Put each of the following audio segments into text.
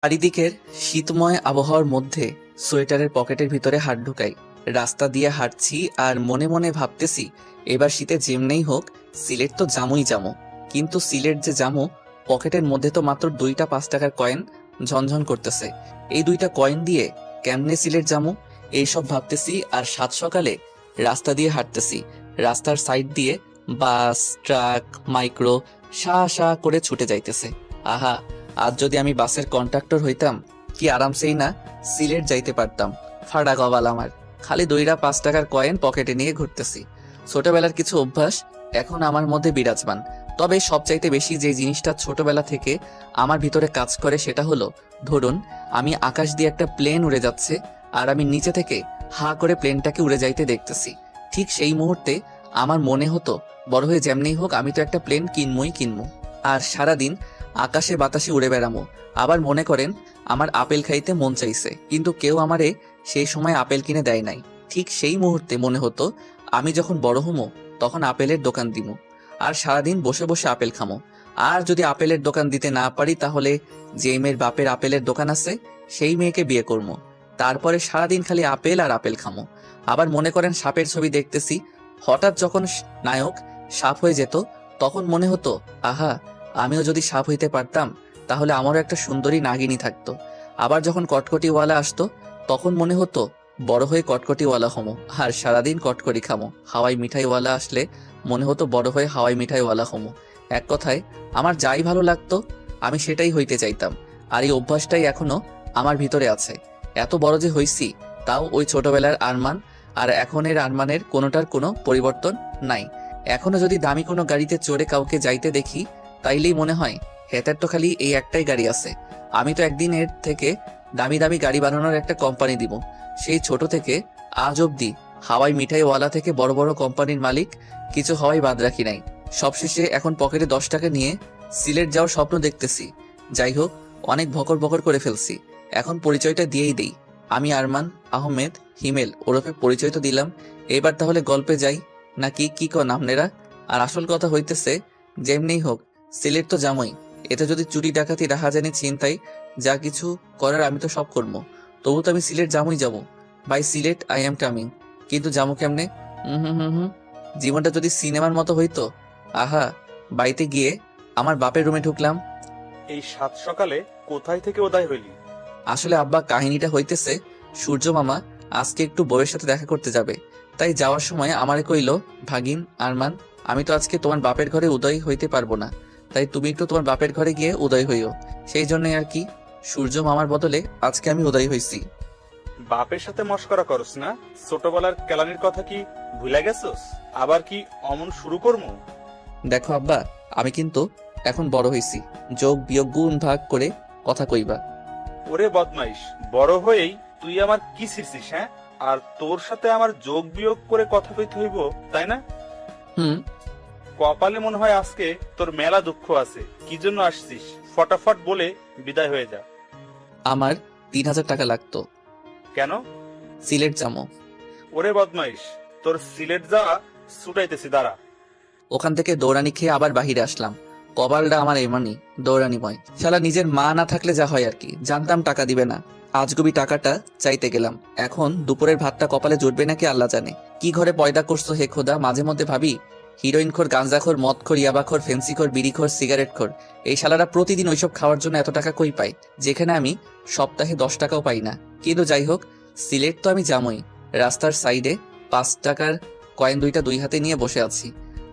চারিদিকের শীতময় আবহাওয়ার মধ্যে সোয়েটারের পকেটের ভিতরে হাত ঢুকাই। রাস্তা দিয়ে হাঁটছি আর মনে মনে ভাবতেছি, এবার শীতে যেমনেই হোক সিলেট তো জামুই জামু। কিন্তু সিলেট যে জামু, পকেটের মধ্যে তো মাত্র 2টা 5 টাকার কয়েন ঝনঝন করতেছে। এই 2টা কয়েন দিয়ে কেমনে সিলেট জামু, এইসব ভাবতেছি। আর সাত সকালে রাস্তা দিয়ে হাঁটতেছি। রাস্তার সাইড দিয়ে বাস, ট্রাক, মাইক্রো শা শা করে ছুটে যাইতেছে। আহা, আজ যদি আমি বাসের কন্ডাক্টর হইতাম, কি আরামসেই না সিলেট যাইতে পারতাম। ফাড়া গবাল আমার, খালি 2টা 5 টাকার কয়েন পকেটে নিয়ে ঘুরতেছি। ছোটবেলার কিছু অভ্যাস এখন আমার মধ্যে বিরাজমান। তবে সবচাইতে বেশি যে জিনিসটা ছোটবেলা থেকে আমার ভিতরে কাজ করে সেটা হলো, ধরুন আমি আকাশ দিয়ে একটা প্লেন উড়ে যাচ্ছে আর আমি নিচে থেকে হা করে প্লেনটাকে উড়ে যাইতে দেখতেছি। ঠিক সেই মুহূর্তে আমার মনে হতো, বড় হয়ে যেমনি হোক আমি তো একটা প্লেন কিনবো। আর সারাদিন আকাশে বাতাসে উড়ে বেড়ামো। আবার মনে করেন আমার আপেল খাইতে মন চাইছে, কিন্তু কেউ আমারে সেই সময় আপেল কিনে দেয় নাই। ঠিক সেই মুহূর্তে মনে হতো, আমি যখন বড় হমো তখন আপেলের দোকান দিমু আর সারাদিন বসে বসে আপেল খামো। আর যদি আপেলের দোকান দিতে না পারি, তাহলে যে মেয়ের বাপের আপেলের দোকান আছে সেই মেয়েকে বিয়ে করবো। তারপরে সারাদিন খালি আপেল আর আপেল খামো। আবার মনে করেন সাপের ছবি দেখতেছি, হঠাৎ যখন নায়ক সাপ হয়ে যেত তখন মনে হতো, আহা, আমিও যদি সাপ হইতে পারতাম তাহলে আমারও একটা সুন্দরী নাগিনী থাকতো। আবার যখন কটকটিওয়ালা আসতো তখন মনে হতো বড় হয়ে কটকটিওয়ালা হমো আর সারাদিন কটকটি খামো। হাওয়াই মিঠাইওয়ালা আসলে মনে হতো বড় হয়ে হাওয়াই মিঠাইওয়ালা হমো। এক কথায় আমার যাই ভালো লাগতো আমি সেটাই হইতে চাইতাম। আর এই অভ্যাসটাই এখনো আমার ভিতরে আছে। এত বড় যে হইছি তাও ওই ছোটবেলার আরমান আর এখনের আরমানের কোনোটার কোনো পরিবর্তন নাই। এখনো যদি দামি কোনো গাড়িতে চড়ে কাউকে যাইতে দেখি, তাইলেই মনে হয় হেতার তো খালি এই একটাই গাড়ি আছে, আমি তো একদিন এর থেকে দামি দামি গাড়ি বানানোর একটা কোম্পানি দিব। সেই ছোট থেকে আজ অব্দি হাওয়াই মিঠাইওয়ালা থেকে বড় বড় কোম্পানির মালিক কিছু হওয়াই বাদ রাখি নাই। সবশেষে এখন পকেটে 10 টাকা নিয়ে সিলেট যাওয়ার স্বপ্ন দেখতেছি। যাই হোক, অনেক ভকর বকর করে ফেলছি, এখন পরিচয়টা দিয়েই দেই। আমি আরমান আহমেদ হিমেল ওরফে পরিচয় তো দিলাম, এবার তাহলে গল্পে যাই নাকি কি কন আপনারা? আর আসল কথা হইতেছে, যেমনিই হোক সিলেট তো জামই। এতে যদি চুরি ডাকাতি রাহাজানি ছিনতাই যা কিছু করার আমি তো সব করবো। তবু তো আমি সিলেট জামুই যাবো। Bye Sylhet I am coming. কিন্তু জামু কেমনে? হুম, জীবনটা যদি সিনেমার মতো হইতো। আহা, বাড়িতে গিয়ে আমার বাপের রুমে ঢুকলাম। এই সাত সকালে কোথায় থেকে উদয় হইলি? আসলে আব্বা, কাহিনীটা হইতেছে, সূর্য মামা আজকে একটু বউয়ের সাথে দেখা করতে যাবে। তাই যাওয়ার সময় আমারে কইল, ভাগিন আরমান, আমি তো আজকে তোমার বাপের ঘরে উদয় হইতে পারবো না, তাই তুমি একটু তোমার বাপের ঘরে গিয়ে উদয় হইও। সেই জন্যই আর কি, সূর্য মামার বদলে আজকে আমি উদয় হইছি। বাপের সাথে মস্করা করস না? ছোটবেলার কেলানির কথা কি ভুলে গেছস? আবার কি অমন শুরু করমু? দেখো আব্বা, আমি কিন্তু এখন বড় হইছি, যোগ বিয়োগ গুণ ভাগ করে কথা কইবা। ওরে বদমাইশ, বড় হয়েই তুই আমার কি ছিড়ছিস? হ্যাঁ, আর তোর সাথে আমার যোগ বিয়োগ করে কথা কইতে হইব, তাই না? হুম। কপালে মনে হয় আজকে তোর মেলা দুঃখ আছে। কি জন্য আসছিস ফটাফট বলে বিদায় হয়ে যা। আমার 3000 টাকা লাগতো। কেন? সিলেট যাবো। ওরে বদমাইশ, তোর সিলেট যাওয়া ছুটাইতেছি, দাঁড়া। ওখান থেকে দৌড়ানি খেয়ে আবার বাহিরে আসলাম। কপালটা আমার এমনই দৌড়ানিময়। শালা নিজের মা না থাকলে যা হয় আর কি, জানতাম টাকা দিবে না। আজগুবি টাকাটা চাইতে গেলাম। এখন দুপুরের ভাতটা কপালে জুটবে নাকি আল্লাহ জানে। কি ঘরে পয়দা করছো হে খোদা। মাঝে মধ্যে ভাবি, হিরোইন খোর, গাঁজাখোর, মদখোর, ইয়াবাখোর, ফেন্সিখোর, বিড়িখোর, সিগারেট খোর, এই শালারা প্রতিদিন ওইসব খাওয়ার জন্য এত টাকা কই পাই, যেখানে আমি সপ্তাহে 10 টাকাও পাই না। কিন্তু যাই হোক, সিলেট তো আমি যামই। রাস্তার সাইডে 5 টাকার কয়েন 2টা 2 হাতে নিয়ে বসে আছি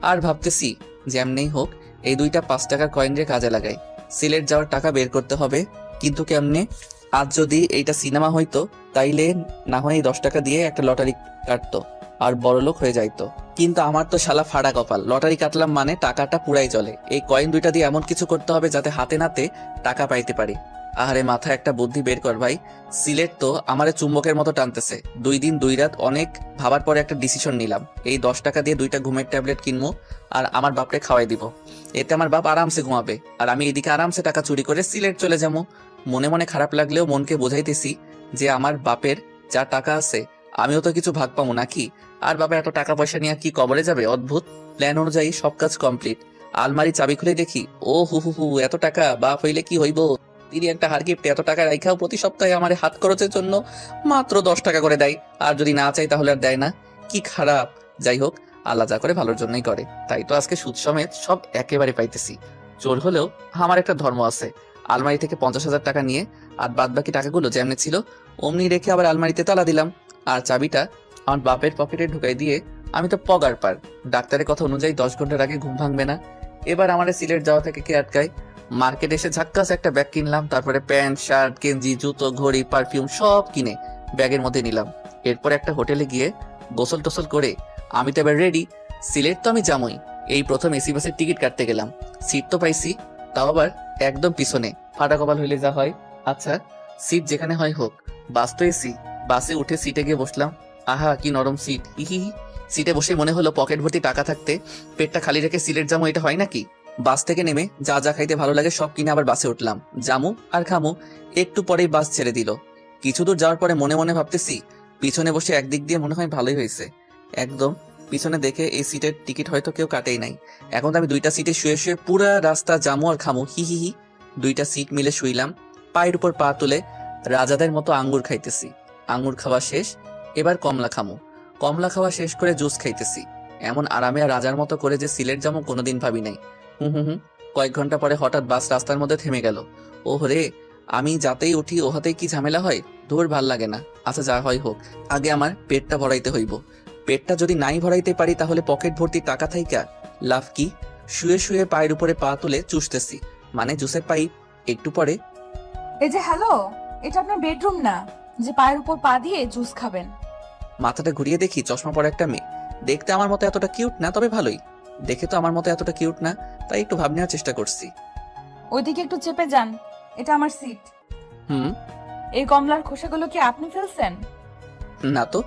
আর ভাবতেছি, যেমনেই হোক এই 2টা 5 টাকার কয়েন রে কাজে লাগাই। সিলেট যাওয়ার টাকা বের করতে হবে, কিন্তু কেমনে? আজ যদি এইটা সিনেমা হইতো তাইলে না হয় এই 10 টাকা দিয়ে একটা লটারি কাটতো আর বড়লোক হয়ে যাইতো। কিন্তু আমার তো শালা ফাড়া কপাল, লটারি কাটলাম মানে টাকাটা পুরাই চলে। এই কয়েন 2টা দিয়ে এমন কিছু করতে হবে যাতে হাতে নাতে টাকা পাইতে পারি। আহারে মাথা, একটা বুদ্ধি বের কর ভাই। সিলেট তো আমারে চুম্বকের মতো টানতেছে। 2 দিন 2 রাত অনেক ভাবার পরে একটা ডিসিশন নিলাম, এই 10 টাকা দিয়ে 2টা ঘুমের ট্যাবলেট কিনবো আর আমার বাপরে খাওয়াই দিব। এতে আমার বাপ আরামসে ঘুমাবে আর আমি এদিকে আরামসে টাকা চুরি করে সিলেট চলে যাবো। মনে মনে খারাপ লাগলেও মনকে বোঝাইতেছি যে আমার বাপের যা টাকা আছে আমিও তো কিছু ভাগ পাবো নাকি। আর বাবা এত টাকা পয়সা নিয়ে কি কবরে যাবে? অদ্ভুত। প্ল্যান অনুযায়ী সব কাজ কমপ্লিট। আলমারি চাবি খুলে দেখি, ও হু হু হু, এত টাকা বাপ হইলে কি হইব। তিনি একটা হার গিফটে এত টাকা রাইখাও প্রতি সপ্তাহে আমার হাত খরচের জন্য মাত্র 10 টাকা করে দেয়, আর যদি না চাই তাহলে আর দেয় না। কি খারাপ। যাই হোক, আল্লাহ যা করে ভালোর জন্যই করে, তাই তো আজকে সুদ সমেত সব একেবারে পাইতেছি। চোর হলেও আমার একটা ধর্ম আছে। আলমারি থেকে 50,000 টাকা নিয়ে আর বাদ বাকি টাকাগুলো যেমনি ছিল অমনি রেখে আবার আলমারিতে তালা দিলাম, আর চাবিটা আমার বাপের পকেটে ঢুকাই দিয়ে আমি তো পগার পার। ডাক্তারের কথা অনুযায়ী 10 ঘন্টার আগে ঘুম ভাঙবে না। এবার আমার সিলেট যাওয়া থেকে কে আটকায়? মার্কেট এসে ঝাক্কাস একটা ব্যাগ কিনলাম, তারপরে প্যান্ট, শার্ট, গেঞ্জি, জুতো, ঘড়ি, পারফিউম সব কিনে ব্যাগের মধ্যে নিলাম। এরপর একটা হোটেলে গিয়ে গোসল টোসল করে আমি তো এবার রেডি। সিলেট তো আমি যামই। এই প্রথম এসি বাসের টিকিট কাটতে গেলাম, সিট তো পাইছি, তাও আবার একদম পিছনে। ফাটা কপাল হইলে যা হয়। আচ্ছা, সিট যেখানে হয় হোক, বাস তো এসি। বাসে উঠে সিটে গিয়ে বসলাম। আহা কি নরম সিট, হি। সিটে বসে মনে হলো পকেট ভর্তি টাকা থাকতে পেটটা খালি রেখে সিলেট জামু, এটা হয় নাকি? বাস থেকে নেমে যা যা খাইতে ভালো লাগে সব কিনে আবার বাসে উঠলাম, জামু আর খামু। একটু পরেই বাস ছেড়ে দিল। কিছু দূর যাওয়ার পরে মনে মনে ভাবতেছি, পিছনে বসে একদিক দিয়ে মনে হয় ভালোই হয়েছে। একদম পিছনে দেখে এই সিটের টিকিট হয়তো কেউ কাটেই নাই। এখন তো আমি 2টা সিটে শুয়ে শুয়ে পুরা রাস্তা জামু আর খামু, হি। 2টা সিট মিলে শুইলাম, পায়ের উপর পা তুলে রাজাদের মতো আঙ্গুর খাইতেছি। আঙ্গুর খাওয়া শেষ, এবার কমলা খামু। কমলা খাওয়া শেষ করে জুস খাইতেছি। এমন আরামে আর রাজার মতো করে যে সিলেট যাবো কোনোদিন ভাবি নাই। হুম। কয়েক ঘন্টা পরে হঠাৎ বাস রাস্তার মধ্যে থেমে গেল। ওহ রে, আমি যাতেই উঠি ওহাতেই কি ঝামেলা হয়, ধর ভাল লাগে না। আচ্ছা যা হয় হোক, আগে আমার পেটটা ভরাইতে হইব। পেটটা যদি নাই ভরাইতে পারি তাহলে পকেট ভর্তি টাকা থাইকা লাভ কি? শুয়ে শুয়ে পায়ের উপরে পা তুলে চুষতেছি, মানে জুসের পাইপ। একটু পরে, এই যে হ্যালো, এটা আপনার বেডরুম না যে পায়ের উপর পা দিয়ে জুস খাবেন। মাথাটা ঘুরিয়ে দেখি চশমা পরা একটা মেয়ে। দেখতে আমার মতো এতটা কিউট না, তবে ভালোই। দেখে তো আমার মতো এতটা কিউট না, তাই একটু ভাব নেওয়ার চেষ্টা করছি। ওইদিকে একটু চেপে যান, এটা আমার সিট। হুম। এই কমলার খোসাগুলো কি আপনি ফেলছেন? না তো,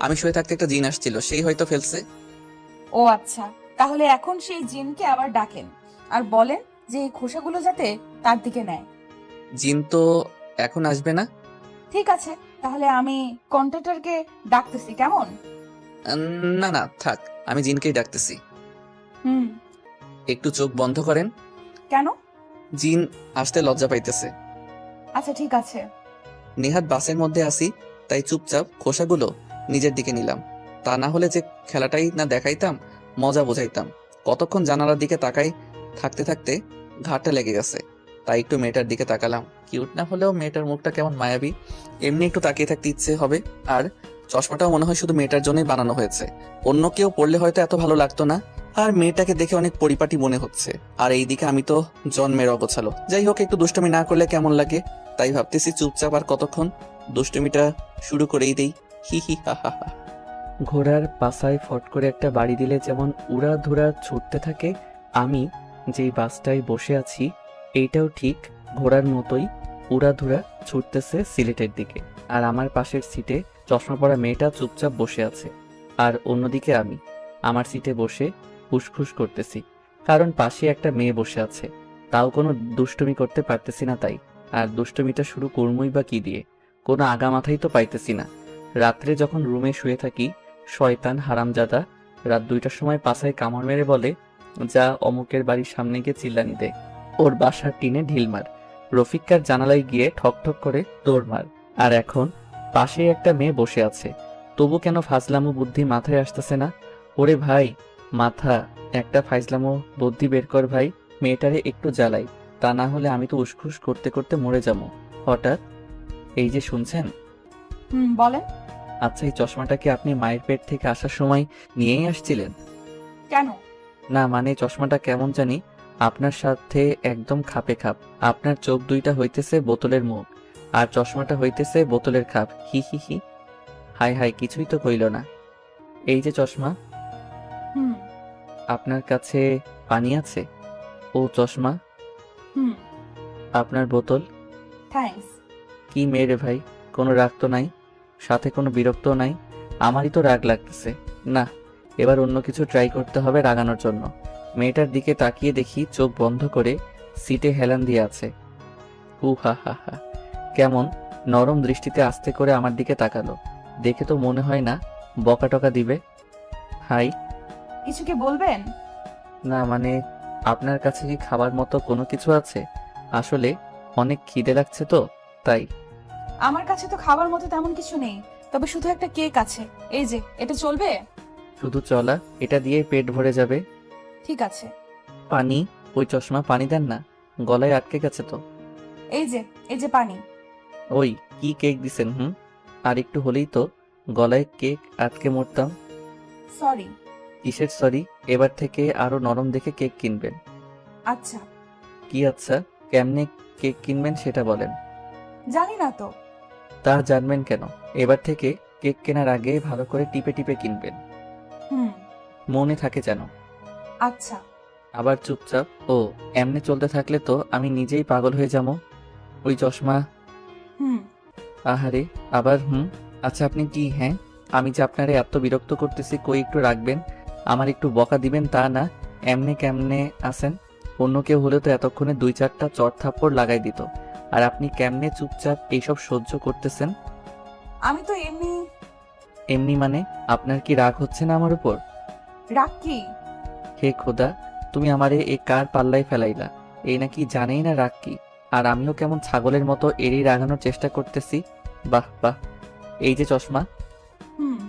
আমি শুয়ে থাকতে একটা জিন আসছিল, সেই হয়তো ফেলছে। ও আচ্ছা, তাহলে এখন সেই জিনকে আবার ডাকেন আর বলেন যে এই খোসাগুলো যাতে তার দিকে নেয়। জিন তো এখন আসবে না। ঠিক আছে, তাহলে আমি কন্ট্রাক্টরকে ডাকতেছি, কেমন? না থাক, আমি জিনকেই ডাকতেছি। হুম। একটু চোখ বন্ধ করেন। কেন? জিন আসতে লজ্জা পাইতেছে। আচ্ছা ঠিক আছে। নেহাত বাসের মধ্যে আসি, তাই চুপচাপ খোসাগুলো নিজের দিকে নিলাম। তা না হলে যে খেলাটাই না দেখাইতাম, মজা বোঝাইতাম। কতক্ষণ জানালার দিকে তাকাই থাকতে থাকতে ঘাটটা লেগে গেছে, তাই একটু মেয়েটার দিকে তাকালাম। কিউট না হলেও মেয়েটার মুখটা কেমন মায়াবী, এমনি একটু তাকিয়ে থাকতে ইচ্ছে হবে। আর চশমাটাও মনে হয় শুধু মেয়েটার জন্যই বানানো হয়েছে, অন্য কেউ পড়লে হয়তো এত ভালো লাগতো না। আর মেয়েটাকে দেখে অনেক পরিপাটি মনে হচ্ছে, আর এইদিকে আমি তো জন্মের অগোছালো। যাই হোক, একটু দুষ্টুমি না করলে কেমন লাগে, তাই ভাবতেছি চুপচাপ আর কতক্ষণ দুষ্টুমিটা শুরু করেই দেই। হি হা। ঘোড়ার পাছায় ফট করে একটা বাড়ি দিলে যেমন উড়াধুরা ছুটতে থাকে, আমি যেই বাসটায় বসে আছি এইটাও ঠিক ঘোড়ার মতোই উড়াধুরা ছুটতেছে সিলেটের দিকে। আর আমার পাশের সিটে চশমা পরা মেয়েটা চুপচাপ বসে আছে, আর অন্যদিকে আমি আমার সিটে বসে ফুসফুস করতেছি, কারণ পাশে একটা মেয়ে বসে আছে। তাও কোনো দুষ্টুমি করতে পারতেছি না তাই। আর দুষ্টুমিটা শুরু করবই বা কি দিয়ে, কোনো আগা মাথাই তো পাইতেছি না। রাত্রে যখন রুমে শুয়ে থাকি, শয়তান হারামজাদা রাত 2টার সময় পাছায় কামড় মেরে বলে, যা অমুকের বাড়ির সামনে গিয়ে চিল্লানি দে, ওর বাসার টিনে ঢিল মার, রফিকার জানালায় গিয়ে ঠক ঠক করে দৌড় মার। আর এখন পাশেই একটা মেয়ে বসে আছে, তবু কেন ফাজলামো বুদ্ধি মাথায় আসতেছে না। ওরে ভাই, মাথা একটা ফাজলামো বুদ্ধি বের কর ভাই, মেয়েটারে একটু জ্বালাই, তা না হলে আমি তো উসখুস করতে করতে মরে যাবো। হঠাৎ এই যে শুনছেন? বলেন। আচ্ছা, এই চশমাটা কি আপনি মায়ের পেট থেকে আসার সময় নিয়েই আসছিলেন? কেন? না মানে চশমাটা কেমন জানি আপনার সাথে একদম খাপে খাপ। আপনার চোখ দুইটা হইতেছে বোতলের মুখ, আর চশমাটা হইতেছে বোতলের খাপ। হি। হাই কিছুই তো কইল না। এই যে চশমা, হুম আপনার কাছে পানি আছে? ও চশমা, হুম আপনার বোতল। থ্যাঙ্কস। কি মেরে ভাই, কোনো রাগ তো নাই, সাথে কোনো বিরক্ত নাই? আমারই তো রাগ লাগতেছে। না, এবার অন্য কিছু ট্রাই করতে হবে রাগানোর জন্য। মেয়েটার দিকে তাকিয়ে দেখি চোখ বন্ধ করে সিটে হেলান দিয়ে আছে। হা। কেমন নরম দৃষ্টিতে আস্তে করে আমার দিকে তাকালো, দেখে তো মনে হয় না বকা টকা দিবে। হাই। কিছু কি বলবেন? না মানে আপনার কাছে কি খাবার মতো কোনো কিছু আছে? আসলে অনেক খিদে লাগছে তো তাই। আমার কাছে তো খাবার মতো তেমন কিছু নেই, তবে শুধু একটা কেক আছে। এই যে, এটা চলবে? শুধু চলা, এটা দিয়ে পেট ভরে যাবে। ঠিক আছে। পানি, ওই চশমা পানি দেন না, গলায় আটকে গেছে তো। এই যে, এই যে পানি। ওই কি কেক দিছেন? আর একটু হলেই তো গলায় কেক আটকে মরতাম। সরি। কিসের সরি? এবার থেকে আরো নরম দেখে কেক কিনবেন। আচ্ছা। কি আচ্ছা? কেমনে কেক কিনবেন সেটা বলেন। জানি না তো। তা জানবেন কেন? এবার থেকে কেক কেনার আগে ভালো করে টিপে টিপে কিনবেন, হুম। মনে থাকে যেন। আচ্ছা। আবার চুপচাপ। ও, এমনি চলতে থাকলে তো আমি নিজেই পাগল হয়ে যাবো। ওই চশমা। হুম। আহারে, আবার আচ্ছা আপনি কি, হ্যাঁ আমি যে আপনারে এত বিরক্ত করতেছি, কই একটু রাখবেন, আমার একটু বকা দিবেন তা না, এমনে কেমনে আছেন? অন্য কেউ হলে তো এতক্ষণে 2-4টা চড় থাপ্পড় লাগাই দিত, আর আপনি কেমনে চুপচাপ এইসব সহ্য করতেছেন? আমি তো এমনি। এমনি মানে? আপনার কি রাগ হচ্ছে না আমার উপর? রাগ কি? হে খোদা, তুমি আমারে এ কার পাল্লায় ফেলাইলা? এই নাকি জানেই না রাগ কি, আর আমিও কেমন ছাগলের মতো এরই রাগানোর চেষ্টা করতেছি। বাহ বাহ। এই যে চশমা। হুম।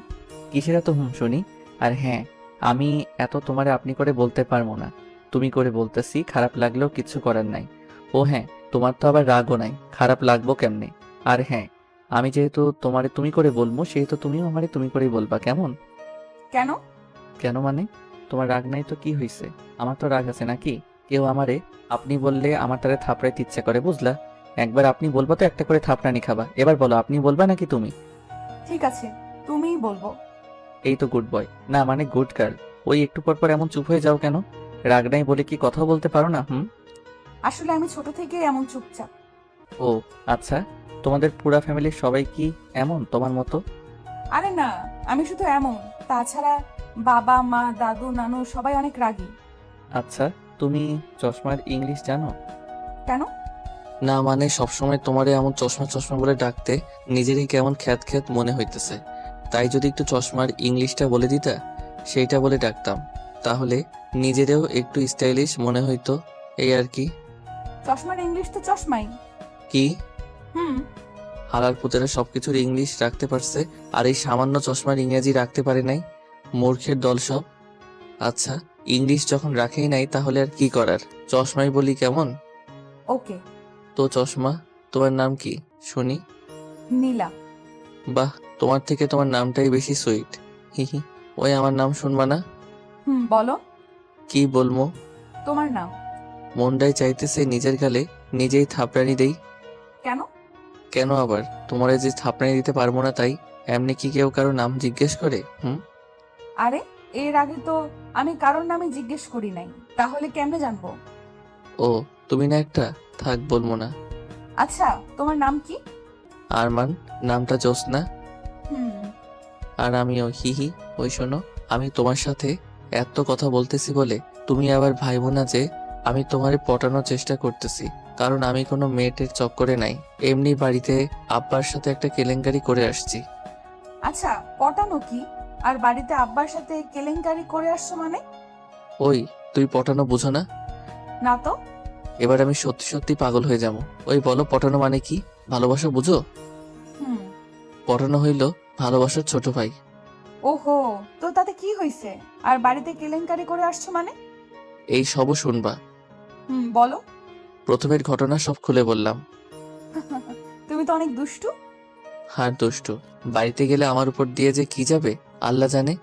কিসের এত শুনি? আর হ্যাঁ, আমি এত তোমারে আপনি করে বলতে পারবো না, তুমি করে বলতেছি, খারাপ লাগলেও কিছু করার নাই। ও হ্যাঁ, তোমার তো আবার রাগও নাই, খারাপ লাগবো কেমনে? আর হ্যাঁ, আমি যেহেতু তোমারে তুমি করে বলবো, সেহেতু তুমিও আমারে তুমি করেই বলবা, কেমন? কেন? কেন মানে? তোমার রাগ নাই তো কি হইছে? আমার তো রাগ আছে নাকি? কেউ আমারে আপনি বললে আমার তারে থাপড়াইতে ইচ্ছা করে, বুঝলা? একবার আপনি বলবো তো একটা করে থাপড়ানি খাবা। এবার বলো, আপনি বলবা নাকি তুমি? ঠিক আছে, তুমিই বলবো। এই তো গুড বয়, না মানে গুড গার্ল। ওই একটু পর পর এমন চুপ হয়ে যাও কেন? রাগ নাই বলে কি কথা বলতে পারো না? আসলে আমি ছোট থেকে এমন চুপচাপ। ও আচ্ছা, তোমাদের পুরা ফ্যামিলির সবাই কি এমন তোমার মতো? আরে না, আমি শুধু এমন। তাছাড়া বাবা মা দাদু নানু সবাই অনেক রাগী। আচ্ছা, তুমি চশমার ইংলিশ জানো? কেন? না মানে সবসময় তোমারে এমন চশমা চশমা বলে ডাকতে নিজেরই কেমন খ্যাত খ্যাত মনে হইতেছে। তাই যদি একটু চশমার ইংলিশটা বলে দিতা, সেইটা বলে ডাকতাম, তাহলে নিজেরেও একটু স্টাইলিশ মনে হইতো, এই আর কি। চশমার ইংলিশ তো চশমাই। কি? হুম। হালার পুতেরা সবকিছুর ইংলিশ রাখতে পারছে, আর এই সামান্য চশমার ইংরেজি রাখতে পারে নাই? মূর্খের দল সব। আচ্ছা, ইংলিশ যখন রাখেই নাই তাহলে আর কি করার, চশমাই বলি কেমন। ওকে। তো চশমা, তোমার নাম কি শুনি? নীলা। বাহ, তোমার থেকে তোমার নামটাই বেশি সুইট। হিহি। ওই আমার নাম শুনবা না? হুম, বলো। কি বলবো? তোমার নাম। মনটাই চাইতেছে নিজের গালে নিজেই থাপড়ানি দেই। কেন? কেন আবার? তোমারে যে থাপড়ানি দিতে পারবো না তাই? এমনি কি কেউ কারো নাম জিজ্ঞেস করে? আরে, এর আগে তো আমি কারোর নামে জিজ্ঞেস করি নাই, তাহলে কেমনে জানবো? ও, তুমি না একটা, থাক বলবো না। আচ্ছা, তোমার নাম কি? আরমান। নামটা জ্যোৎস্না। হুম। আর আমিও হিহি। ওই শোনো, আমি তোমার সাথে এত কথা বলতেছি বলে তুমি আবার ভাইবো না যে আমি তোমারে পটানোর চেষ্টা করতেছি, কারণ আমি কোনো মেয়েটের চক্করে নাই, এমনি বাড়িতে আব্বার সাথে একটা কেলেঙ্কারি করে আসছি। আচ্ছা, পটানো কি? আর বাড়িতে আব্বার সাথে কেলেঙ্কারি করে আসছো মানে? ওই, তুই পটানো বুঝো না? না তো। এবার আমি সত্যি সত্যি পাগল হয়ে যাবো। ওই বলো, পটানো মানে কি? ভালোবাসা বুঝো? হুম। পটানো হইল ভালোবাসার ছোট ভাই। ওহো, তো তাতে কি হয়েছে? আর বাড়িতে কেলেঙ্কারি করে আসছো মানে? এই সবও শুনবা। হুম, বলো। প্রথমের ঘটনা সব খুলে বললাম। তুমি তো অনেক দুষ্টু। হার দুষ্টু। বাড়িতে গেলে আমার উপর দিয়ে যে কি যাবে আল্লাহ জানে।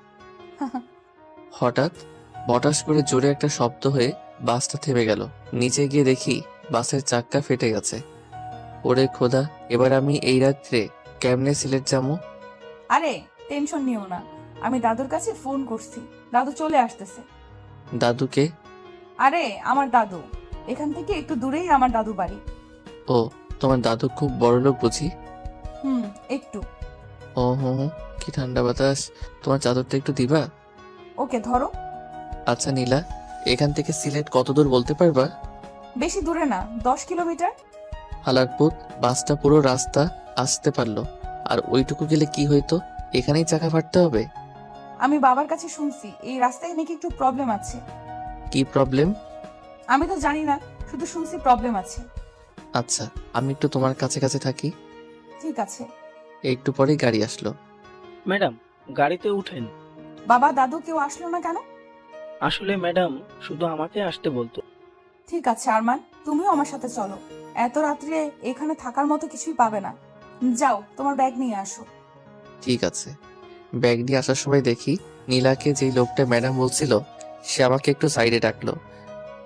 হঠাৎ বটাস করে জোরে একটা শব্দ হয়ে বাসটা থেমে গেল। নিচে গিয়ে দেখি বাসের চাক্কা ফেটে গেছে। ওরে খোদা, এবার আমি এই রাত্রে কেমনে সিলেট যাবো? আরে, টেনশন নিও না, আমি দাদুর কাছে ফোন করছি, দাদু চলে আসতেছে। দাদুকে? আরে, আমার দাদু। এখান থেকে একটু দূরেই আমার দাদু বাড়ি। ও, তোমার দাদু খুব বড় লোক বুঝি? হুম, একটু। ও কি ঠান্ডা বাতাস। তোমার চাদরটা একটু দিবা? ওকে, ধরো। আচ্ছা নীলা, এখান থেকে সিলেট কত দূর বলতে পারবা? বেশি দূরে না, 10 কিলোমিটার। হালারপুত, বাসটা পুরো রাস্তা আসতে পারলো, আর ওইটুকু গেলে কি হইতো? এখানেই চাকা ফাটতে হবে? আমি বাবার কাছে শুনছি এই রাস্তায় নাকি একটু প্রবলেম আছে। কি প্রবলেম? আমি তো জানি না, শুধু শুনছি প্রবলেম আছে। আচ্ছা, আমি একটু তোমার কাছে কাছে থাকি। ঠিক আছে। একটু পরেই গাড়ি আসলো। ম্যাডাম, গাড়িতে উঠেন। বাবা দাদু কেউ আসলো না কেন? আসলে ম্যাডাম শুধু আমাকে আসতে বলতো। ঠিক আছে আরমান, তুমিও আমার সাথে চলো। এত রাত্রে এখানে থাকার মতো কিছুই পাবে না। যাও, তোমার ব্যাগ নিয়ে আসো। ঠিক আছে। ব্যাগ নিয়ে আসার সময় দেখি নীলাকে যেই লোকটা ম্যাডাম বলছিল সে আমাকে একটু সাইডে ডাকলো।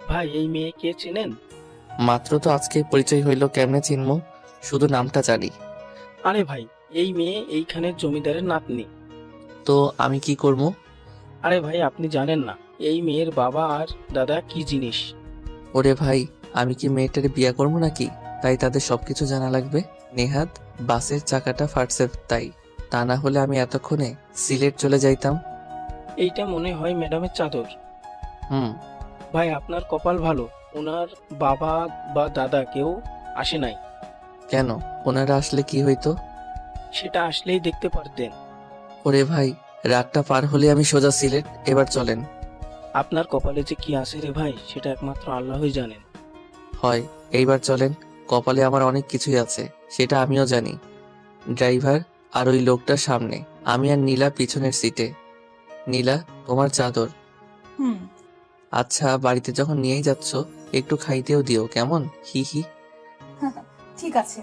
ভাই, এই মেয়ে কে চেনেন? মাত্র তো আজকে পরিচয় হইলো, কেমনে চিনবো? শুধু নামটা জানি। আরে ভাই, এই মেয়ে এইখানের জমিদারের নাতনি। তো আমি কি করবো? আরে ভাই, আপনি জানেন না এই মেয়ের বাবা আর দাদা কি জিনিস? ওরে ভাই, আমি কি মেয়েটারে বিয়ে করবো নাকি? তাই তাদের সবকিছু জানা লাগবে? নেহাত বাসের চাকাটা ফাটছে তাই, তা না হলে আমি এতক্ষণে সিলেট চলে যাইতাম। এইটা মনে হয় ম্যাডামের চাদর। হুম। ভাই, আপনার কপাল ভালো, ওনার বাবা বা দাদা কেউ আসে নাই। কেন? ওনারা আসলে কি হইতো? সেটা আসলেই দেখতে পারতেন। ওরে ভাই, রাতটা পার হলে আমি সোজা সিলেট। এবার চলেন। আপনার কপালে যে কি আছে রে ভাই, সেটা একমাত্র আল্লাহই জানেন। হয়, এইবার চলেন। কপালে আমার অনেক কিছুই আছে, সেটা আমিও জানি। ড্রাইভার আর ওই লোকটার সামনে, আমি আর নীলা পিছনের সিটে। নীলা, তোমার চাদর। হুম। আচ্ছা, বাড়িতে যখন নিয়েই যাচ্ছ একটু খাইতেও দিও, কেমন? হি হি। ঠিক আছে।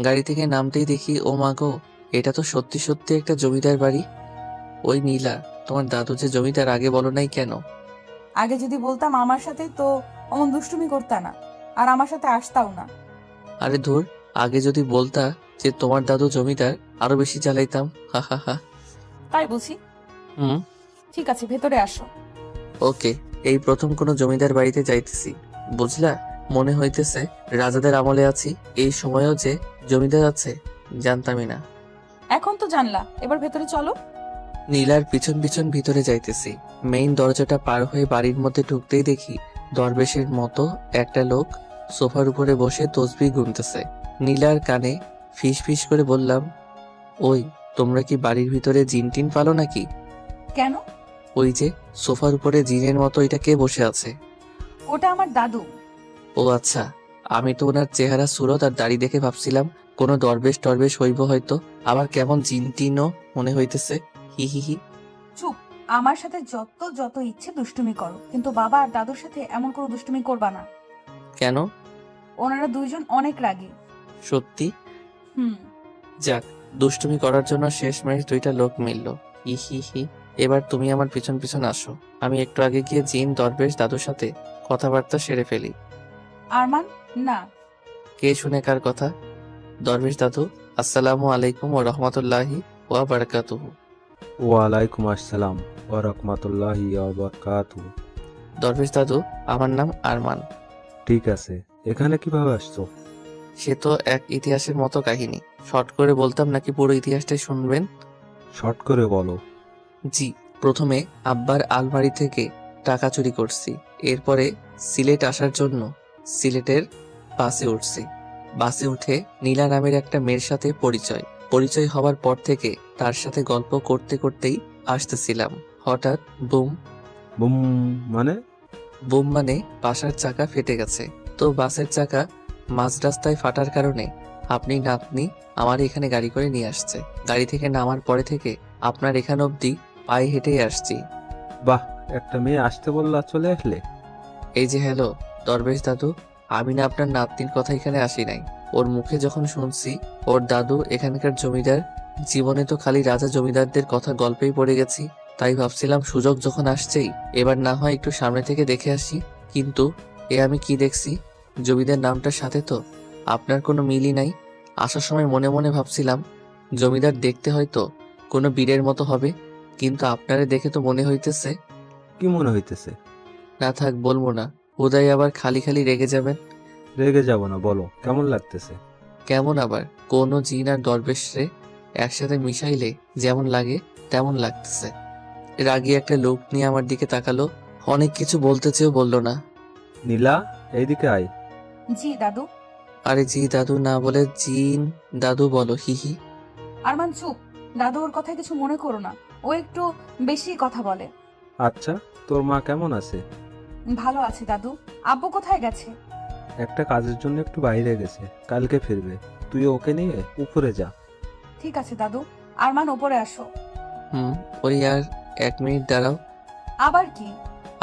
গাড়ি থেকে নামতেই দেখি, ও মা গো, এটা তো সত্যি সত্যি একটা জমিদার বাড়ি। ওই নীলা, তোমার দাদু যে জমিদার, আগে বলো নাই কেন? আগে যদি বলতাম আমার সাথে তো অমন দুষ্টুমি করতা না, আর আমার সাথে আসতাও না। আরে ধুর, আগে যদি বলতা যে তোমার দাদু জমিদার, আরো বেশি চালাইতাম। হা হা হা। তাই বুঝি। হুম। ঠিক আছে, ভেতরে আসো। ওকে, এই প্রথম কোনো জমিদার বাড়িতে যাইতেছি, বুঝলা? মনে হইতেছে রাজাদের আমলে আছি। এই সময়েও যে জমিদার আছে জানতামই না। এখন তো জানলা, এবার ভেতরে চলো। নীলার পিছন পিছন ভিতরে যাইতেছি। মেইন দরজাটা পার হয়ে বাড়ির মধ্যে ঢুকতেই দেখি দরবেশের মতো একটা লোক সোফার উপরে বসে তসবিহ গুনতেছে। নীলার কানে ফিস ফিস করে বললাম, ওই, তোমরা কি বাড়ির ভিতরে জিন টিন পালো নাকি? কেন? ওই যে সোফার উপরে জিনের মতো এটা কে বসে আছে? ওটা আমার দাদু। ও আচ্ছা, আমি তো ওনার চেহারা, সুরত আর দাড়ি দেখে ভাবছিলাম কোনো দরবেশ টরবেশ হইব হয়তো, আবার কেমন জিন টিনও মনে হইতেছে। হি হি হি। চুপ। আমার সাথে যত যত ইচ্ছে দুষ্টুমি করো, কিন্তু বাবা আর দাদুর সাথে এমন কোনো দুষ্টুমি করবা না। কেন? ওনারা দুইজন অনেক রাগী। সত্যি? হুম। যাক, দুষ্টুমি করার জন্য শেষমেশ দুইটা লোক মিলল। হি হি হি। এবার তুমি আমার পিছন পিছন আসো, আমি একটু আগে গিয়ে জিন দরবেশ দাদুর সাথে কথাবার্তা সেরে ফেলি। আরমান, না। কে শুনে কার কথা? দরবেশ দাদু, আসসালামু আলাইকুম ওয়া রাহমাতুল্লাহি ওয়া বারাকাতুহু। ওয়ালাইকুম আসসালাম ওয়া রাহমাতুল্লাহি ওয়া বারাকাতুহু। দরবেশ দাদু, আমার নাম আরমান। ঠিক আছে, এখানে কিভাবে আসছো? সে তো এক ইতিহাসের মতো কাহিনী, শর্ট করে বলতাম নাকি পুরো ইতিহাসটাই শুনবেন? শর্ট করে বলো। জি, প্রথমে আব্বার আলমারি থেকে টাকা চুরি করছি। এরপরে সিলেট আসার জন্য সিলেটের বাসে উঠছি। বাসে উঠে নীলা নামের একটা মেয়ের সাথে পরিচয় হওয়ার পর থেকে তার সাথে গল্প করতে করতেই আসতেছিলাম। হঠাৎ বুম। বুম মানে? বুম মানে বাসার চাকা ফেটে গেছে। তো বাসের চাকা মাঝ রাস্তায় ফাটার কারণে আপনি নাতনি আমার এখানে গাড়ি করে নিয়ে আসছে। গাড়ি থেকে নামার পরে থেকে আপনার এখান অবধি পায়ে হেঁটেই আসছি। বাহ, একটা মেয়ে আসতে বললা, চলে আসলে। এই যে হ্যালো দরবেশ দাদু, আমি না আপনার নাতনির কথা এখানে আসি নাই। ওর মুখে যখন শুনছি ওর দাদু এখানকার জমিদার, জীবনে তো খালি রাজা জমিদারদের কথা গল্পেই পড়ে গেছি, তাই ভাবছিলাম সুযোগ যখন আসছেই এবার না হয় একটু সামনে থেকে দেখে আসি। কিন্তু আমি কি দেখছি, জমিদার নামটার সাথে তো আপনার কোনো মিলই নাই। আসার সময় মনে মনে ভাবছিলাম জমিদার দেখতে হয়তো কোনো বীরের মতো হবে, কিন্তু আপনারে দেখে তো মনে হইতেছে। কি মনে হইতেছে? না থাক, বলবো না, উদয় আবার খালি খালি রেগে যাবেন। রেগে যাব না, বলো কেমন লাগতেছে? কেমন আবার, কোন জিন আর দরবেশরে একসাথে মিশাইলে যেমন লাগে তেমন লাগতেছে। রাগী একটা লোক নিয়ে আমার দিকে তাকালো, অনেক কিছু বলতে চেয়েও বললো না। নীলা, এইদিকে আয়। জি দাদু। আরে জি দাদু না বলে জিন দাদু বলো, হি হি। আরমান চুপ। দাদু ওর কথায় কিছু মনে করো না, ও একটু বেশি কথা বলে। আচ্ছা, তোর মা কেমন আছে? ভালো আছে দাদু। আব্বু কোথায় গেছে? একটা কাজের জন্য একটু বাইরে গেছে, কালকে ফিরবে। তুই ওকে নিয়ে উপরে যা। ঠিক আছে দাদু। আরমান ওপরে আসো। ওই আর 1 মিনিট দাঁড়াও। আবার কি?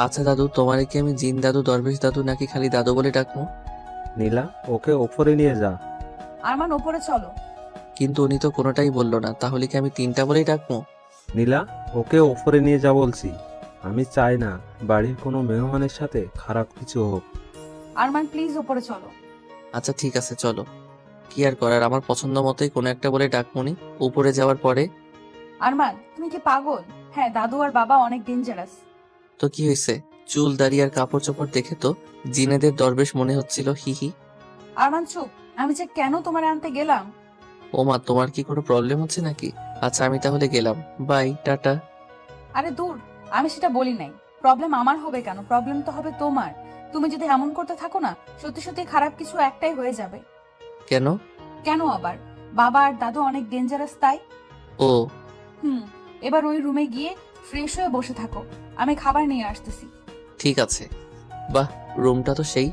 আচ্ছা দাদু, তোমার কি আমি জিন দাদু, দরবেশ দাদু নাকি খালি দাদু বলে ডাকবো? নীলা, ওকে ওপরে নিয়ে যা। আরমান ওপরে চলো। কিন্তু উনি তো কোনোটাই বললো না, তাহলে কি আমি 3টা বলেই ডাকবো? নীলা, ওকে ওপরে নিয়ে যা বলছি। আমি চাই না বাড়ির কোনো মেহমানের সাথে খারাপ কিছু হোক। আরমান প্লিজ ওপরে চলো। আচ্ছা ঠিক আছে, চলো। কি আর করার, আমার পছন্দ মতোই কোনো একটা বলে ডাকমুনি। উপরে যাওয়ার পরে আরমান তুমি কি পাগল? হ্যাঁ, দাদু আর বাবা অনেক ডেঞ্জারাস। তো কি হয়েছে? চুল দাড়ি আর কাপড় চোপড় দেখে তো জিনেদের দরবেশ মনে হচ্ছিল। হি হি। আরমান চুপ। আমি যে কেন তোমার আনতে গেলাম। ও মা, তোমার কি কোনো প্রবলেম হচ্ছে নাকি? আচ্ছা আমি তাহলে গেলাম, বাই, টাটা। আরে দূর, আমি সেটা বলি নাই। প্রবলেম আমার হবে কেন? প্রবলেম তো হবে তোমার। তুমি যদি এমন করতে থাকো না, সত্যি সত্যি খারাপ কিছু একটাই হয়ে যাবে। কেন? কেন আবার? বাবা আর দাদু অনেক ডেঞ্জারাস তাই। ও এবার ওই রুমে গিয়ে ফ্রেশ হয়ে বসে থাকো। আমি খাবার নিয়ে আসতেছি। ঠিক আছে। বাহ, রুমটা তো সেই।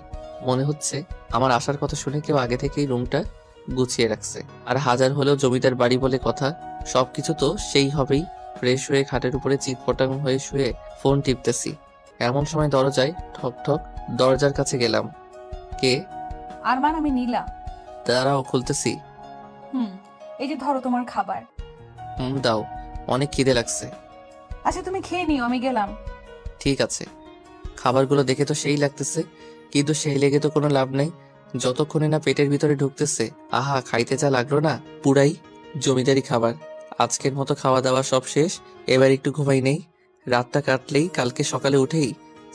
মনে হচ্ছে আমার আসার কথা শুনে কেউ আগে থেকেই রুমটা গুছিয়ে রাখছে। আর হাজার হলেও জমিদার বাড়ি বলে কথা, সবকিছু তো সেই হবেই। ফ্রেশ হয়ে খাটের উপরে চিৎপটাং হয়ে শুয়ে ফোন টিপতেছি, এমন সময় দরজায় ঠক ঠক। দরজার কাছে গেলাম। কে? আরমান, আমি নীলা। দাঁড়াও, খুলতেছি। এই যে ধরো তোমার খাবার। দাও, অনেক খিদে লাগছে। আচ্ছা তুমি খেয়ে নিও, আমি গেলাম। ঠিক আছে। খাবারগুলো দেখে তো সেই লাগতেছে, কিন্তু সেই লেগে তো কোনো লাভ নেই যতক্ষণে না পেটের ভিতরে ঢুকতেছে। আহা, খাইতে যা লাগলো না, পুরাই জমিদারি খাবার। আজকের মতো খাওয়া দাওয়া সব শেষ, এবার একটু ঘুমাই নেই। রাতটা কাটলেই কালকে সকালে উঠেই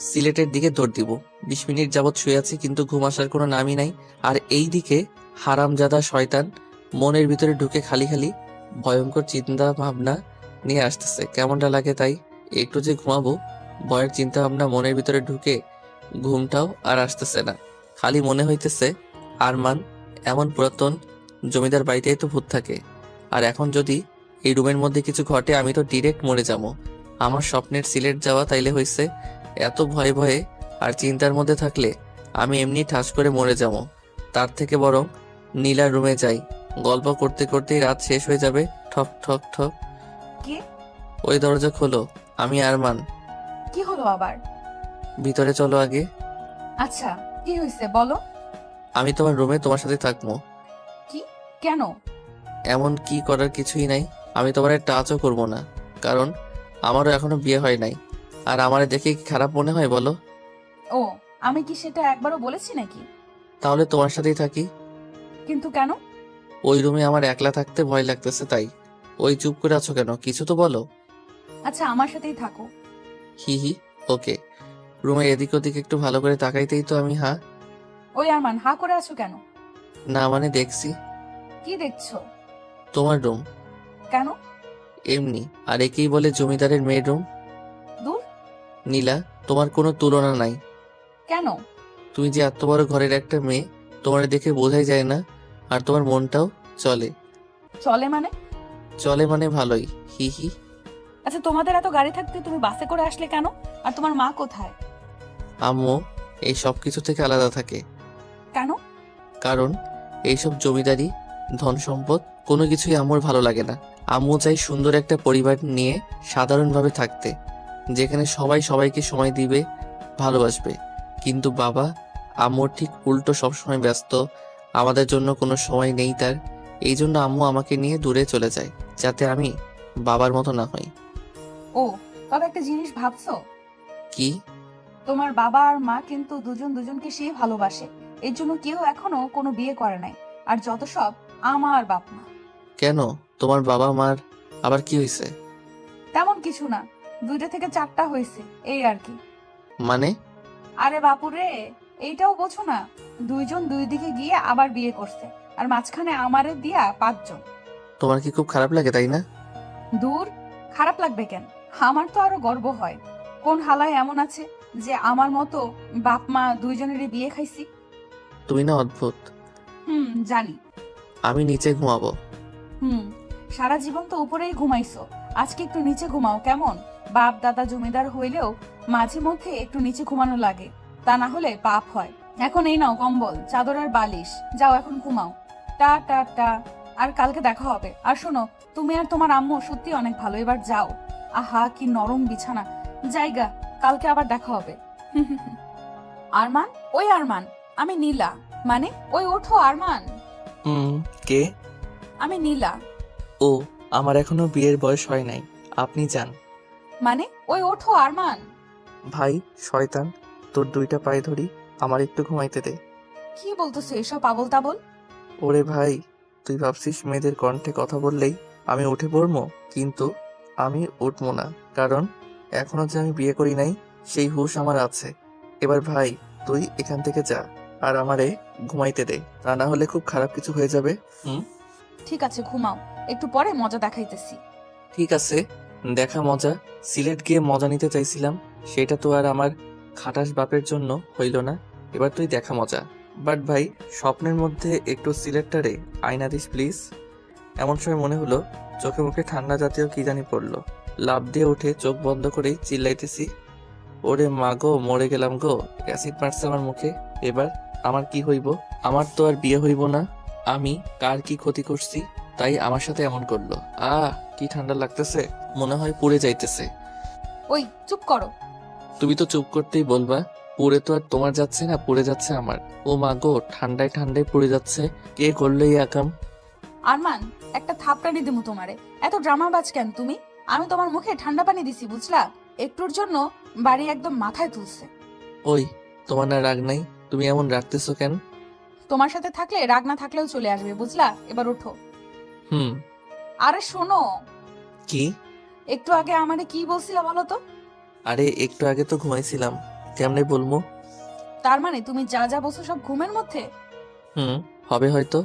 সিলেটের দিকে দৌড় দিব। 20 মিনিট যাবৎ শুয়ে আছি, কিন্তু ঘুম আসার কোনো নামই নাই। আর এই দিকে হারামজাদা শয়তান মনের ভিতরে ঢুকে খালি খালি ভয়ঙ্কর চিন্তা ভাবনা নিয়ে আসতেছে। কেমনটা লাগে তাই? একটু যে ঘুমাবো, ভয়ের চিন্তা ভাবনা মনের ভিতরে ঢুকে ঘুমটাও আর আসতেছে না। খালি মনে হইতেছে আরমান এমন পুরাতন জমিদার বাড়িতেই তো ভূত থাকে। আর এখন যদি এই রুমের মধ্যে কিছু ঘটে, আমি তো ডিরেক্ট মরে যাবো। আমার স্বপ্নের সিলেট যাওয়া তাইলে হইছে, এত ভয়ে ভয়ে আর চিন্তার মধ্যে থাকলে আমি এমনি ঠাস করে মরে যাবো। তার থেকে বরং নীলার রুমে যাই, গল্প করতে করতেই রাত শেষ হয়ে যাবে। ঠক ঠক ঠক। কে? ওই দরজা খোলো, আমি আরমান। কি হলো আবার? ভিতরে চলো আগে। আচ্ছা কি হয়েছে বলো। আমি তোমার রুমে তোমার সাথে থাকবো। কি? কেন? এমন কি করার কিছুই নাই। আমি তোমার টাচও করবো না, কারণ আমারও এখনো বিয়ে হয় নাই। আর আমারে দেখে কি খারাপ মনে হয় বলো? ও, আমি কি সেটা একবারও বলেছি নাকি? তাহলে তোমার সাথেই থাকি। কিন্তু কেন? ওই রুমে আমার একলা থাকতে ভয় লাগতেছে তাই। ওই চুপ করে আছো কেন, কিছু তো বলো। আচ্ছা আমার সাথেই থাকো। হি হি, ওকে। রুমের এদিক ওদিক একটু ভালো করে তাকাইতেই তো আমি ওই আরমান, হা করে আছো কেন? না মানে দেখছি। কি দেখছো? তোমার রুম। কেন? এমনি। আর একেই বলে জমিদারের মেয়ের রুম। দূর। নীলা, তোমার কোনো তুলনা নাই। কেন? তুমি যে এত বড় ঘরের একটা মেয়ে, তোমার দেখে বোঝাই যায় না। আর তোমার মনটাও চলে। চলে মানে? চলে মানে ভালোই। হি হি। আচ্ছা তোমাদের এত গাড়ি থাকতে তুমি বাসে করে আসলে কেন? আর তোমার মা কোথায়? আম্মু এই সব কিছু থেকে আলাদা থাকে। কেন? কারণ এইসব জমিদারি ধন সম্পদ কোনো কিছুই আম্মুর ভালো লাগে না। আম্মু চাই সুন্দর একটা পরিবার নিয়ে সাধারণভাবে থাকতে, যেখানে সবাই সবাইকে সময় দিবে, ভালোবাসবে। কিন্তু বাবা আম্মুর ঠিক উল্টো, সবসময় ব্যস্ত, আমাদের জন্য কোনো সময় নেই তার। এই জন্য আম্মু আমাকে নিয়ে দূরে চলে যায়, যাতে আমি বাবার মতো না হই। ও, তবে একটা জিনিস ভাবছো? কি? তোমার বাবা আর মা কিন্তু দুজন দুজনকে সেই ভালোবাসে। এর জন্য কেউ এখনো কোনো বিয়ে করে নাই। আর যত সব আমার বাপ মা। কেন, তোমার বাবা মার আবার কি হয়েছে? তেমন কিছু না, 2টা থেকে 4টা হয়েছে, এই আর কি। মানে? আরে বাপুরে, এইটাও বোঝো না? 2জন 2 দিকে গিয়ে আবার বিয়ে করছে। আর মাঝখানে আমারে দিয়া 5 জন। তোমার কি খুব খারাপ লাগে তাই না? দূর, খারাপ লাগবে কেন? আমার তো আরো গর্ব হয়। কোন হালায় এমন আছে যে আমার মতো বাপ মা 2 জনেরই বিয়ে খাইছি? তুমি না অদ্ভুত। জানি। আমি নিচে ঘুমাবো। সারা জীবন তো উপরেই ঘুমাইছো, আজকে একটু নিচে ঘুমাও কেমন? বাপ দাদা জমিদার হইলেও মাঝে মধ্যে একটু নিচে ঘুমানো লাগে, তা না হলে পাপ হয়। এখন এই নাও কম্বল, চাদর আর বালিশ, যাও এখন ঘুমাও। টা টা টা। আর কালকে দেখা হবে। আর শোনো, তুমি আর তোমার আম্মু সত্যি অনেক ভালো, এবার যাও। আহা কি নরম বিছানা, জায়গা। কালকে আবার দেখা হবে। আরমান, ওই আরমান, আমি নীলা। মানে ওই ওঠো আরমান। কে? আমি নীলা। ও, আমার এখনো বিয়ের বয়স হয় নাই, আপনি যান। মানে ওই ওঠো আরমান। ভাই শয়তান, তোর দুইটা পায়ে ধরি, আমার একটু ঘুমাইতে দে। কি বলতেছো এসব আবল তাবল? ওরে ভাই, তুই ভাবছিস মেয়েদের কণ্ঠে কথা বললেই আমি উঠে পড়বো? কিন্তু আমি উঠবো না, কারণ এখনো যে আমি বিয়ে করি নাই সেই হুঁশ আমার আছে। এবার ভাই তুই এখান থেকে যা, আর আমারে ঘুমাইতে দে, তা না হলে খুব খারাপ কিছু হয়ে যাবে। ঠিক আছে ঘুমাও, একটু পরে মজা দেখাইতেছি। ঠিক আছে, দেখা মজা। সিলেট গিয়ে মজা নিতে চাইছিলাম, সেটা তো আর আমার খাটাস বাপের জন্য হইল না। এবার তুই দেখা মজা। বাট ভাই, স্বপ্নের মধ্যে একটু সিলেটটারে আয়না দিস প্লিজ। এমন সময় মনে হলো চোখে মুখে ঠান্ডা জাতীয় কি জানি পড়লো। লাফ দিয়ে উঠে চোখ বন্ধ করেই চিল্লাইতেছি, ওরে মা গো, মরে গেলাম গো, অ্যাসিড মারছে আমার মুখে। এবার আমার কি হইব? আমার তো আর বিয়ে হইব না। আমি কার কি ক্ষতি করছি তাই আমার সাথে এমন করলো? কি ঠান্ডা লাগতেছে, মনে হয় পুড়ে যাইতেছে। ওই চুপ করো। তুমি তো চুপ করতেই বলবা। পুড়ে তো আর তোমার যাচ্ছে না, পুড়ে যাচ্ছে আমার। ও মা গো, ঠান্ডায় ঠান্ডায় পুড়ে যাচ্ছে। কে করলো এই আকাম? আরমান, একটা থাপড়ানি দিমু তোমারে। এত ড্রামাবাজ কেন তুমি? আমি তোমার মুখে ঠান্ডা পানি দিছি বুঝলা? একটুর জন্য বাড়ি একদম মাথায় তুলছে। ওই, তোমার না রাগ নাই? তুমি এমন রাখতেছো কেন? তোমার সাথে থাকলে রাগ না থাকলেও চলে আসবে বুঝলা? এবার ওঠো। হুম। আরে শোনো, কি? একটু আগে আমারে কি বলছিলা বলো তো? আরে একটু আগে তো ঘুমাইছিলাম, কেমনে বলবো? তার মানে তুমি যা যা বলছো সব ঘুমের মধ্যে? হবে হয়তো।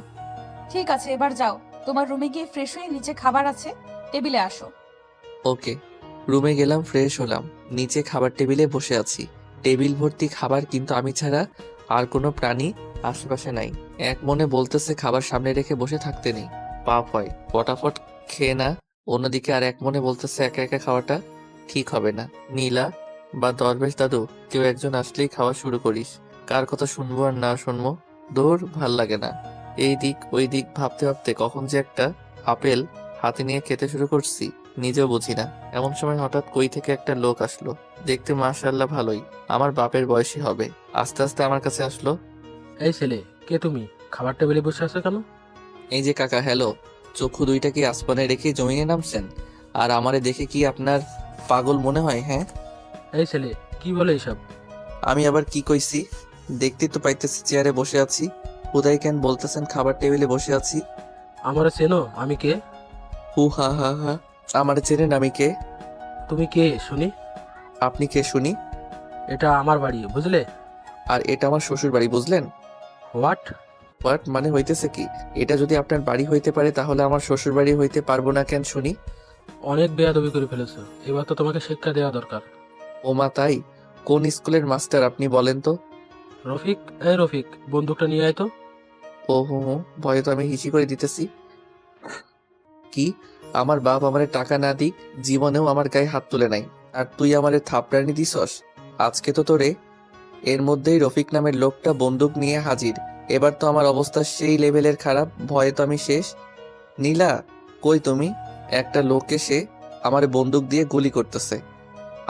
ঠিক আছে এবার যাও, তোমার রুমে গিয়ে ফ্রেশ হয়ে নিচে খাবার আছে, টেবিলে আসো। ওকে। রুমে গেলাম, ফ্রেশ হলাম, নিচে খাবার টেবিলে বসে আছি। টেবিল ভর্তি খাবার, কিন্তু আমি ছাড়া আর কোনো প্রাণী আশেপাশে নাই। এক মনে বলতেছে খাবার সামনে রেখে বসে থাকতে নেই, পাপ হয়, ফটাফট খেয়ে না। অন্যদিকে আর এক মনে বলতেছে একা একা খাওয়াটা ঠিক হবে না। নীলা বা দরবেশ দাদু, কেউ একজন আসলেই খাওয়া শুরু করিস। কার কথা শুনবো আর না শুনবো, দূর, ভাল লাগে না। এই দিক ওই দিক ভাবতে ভাবতে কখন যে একটা আপেল হাতে নিয়ে খেতে শুরু করছি নিজেও বুঝি না। এমন সময় হঠাৎ কই থেকে একটা লোক আসলো, দেখতে মাশাআল্লাহ ভালোই, আমার বাপের বয়সী হবে। আস্তে আস্তে আমার কাছে আসলো। এই ছেলে, কে তুমি? খাবার টেবিলে বসে আছো কেন? এই যে কাকা, হ্যালো। চক্ষু দুইটা কি আসমানে রেখে জমিনে নামছেন? আর আমারে দেখে কি আপনার পাগল মনে হয়? হ্যাঁ। এই ছেলে, কি বলে এসব? আমি আবার কি কইছি? দেখতে তো পাইতেছি চেয়ারে বসে আছি, হুদাই কেন বলতেছেন খাবার টেবিলে বসে আছি? আমারে চেনো? আমি কে? হু হা হা হা, আমার চেনেন আমি কে? তুমি কে শুনি? আপনি কে শুনি? এটা আমার বাড়ি, বুঝলে? আর এটা আমার শ্বশুর বাড়ি, বুঝলেন? হোয়াট? হোয়াট মানে হইতেছে কি? এটা যদি আপনার বাড়ি হইতে পারে তাহলে আমার শ্বশুর বাড়ি হইতে পারবো না কেন শুনি? অনেক বেয়াদবি করে ফেলেছো, এবার তো তোমাকে শিক্ষা দেওয়া দরকার। ওমা তাই? কোন স্কুলের মাস্টার আপনি বলেন তো? রফিক, এই রফিক, বন্দুকটা নিয়ে আয় তো। ও হো হো, ভয়ে তো আমি হিসি করে দিতেছি। কি? আমার বাপ আমারে টাকা না দিক জীবনেও আমার গায়ে হাত তুলে নাই, আর তুই আমারে থাপড়ানি দিছস? আজকে তো তোরে। এর মধ্যেই রফিক নামের লোকটা বন্দুক নিয়ে হাজির। এবার তো আমার অবস্থা সেই লেভেলের খারাপ, ভয়ে তো আমি শেষ। নীলা, কই তুমি? একটা লোক এসে আমারে বন্দুক দিয়ে গুলি করতেছে।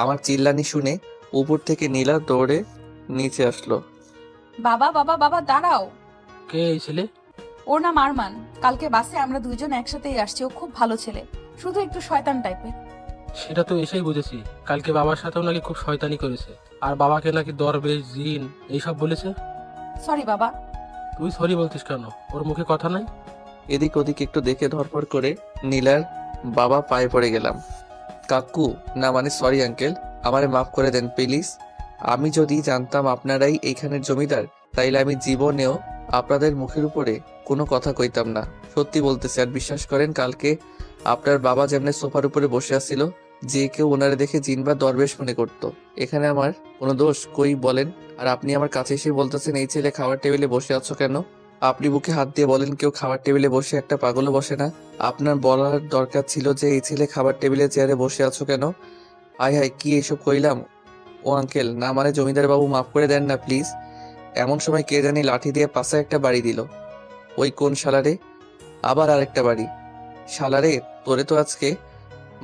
আমার চিল্লানি শুনে উপর থেকে নীলা দৌড়ে নিচে আসলো। বাবা বাবা বাবা দাঁড়াও। কে এই ছেলে? ওর নাম আরমান। কালকে বাসে আমরা দুইজন একসাথেই আসছি, ও খুব ভালো ছেলে, শুধু একটু শয়তান টাইপের। সেটা তো এসেই বুঝেছি, কালকে বাবার সাথেও নাকি খুব শয়তানি করেছে, আর বাবাকে নাকি দরবেশ, জিন এইসব বলেছে। সরি বাবা। তুই সরি বলতিস কেন? ওর মুখে কথা নাই? এদিক ওদিক একটু দেখে ধরপড় করে নীলার বাবা পায়ে পড়ে গেলাম। কাকু, না মানে সরি আঙ্কেল, আমারে মাফ করে দেন প্লিজ। আমি যদি জানতাম আপনারাই এইখানের জমিদার, তাইলে আমি জীবনেও আপনাদের মুখের উপরে কোনো কথা কইতাম না। সত্যি বলতেছি, আর বিশ্বাস করেন কালকে আপনার বাবা যেমনে সোফার উপরে বসে আছিল, যে কেউ ওনারে দেখে জিন বা দরবেশ মনে করতো। এখানে আমার কোনো দোষ কই বলেন? আর আপনি আমার কাছে এসে বলতেছেন এই ছেলে খাবার টেবিলে বসে আছো কেন? আপনি বুকে হাত দিয়ে বলেন কেউ খাবার টেবিলে বসে একটা পাগলও বসে না? আপনার বলার দরকার ছিল যে এই ছেলে খাবার টেবিলে চেয়ারে বসে আছো কেন? আয় হায়, কি এসব কইলাম? ও আঙ্কেল, না মানে জমিদার বাবু, মাফ করে দেন না প্লিজ। এমন সময় কে জানি লাঠি দিয়ে পাশে একটা বাড়ি দিল। ওই কোন শালারে? আবার আরেকটা বাড়ি। শালারে, তোরে তো আজকে।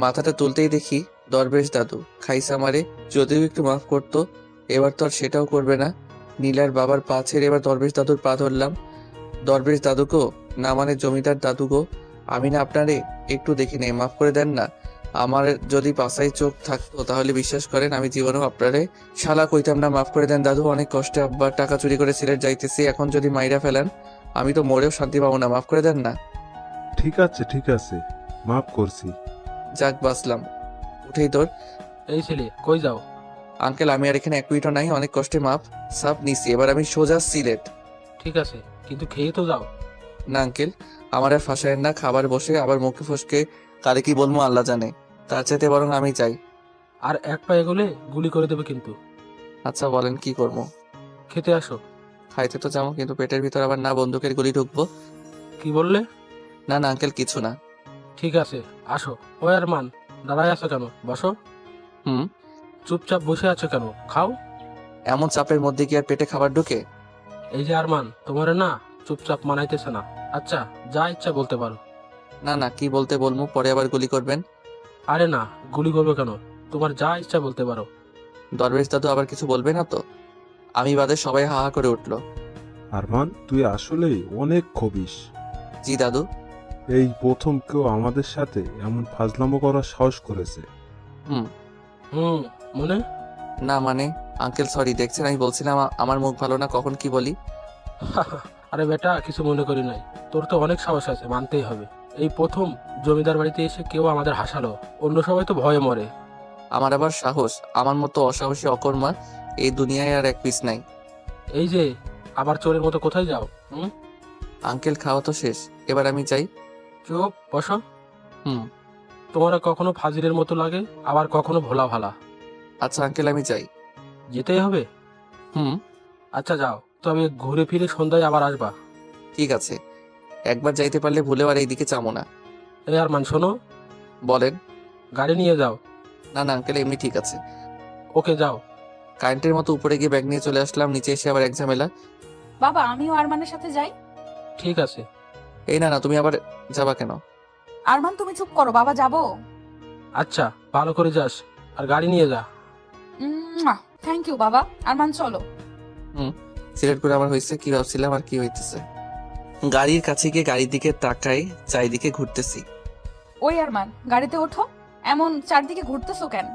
মাথাটা তুলতেই দেখি দরবেশ দাদু খাইসা মারে। যদিও একটু মাফ করতো, এবার তো আর সেটাও করবে না। নীলার বাবার পা ছেড়ে এবার দরবেশ দাদুর পা ধরলাম। দরবেশ দাদুকো, না মানে জমিদার দাদু গো, আমি না আপনারে একটু দেখি নেই, মাফ করে দেন না। আমার যদি পাশায় চোখ থাকতো তাহলে বিশ্বাস করেন আমি জীবনেও আপনারে শালা কইতাম না। মাফ করে দেন দাদু, অনেক কষ্টে আব্বার টাকা চুরি করে সিলেট যাইতেছি, এখন যদি মাইরা ফেলেন আমি তো মরেও শান্তি পাবো না, মাফ করে দেন না। ঠিক আছে, মাফ করছি। যাক বাঁচলাম। উঠেই তোর। এই ছেলে, কই যাও? আঙ্কেল আমি আর এখানে এক মিনিটও নাই, অনেক কষ্টে মাপ সাপ নিছি, এবার আমি সোজা সিলেট। ঠিক আছে, কিন্তু খেয়ে তো যাও। না আঙ্কেল, আমার আর ফাঁসায়েন না, খাবার বসে আবার মুখে ফসকে কারে কি বলবো আল্লাহ জানে, তার চাইতে বরং আমি চাই। আর এক পা এগোলে গুলি করে দেবে কিন্তু। আচ্ছা বলেন কি করবো? খেতে আসো। খাইতে তো যাবো, কিন্তু পেটের ভিতর আবার না বন্দুকের গুলি ঢুকবো। কি বললে? না না আঙ্কেল, কিছু না। ঠিক আছে, আসো। ওই আরমান, দাঁড়ায় আছো কেন? বসো। হুম। চুপচাপ বসে আছো কেন? খাও। এমন চাপের মধ্যে কি আর পেটে খাবার ঢুকে? এই যে আরমান, তোমার না চুপচাপ মানাইতেছে না। আচ্ছা, যা ইচ্ছা বলতে পারো। না না, কি বলতে বলবো, পরে আবার গুলি করবেন। আরে না, গুলি করবে কেন? তোমার যা ইচ্ছা বলতে পারো। দরবেশ দাদু আবার কিছু বলবে না তো? আমি বাদে সবাই হা হা করে উঠলো। আরমান, তুই আসলেই অনেক খবিস। জি দাদু। এই প্রথম কেউ আমাদের সাথে এমন ফাজলামো করার সাহস করেছে। হুম। মনে। না মানে আঙ্কেল সরি, দেখছেন আমি বলছিলাম আমার মুখ ভালো না, কখন কি বলি। আরে বেটা, কিছু মনে করি নাই। তোর তো অনেক সাহস আছে, মানতেই হবে। এই প্রথম জমিদার বাড়িতে এসে কেউ আমাদের হাসালো, অন্য সবাই তো ভয়ে মরে। আমার আবার সাহস? আমার মতো অসাহসী অকর্মা এই দুনিয়ায় আর এক পিস নাই। এই যে আবার চোরের মতো কোথায় যাও? আঙ্কেল খাওয়া তো শেষ, এবার আমি চাই। চুপ বসো। হুম। তোমার কখনো ফাজিলের মতো লাগে, আবার কখনো ভোলা ভালা। আচ্ছা আঙ্কেল আমি চাই। যেতেই হবে? হুম। আচ্ছা যাও, তবে ঘুরে ফিরে সন্ধ্যায় আবার আসবা। ঠিক আছে, একবার যাইতে পারলে ভুলেও আর এইদিকে চামো না। এই আরমান শোনো, বলেন। গাড়ি নিয়ে যাও। না না আঙ্কেল, এমনি ঠিক আছে। ওকে যাও। কারেন্টের মতো উপরে গিয়ে ব্যাগ নিয়ে চলে আসলাম, নিচে এসে আবার এক ঝামেলা। বাবা আমিও আরমানের সাথে যাই। ঠিক আছে। এই না না, তুমি আবার যাবা কেন? আরমান তুমি চুপ করো, বাবা যাবো। আচ্ছা, ভালো করে যাস, আর গাড়ি নিয়ে যা। থ্যাংক ইউ বাবা। আরমান চলো। সিলেক্ট করে আমার হয়েছে, কি ভাবছিলাম আর কি হইতেছে। গাড়ির কাছে গিয়ে গাড়ির দিকে তাকাই, চারিদিকে ঘুরতেছি। ওই আরমান, গাড়িতে ওঠো। এমন চারদিকে ঘুরতেছো কেন?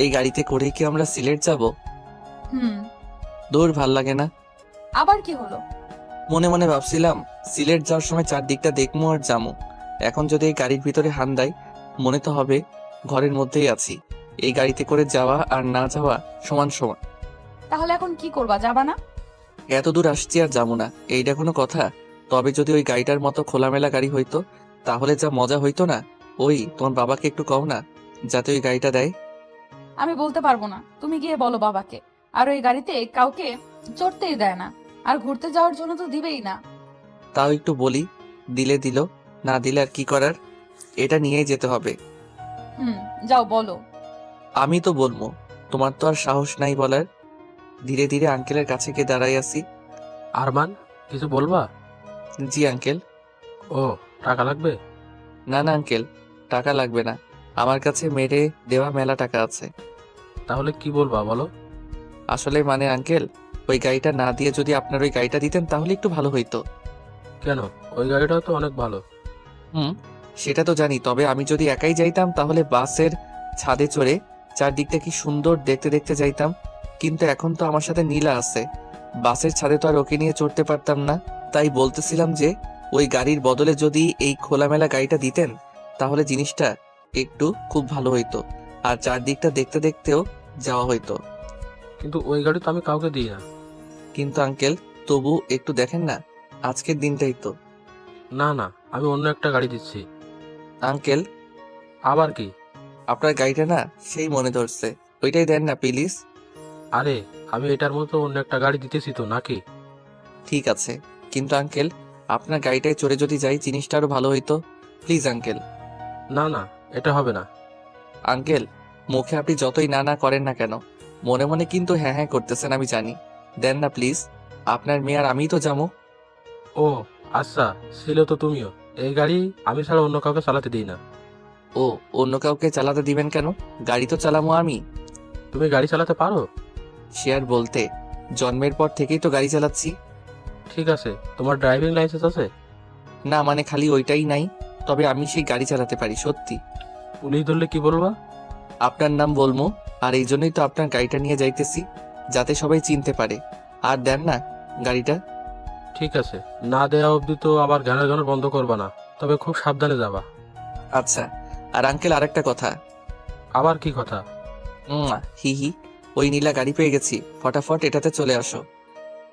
এই গাড়িতে করে কি আমরা সিলেট যাব? হুম। দূর, ভাল লাগে না। আবার কি হলো? মনে মনে ভাবছিলাম সিলেট যাওয়ার সময় চারদিকটা দেখবো আর যামো। এখন যদি এই গাড়ির ভিতরে হান দেয়, মনে তো হবে ঘরের মধ্যেই আছি। এই গাড়িতে করে যাওয়া আর না যাওয়া সমান সমান। তাহলে এখন কি করবা, যাবা না? এত দূর আসছি আর যাবো না, এইটা কোনো কথা? তবে যদি ওই গাড়িটার মতো খোলামেলা গাড়ি হইতো তাহলে যা মজা হইতো না। ওই তোমার বাবাকে একটু কও না যাতে ওই গাড়িটা দেয়। আমি বলতে পারবো না, তুমি গিয়ে বলো বাবাকে। আর ওই গাড়িতে কাউকে চড়তেই দেয় না, আর ঘুরতে যাওয়ার জন্য তো দিবেই না। তাও একটু বলি, দিলে দিল, না দিলে আর কি করার, এটা নিয়েই যেতে হবে। যাও বলো। আমি তো বলবো, তোমার তো আর সাহস নাই বলার। ধীরে ধীরে আঙ্কেলের কাছে গিয়ে দাঁড়াই আসি। আরমান, কিছু বলবা? জি আঙ্কেল। ও, টাকা লাগবে? না না আঙ্কেল, টাকা লাগবে না, আমার কাছে মেরে দেওয়া মেলা টাকা আছে। তাহলে কি বলবা বলো। আসলে মানে আঙ্কেল, ওই গাড়িটা না দিয়ে যদি আপনার ওই গাড়িটা দিতেন তাহলে একটু ভালো হইতো। কেন? ওই গাড়িটাও তো অনেক ভালো। সেটা তো জানি, তবে আমি যদি একাই যাইতাম তাহলে বাসের ছাদে চড়ে চারদিকটা কি সুন্দর দেখতে দেখতে যাইতাম। কিন্তু এখন তো আমার সাথে নীলা আছে, বাসের ছাদে তো আর ওকে নিয়ে চড়তে পারতাম না। তাই বলতেছিলাম যে ওই গাড়ির বদলে যদি এই খোলামেলা গাড়িটা দিতেন তাহলে জিনিসটা একটু খুব ভালো হইতো, আর চারদিকটা দেখতে দেখতেও যাওয়া হইতো। কিন্তু ওই গাড়ি তো আমি কাউকে দিই না। কিন্তু আঙ্কেল তবু একটু দেখেন না, আজকের দিনটাই তো। না না, আমি অন্য একটা গাড়ি দিচ্ছি। আঙ্কেল আবার কি? আপনার গাড়িটা না সেই মনে ধরছে, ওইটাই দেন না প্লিজ। আরে, আমি এটার মতো অন্য একটা গাড়ি দিতেছি তো নাকি। ঠিক আছে, কিন্তু আঙ্কেল আপনার গাড়িটায় চড়ে যদি যাই জিনিসটা আরো ভালো হইতো, প্লিজ আঙ্কেল। না না, এটা হবে না। আঙ্কেল মুখে আপনি যতই না না করেন না কেন, মনে মনে কিন্তু হ্যাঁ হ্যাঁ করতেছেন আমি জানি। দেন না প্লিজ। আপনার মেয়ে আর আমিই তো যাবো। ও আচ্ছা, ছিল তো তুমিও। এই গাড়ি আমি ছাড়া অন্য কাউকে চালাতে দিই না। ও, অন্য কাউকে চালাতে দিবেন কেন? গাড়ি তো চালামো আমি। তুমি গাড়ি চালাতে পারো? সে আর বলতে, জন্মের পর থেকেই তো গাড়ি চালাচ্ছি। ঠিক আছে, তোমার ড্রাইভিং লাইসেন্স আছে? না মানে খালি ওইটাই নাই, তবে আমি সেই গাড়ি চালাতে পারি সত্যি। পুলিশ ধরলে কি বলবা? আপনার নাম বলবো, আর এই জন্যই তো আপনার গাড়িটা নিয়ে যাইতেছি, যাতে সবাই চিনতে পারে। আর দেন না গাড়িটা। ঠিক আছে, না দেওয়া অবধি তো আবার গানের গান বন্ধ করবা না, তবে খুব সাবধানে যাবা। আচ্ছা, আর আঙ্কেল আরেকটা কথা। আবার কি কথা? হি হি, ওই নীলা গাড়ি পেয়ে গেছি, ফটাফট এটাতে চলে আসো।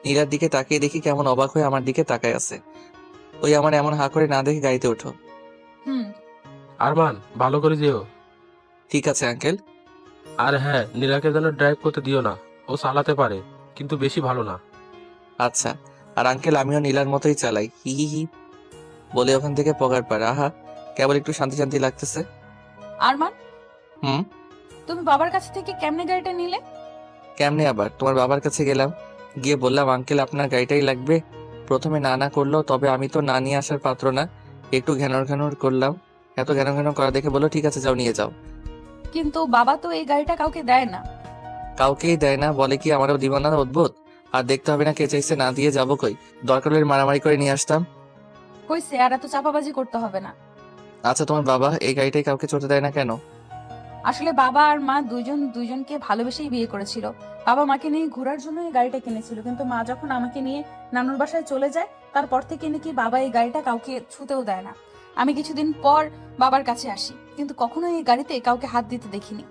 নীলার দিকে তাকিয়ে দেখি কেমন অবাক হয়ে আমার দিকে তাকায় আছে। ওই আমার এমন হা করে না দেখে গাড়িতে ওঠো। হুম। আরমান, ভালো করে যেও। ঠিক আছে আঙ্কেল। আর হ্যাঁ, নীলাকে যেন ড্রাইভ করতে দিও না। ও চালাতে পারে, কিন্তু বেশি ভালো না। আচ্ছা, আর আঙ্কেল আমিও নীলার মতোই চালাই, হি হি হি বলে ওখান থেকে পগার পার। আহা, কেবল একটু শান্তি শান্তি লাগতেছে। আরমান, হুম। তুমি বাবার কাছ থেকে কেমনে গাড়িটা নিলে? কেমনে আবার? তোমার বাবার কাছে গেলাম, গিয়ে বললাম আঙ্কেল আপনার গাড়িটাই লাগবে। প্রথমে না না করলো, তবে আমি তো না নিয়ে আসার পাত্র না, একটু ঘ্যানর ঘ্যানর করলাম। এত ঘ্যানর ঘ্যানর করা দেখে বললো ঠিক আছে যাও নিয়ে যাও। কিন্তু বাবা তো এই গাড়িটা কাউকে দেয় না। কাউকেই দেয় না বলে কি আমারও দিব না অদ্ভুত? আর দেখতে হবে না কে চাইছে, না দিয়ে যাবো কই? দরকার হলে মারামারি করে নিয়ে আসতাম। হইছে, আর এত চাপাবাজি করতে হবে না। আচ্ছা, তোমার বাবা এই গাড়িটাই কাউকে চড়তে দেয় না কেন? আসলে বাবা আর মা দুইজনকে ভালোবেসেই বিয়ে করেছিল। বাবা মাকে নিয়ে ঘোরার জন্য এই গাড়িটা কিনেছিল, কিন্তু মা যখন আমাকে নিয়ে নানুর বাসায় চলে যায়, তারপর থেকে নাকি বাবা এই গাড়িটা কাউকে ছুতেও দেয় না। আমি কিছুদিন পর বাবার কাছে আসি, কিন্তু কখনো এই গাড়িতে কাউকে হাত দিতে দেখিনি।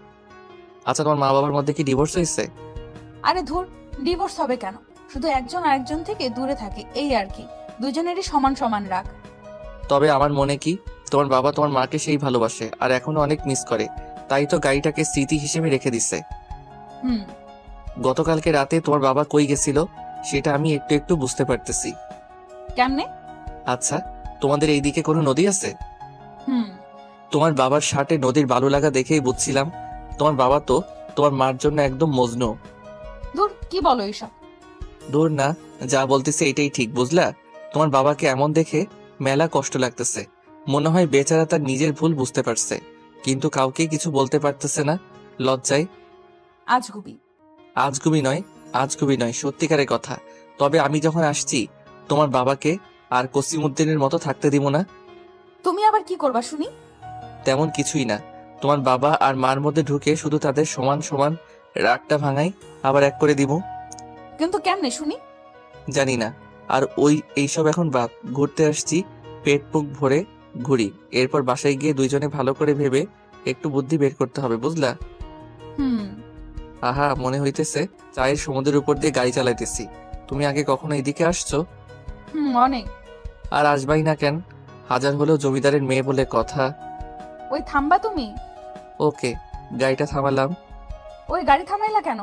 আচ্ছা, তোমার মা বাবার মধ্যে কি ডিভোর্স হয়েছে? আরে ধুর, ডিভোর্স হবে কেন? শুধু একজন আরেকজন থেকে দূরে থাকে, এই আর কি। দুজনেরই সমান সমান রাগ। তবে আমার মনে কি, তোমার বাবা তোমার মাকে সেই ভালোবাসে আর এখনো অনেক মিস করে, তাই তো গাড়িটাকে স্মৃতি হিসেবে রেখে দিছে। হুম। গতকালকে রাতে তোমার বাবা কই গেছিল সেটা আমি একটু একটু বুঝতে পারতেছি। কেমনে? আচ্ছা, তোমাদের এইদিকে কোনো নদী আছে? হুম। তোমার বাবার শার্টে নদীর বালু লাগা দেখেই বুঝছিলাম তোমার বাবা তো তোমার মার জন্য একদম মজনু। ধুর, কি বলো এইসব? দূর না, যা বলতেছে এটাই ঠিক, বুঝলা? তোমার বাবাকে এমন দেখে মেলা কষ্ট লাগতেছে, মনে হয় বেচারা তার নিজের ভুল বুঝতে পারছে, কিন্তু কাউকে কিছু বলতে পারতেছে না, লজ্জায়। আজগুবি। আজগুবি নয়, সত্যিকারের কথা। তবে আমি যখন আসছি তোমার বাবাকে আর কসিমউদ্দিনের মতো থাকতে দিব না। তুমি আবার কি করবা শুনি? তেমন কিছুই না, তোমার বাবা আর মার মধ্যে ঢুকে শুধু তাদের সমান সমান রাগটা ভাঙাই, আবার এক করে দিব। কিন্তু কেমনে শুনি? জানি না। আর এইসব এখন বাদ, ঘুরতে আসছি, পেট মুখ ভরে ঘুরি, এরপর বাসায় গিয়ে দুইজনে ভালো করে ভেবে একটু বুদ্ধি বের করতে হবে, বুঝলা? হুম। আহা, মনে হইতেছে চায়ের সমুদ্রের উপর দিয়ে গাড়ি চালাইতেছি। তুমি আগে কখনো এদিকে আসছো? হুম, অনেক। আর আসবাই না কেন? হাজার হলেও জমিদারের মেয়ে বলে কথা। ওই থামবা তুমি? ওকে, গাড়িটা থামালাম। ওই গাড়ি থামাইলা কেন?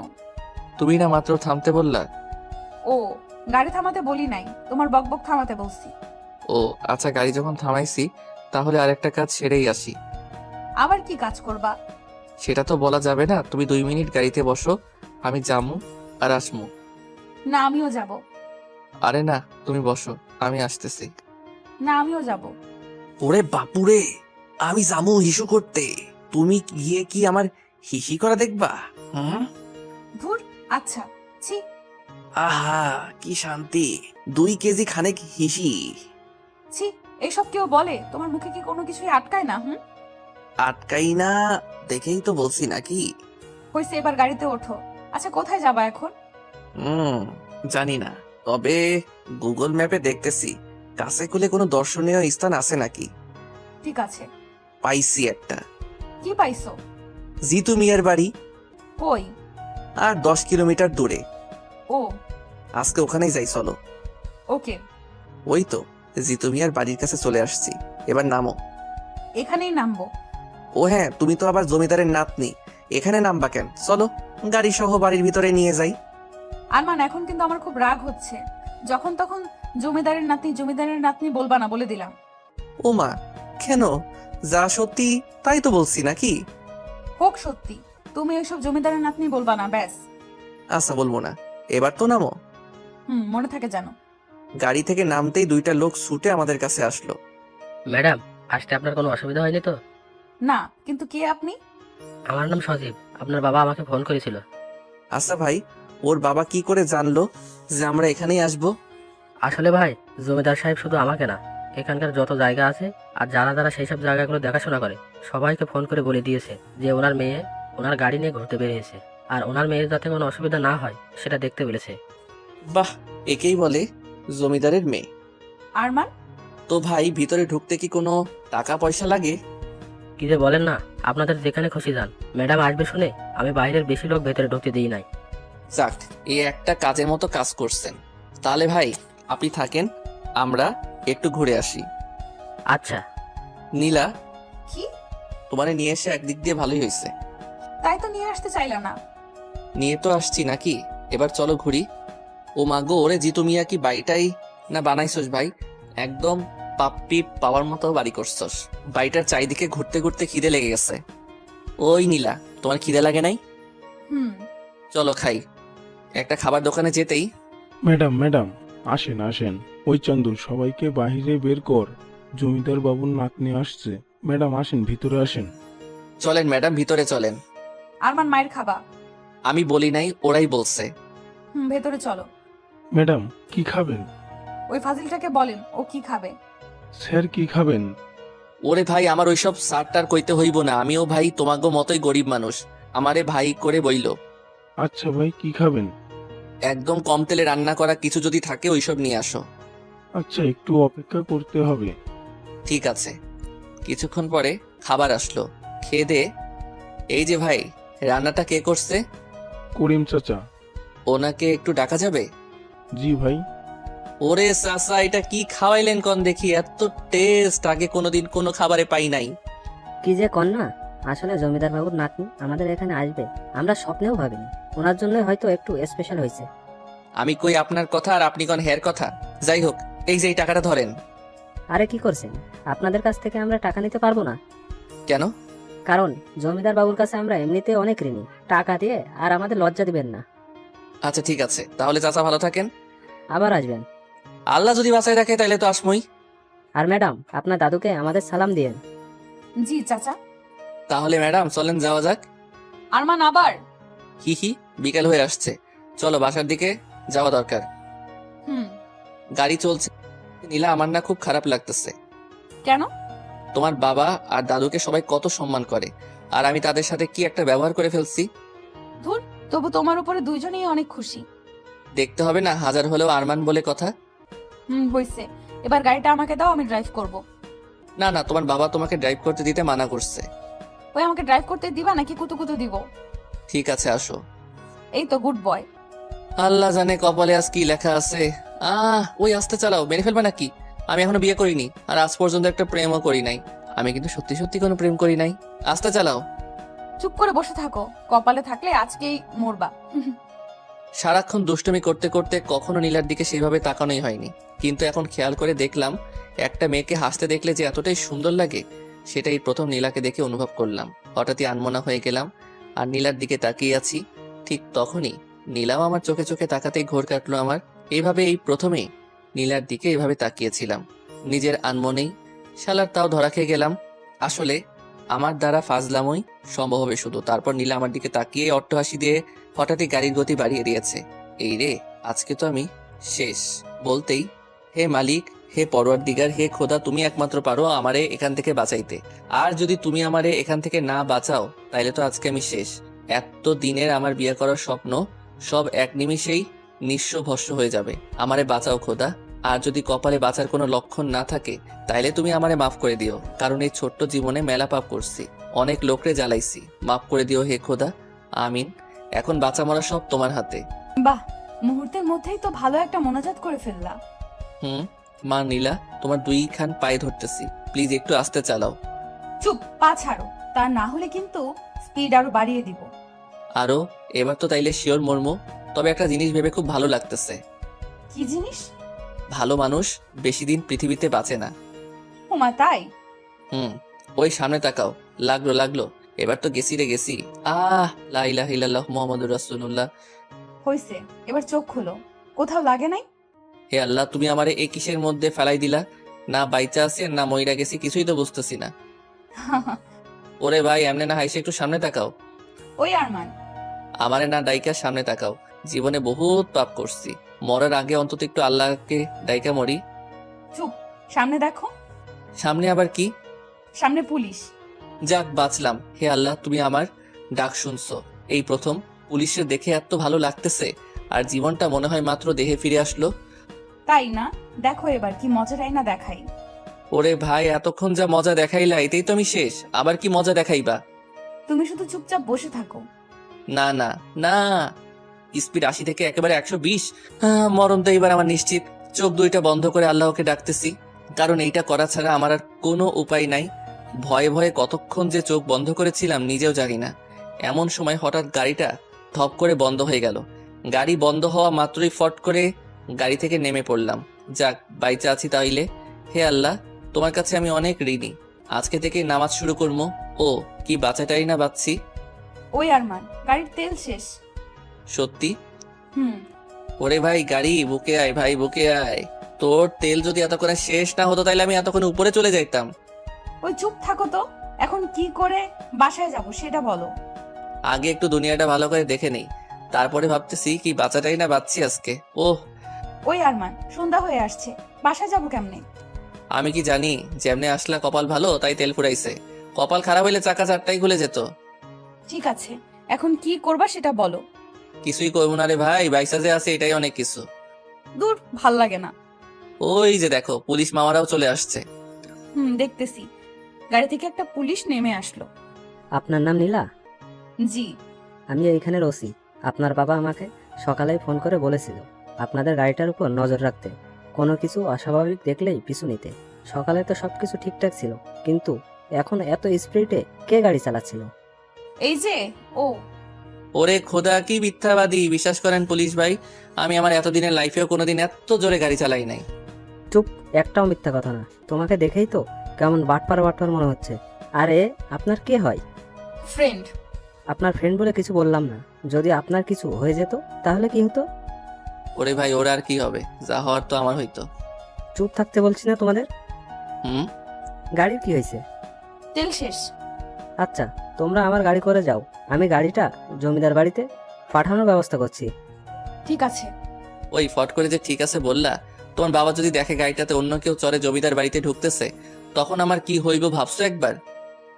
তুমি না মাত্র থামতে বললা। ও, গাড়ি থামাতে বলি নাই, তোমার বকবক থামাতে বলছি। ও আচ্ছা, গাড়ি যখন থামাইছি তাহলে আরেকটা কাজ সেরেই আসি। আবার কি কাজ করবা? সেটা তো বলা যাবে না, তুমি 2 মিনিট গাড়িতে বসো, আমি যামু আর আসমু। না, আমিও যাব। আরে না, তুমি বসো, আমি আসতেছি। না, আমিও যাব। ওরে বাপুরে, আমি যামু হিসু করতে, তুমি গিয়ে কি আমার হিসি করা দেখবা? ধুর, আচ্ছা। ছি। আহা, কি শান্তি, 2 কেজি খানেক হিসি। ছি, এইসব কেউ বলে? তোমার মুখে কি কোনো কিছুই আটকায় না? হুম। আটকাই না দেখেই তো বলছি নাকি। হইছে, এবার গাড়িতে ওঠো। আচ্ছা, কোথায় যাবা এখন? জানি না, তবে গুগল ম্যাপে দেখতেছি কাছে কুলে কোনো দর্শনীয় স্থান আছে নাকি। ঠিক আছে। পাইছি একটা। কি পাইছো? জিতু মিয়ার বাড়ি, কই? আর 10 কিলোমিটার দূরে। ও, আজকে ওখানেই যাই, চলো। ওকে। ওই তো জিতু মিয়ার বাড়ির কাছে চলে আসছি, এবার নামো। এখানেই নামবো? ও হ্যাঁ, তুমি তো আবার জমিদারের নাতনি, এখানে নামবা কেন? চলো গাড়ি সহ বাড়ির ভিতরে নিয়ে যাই। আরমান, এখন কিন্তু আমার খুব রাগ হচ্ছে। যখন তখন জমিদারের নাতনি বলবা না, বলে দিলাম। ও মা, কেন? যা সত্যি তাই তো বলছি নাকি। হোক সত্যি, তুমি ওইসব জমিদারের নাতনি বলবা না, ব্যাস। আচ্ছা, বলবো না, এবার তো নামো। মনে থাকে জানো। গাড়ি থেকে নামতেই দুইটা লোক ছুটে আমাদের কাছে আসলো। ম্যাডাম, আসতে আপনার কোনো অসুবিধা হয়নি তো? না, কিন্তু কে আপনি? আমার নাম সজীব, আপনার বাবা আমাকে ফোন করেছিল। আচ্ছা ভাই, ওর বাবা কি করে জানলো যে আমরা এখানেই আসবো? আসলে ভাই, জমিদার সাহেব শুধু আমাকে না, এখানকার যত জায়গা আছে আর যারা যারা সেই সব জায়গাগুলো দেখাশোনা করে সবাইকে ফোন করে বলে দিয়েছে যে ওনার মেয়ে ওনার গাড়ি নিয়ে ঘুরতে বেরিয়েছে, আর ওনার মেয়ের যাতে কোনো অসুবিধা না হয় সেটা দেখতে বলেছে। বাহ, একেই বলে জমিদারের মেয়ে। আরমান? তো ভাই, ভিতরে ঢুকতে কি কোনো টাকা পয়সা লাগে? কি যে বলেন না, আপনাদের যেখানে খুশি যান। ম্যাডাম আসবে শুনে আমি বাইরের বেশি লোক ভেতরে ঢুকতে দিই নাই। যাক, এই একটা কাজের মতো কাজ করছেন। তাহলে ভাই আপনি থাকেন, আমরা একটু ঘুরে আসি। আচ্ছা। নীলা, কি? তোমারে নিয়ে এসে একদিক দিয়ে ভালোই হয়েছে। তাই তো নিয়ে আসতে চাইলা না। নিয়ে তো আসছি নাকি, এবার চলো ঘুরি। ও মাগো, ওরে জিতু মিয়া কি বাড়িটাই না বানাইছস ভাই? একদম পাপ্পি পাওয়ার মতো বাড়ি করছস। বাড়িটার চারিদিকে ঘুরতে ঘুরতে খিদে লেগে গেছে। ওই নীলা, তোমার খিদে লাগে নাই? হুম। চলো খাই। একটা খাবার দোকানে যেতেই, ম্যাডাম ম্যাডাম, আসেন আসেন। ওই চন্দু, সবাইকে বাইরে বের কর, জমিদার বাবুর নাতনি আসছে। ম্যাডাম আসেন, ভিতরে আসেন। চলেন ম্যাডাম, ভিতরে চলেন। আরমান, মায়ের খাবা? আমি বলি নাই, ওরাই বলছে। ভেতরে চলো। ম্যাডাম কি খাবেন? ওই ফাজিলটাকে বলেন ও কি খাবে। স্যার কি খাবেন? ওরে ভাই, আমার ওইসব সারটার কইতে হইব না। আমিও ভাই তোমাগো মতোই গরিব মানুষ, আমারে ভাই করে বইল। আচ্ছা ভাই, কি খাবেন? একদম কম তেলে রান্না করা কিছু যদি থাকে ওইসব নিয়ে আসো। আচ্ছা, একটু অপেক্ষা করতে হবে। ঠিক আছে। কিছুক্ষণ পরে খাবার আসলো। খেয়ে দে। এই যে ভাই, রান্নাটা কে করছে? করিম চাচা। ওনাকে একটু ডাকা যাবে? জি ভাই। ওরে চাচা, এটা কি খাওয়াইলেন কোন দেখি? এত টেস্ট আগে কোনোদিন কোনো খাবারে পাই নাই। কি যে কন্যা, আসলে জমিদার বাবুর নাতনি আমাদের এখানে আসবে আমরা স্বপ্নেও ভাবিনি। ওনার জন্য হয়তো একটু স্পেশাল হয়েছে। আমি কই আপনার কথা আর আপনি কোন হের কথা? যাই হোক, এই যে এই টাকাটা ধরেন। আরে কি করছেন? আপনাদের কাছ থেকে আমরা টাকা নিতে পারবো না। কেন? কারণ জমিদার বাবুর কাছে আমরা এমনিতে অনেক ঋণী। টাকা দিয়ে আর আমাদের লজ্জা দিবেন না। আচ্ছা ঠিক আছে, তাহলে চাচা ভালো থাকেন। আবার আসবেন। আল্লাহ যদি বাঁচায় রাখে তাহলে তো আসমই। আর ম্যাডাম, আপনার দাদুকে আমাদের সালাম দিয়েন। জি চাচা। তাহলে ম্যাডাম চলেন, যাওয়া যাক। আরমান আবার? হি হি, বিকাল হয়ে আসছে, চলো বাসার দিকে যাওয়া দরকার। হুম। গাড়ি চলছে। নীলা, আমার না খুব খারাপ লাগতেছে। কেন? তোমার বাবা আর দাদুকে সবাই কত সম্মান করে, আর আমি তাদের সাথে কি একটা ব্যবহার করে ফেলছি। ধুর, তবু তোমার উপরে দুইজনেই অনেক খুশি। দেখতে হবে না, হাজার হলেও আরমান বলে কথা। হইছে। এবার গাড়িটা আমাকে দাও, আমি ড্রাইভ করব। না না, তোমার বাবা তোমাকে ড্রাইভ করতে দিতে মানা করছে। ওই আমাকে ড্রাইভ করতে দিবা নাকি কুতু কুতু দিব? ঠিক আছে, আসো। এই তো গুড বয়। আল্লাহ জানে কপালে আজ কি লেখা আছে। ওই আস্তে চালাও, মেরে ফেলবে নাকি? আমি এখনো বিয়ে করিনি, আর আজ পর্যন্ত একটা প্রেমও করি নাই। আমি কিন্তু সত্যি সত্যি কোনো প্রেম করি নাই। আস্তে চালাও। চুপ করে বসে থাকো, কপালে থাকলে আজকেই মরবা। সারাক্ষণ দুষ্টুমি করতে করতে কখনো নীলার দিকে সেভাবে তাকানোই হয়নি, কিন্তু এখন খেয়াল করে দেখলাম একটা মেয়েকে হাসতে দেখলে যে এতটাই সুন্দর লাগে, সেটাই প্রথম নীলাকে দেখে অনুভব করলাম। হঠাৎই আনমনা হয়ে গেলাম আর নীলার দিকে তাকিয়ে আছি। ঠিক তখনই নীলাও আমার চোখে চোখে তাকাতেই ঘোর কাটলো আমার। এইভাবে এই প্রথমেই নীলার দিকে এভাবে তাকিয়েছিলাম নিজের আনমনেই। শালার তাও ধরা খেয়ে গেলাম। আসলে আমার দ্বারা ফাজলামই সম্ভব হবে শুধু। তারপর নীলা আমার দিকে তাকিয়ে অট্টহাসি দিয়ে হঠাৎই গাড়ির গতি বাড়িয়ে দিয়েছে। এই রে, আজকে তো আমি শেষ। বলতেই, হে মালিক, হে পরওয়ারদিগার, হে খোদা, তুমি একমাত্র পারো আমারে এখান থেকে বাঁচাইতে। আর যদি তুমি আমারে এখান থেকে না বাঁচাও তাইলে তো আজকে আমি শেষ। এত দিনের আমার বিয়ে করার স্বপ্ন সব এক নিমিষেই নিঃস্ব ভস্ম হয়ে যাবে। আমারে বাঁচাও খোদা। আর যদি কপালে বাঁচার কোনো লক্ষণ না থাকে তাইলে তুমি আমারে মাফ করে দিও, কারণ এই ছোট্ট জীবনে মেলা পাপ করছি, অনেক লোকরে জ্বালাইছি। মাফ করে দিও হে খোদা, আমিন। এখন বাঁচা মরা সব তোমার হাতে। বাহ, মুহূর্তের মধ্যেই তো ভালো একটা মোনাজাত করে ফেললা। মা নীলা, তোমার দুইখান পায়ে ধরতেছি, প্লিজ একটু আস্তে চালাও। চুপ, পা ছাড়ো, তা না হলে কিন্তু স্পিড আরো বাড়িয়ে দিব। আরো, এবার তো তাইলে শিওর মর্ম। তবে একটা জিনিস ভেবে খুব ভালো লাগতেছে। কি জিনিস? ভালো মানুষ বেশি দিন পৃথিবীতে বাঁচে না। ওমা তাই? ওই সামনে তাকাও। লাগলো লাগলো, এবার তো গেছি রে গেছি। লা ইলাহা ইল্লাল্লাহ মুহাম্মাদুর রাসূলুল্লাহ। হইছে, এবার চোখ খুলো। কোথাও লাগে নাই? হে আল্লাহ, তুমি আমারে এই কিসের মধ্যে ফেলাই দিলা? না বাইচা আছি আর না মইরা গেছি, কিছুই তো বুঝতেছি না। ওরে ভাই, এমনি না হাইসে একটু সামনে তাকাও। ওই আরমান, আমারে না ডাইকা সামনে তাকাও। জীবনে বহুত পাপ করছি, মরার আগে অন্তত একটু আল্লাহকে ডাইকা মরি। চুপ, সামনে দেখো। সামনে আবার কি? সামনে পুলিশ। যাক বাঁচলাম। হে আল্লাহ, তুমি আমার ডাক শুনছো। এই প্রথম পুলিশের দেখে এত ভালো লাগতেছে, আর জীবনটা মনে হয় মাত্র দেহে ফিরে আসলো। তাই না? দেখো এবার কি মজাটাই না দেখাই। ওরে ভাই, এতক্ষণ যা মজা দেখাইলা এতেই তো আমি শেষ, আবার কি মজা দেখাইবা? তুমি শুধু চুপচাপ বসে থাকো। না না না, স্পিড 80 থেকে একেবারে 120। মরণ তো এবার আমার নিশ্চিত। চোখ দুইটা বন্ধ করে আল্লাহকে ডাকতেছি, কারণ এইটা করা ছাড়া আমার আর কোনো উপায় নাই। ভয়ে ভয়ে কতক্ষণ যে চোখ বন্ধ করেছিলাম নিজেও জানি না। এমন সময় হঠাৎ গাড়িটা ধপ করে বন্ধ হয়ে গেল। গাড়ি বন্ধ হওয়া মাত্রই ফট করে গাড়ি থেকে নেমে পড়লাম। যাক, বাইচা আছি তাইলে। হে আল্লাহ, তোমার কাছে আমি অনেক ঋণী। আজকে থেকে নামাজ শুরু করবো। ও কি বাঁচাটাই না বাঁচছি। ওই আরমান, গাড়ির তেল শেষ। সত্যি? হুম। ওরে ভাই, গাড়ি বুকে আয় ভাই, বুকে আয়। তোর তেল যদি এতক্ষণে শেষ না হতো তাহলে আমি এতক্ষণ উপরে চলে যাইতাম। ওই চুপ থাকো তো। এখন কি করে বাসায় যাব সেটা বলো। আগে একটু দুনিয়াটা ভালো করে দেখে নেই, তারপরে ভাবতেছি কি বাঁচাটাই না বাঁচছি আজকে। ওহ, ওই আরমান, সন্ধ্যা হয়ে আসছে, বাসায় যাব কেমনে? আমি কি জানি যেমনে আসলা কপাল ভালো তাই তেল ফুরাইছে। কপাল খারাপ হইলে চাকা চারটাই খুলে যেত। ঠিক আছে, এখন কি করবা সেটা বলো। কিছুই করবো না রে ভাই, বাইসা যে আছে এটাই অনেক কিছু। দূর, ভাল লাগে না। ওই যে দেখো, পুলিশ মামারাও চলে আসছে। দেখতেছি। গাড়ি থেকে একটা পুলিশ নেমে আসলো। আপনার নাম নীলা? জি। আমি এইখানের ওসি। আপনার বাবা আমাকে সকালেই ফোন করে বলেছিল আপনাদের গাড়িটার উপর নজর রাখতে, কোনো কিছু অস্বাভাবিক দেখলেই পিছু নিতে। সকালে তো সবকিছু ঠিকঠাক ছিল, কিন্তু এখন এত স্পিডে কে গাড়ি চালাচ্ছিল? এই যে ও। ওরে খোদা, কি মিথ্যাবাদী! বিশ্বাস করেন পুলিশ ভাই, আমি আমার এতদিনের লাইফেও কোনোদিন এত জোরে গাড়ি চালাই নাই। চুপ, একটাও মিথ্যা কথা না। তোমাকে দেখেই তো কেমন বাটপার বাটপার মনে হচ্ছে। আরে আপনার কে হয়? ফ্রেন্ড। আপনার ফ্রেন্ড বলে কিছু বললাম না। যদি আপনার কিছু হয়ে যেত তাহলে কি হতো? ওরে ভাই, ওর আর কি হবে, যা হওয়ার তো আমার হইতো। চুপ থাকতে বলছি না তোমাদের? হুম। গাড়ির কি হয়েছে? তেল শেষ। আচ্ছা, তোমরা আমার গাড়ি করে যাও, আমি গাড়িটা জমিদার বাড়িতে পাঠানোর ব্যবস্থা করছি। ঠিক আছে। ওই ফট করে যে ঠিক আছে বললা, তোমার বাবা যদি দেখে গাড়িটাতে অন্য কেউ চড়ে জমিদার বাড়িতে ঢুকতেছে, তখন আমার কি হইব ভাবছো একবার?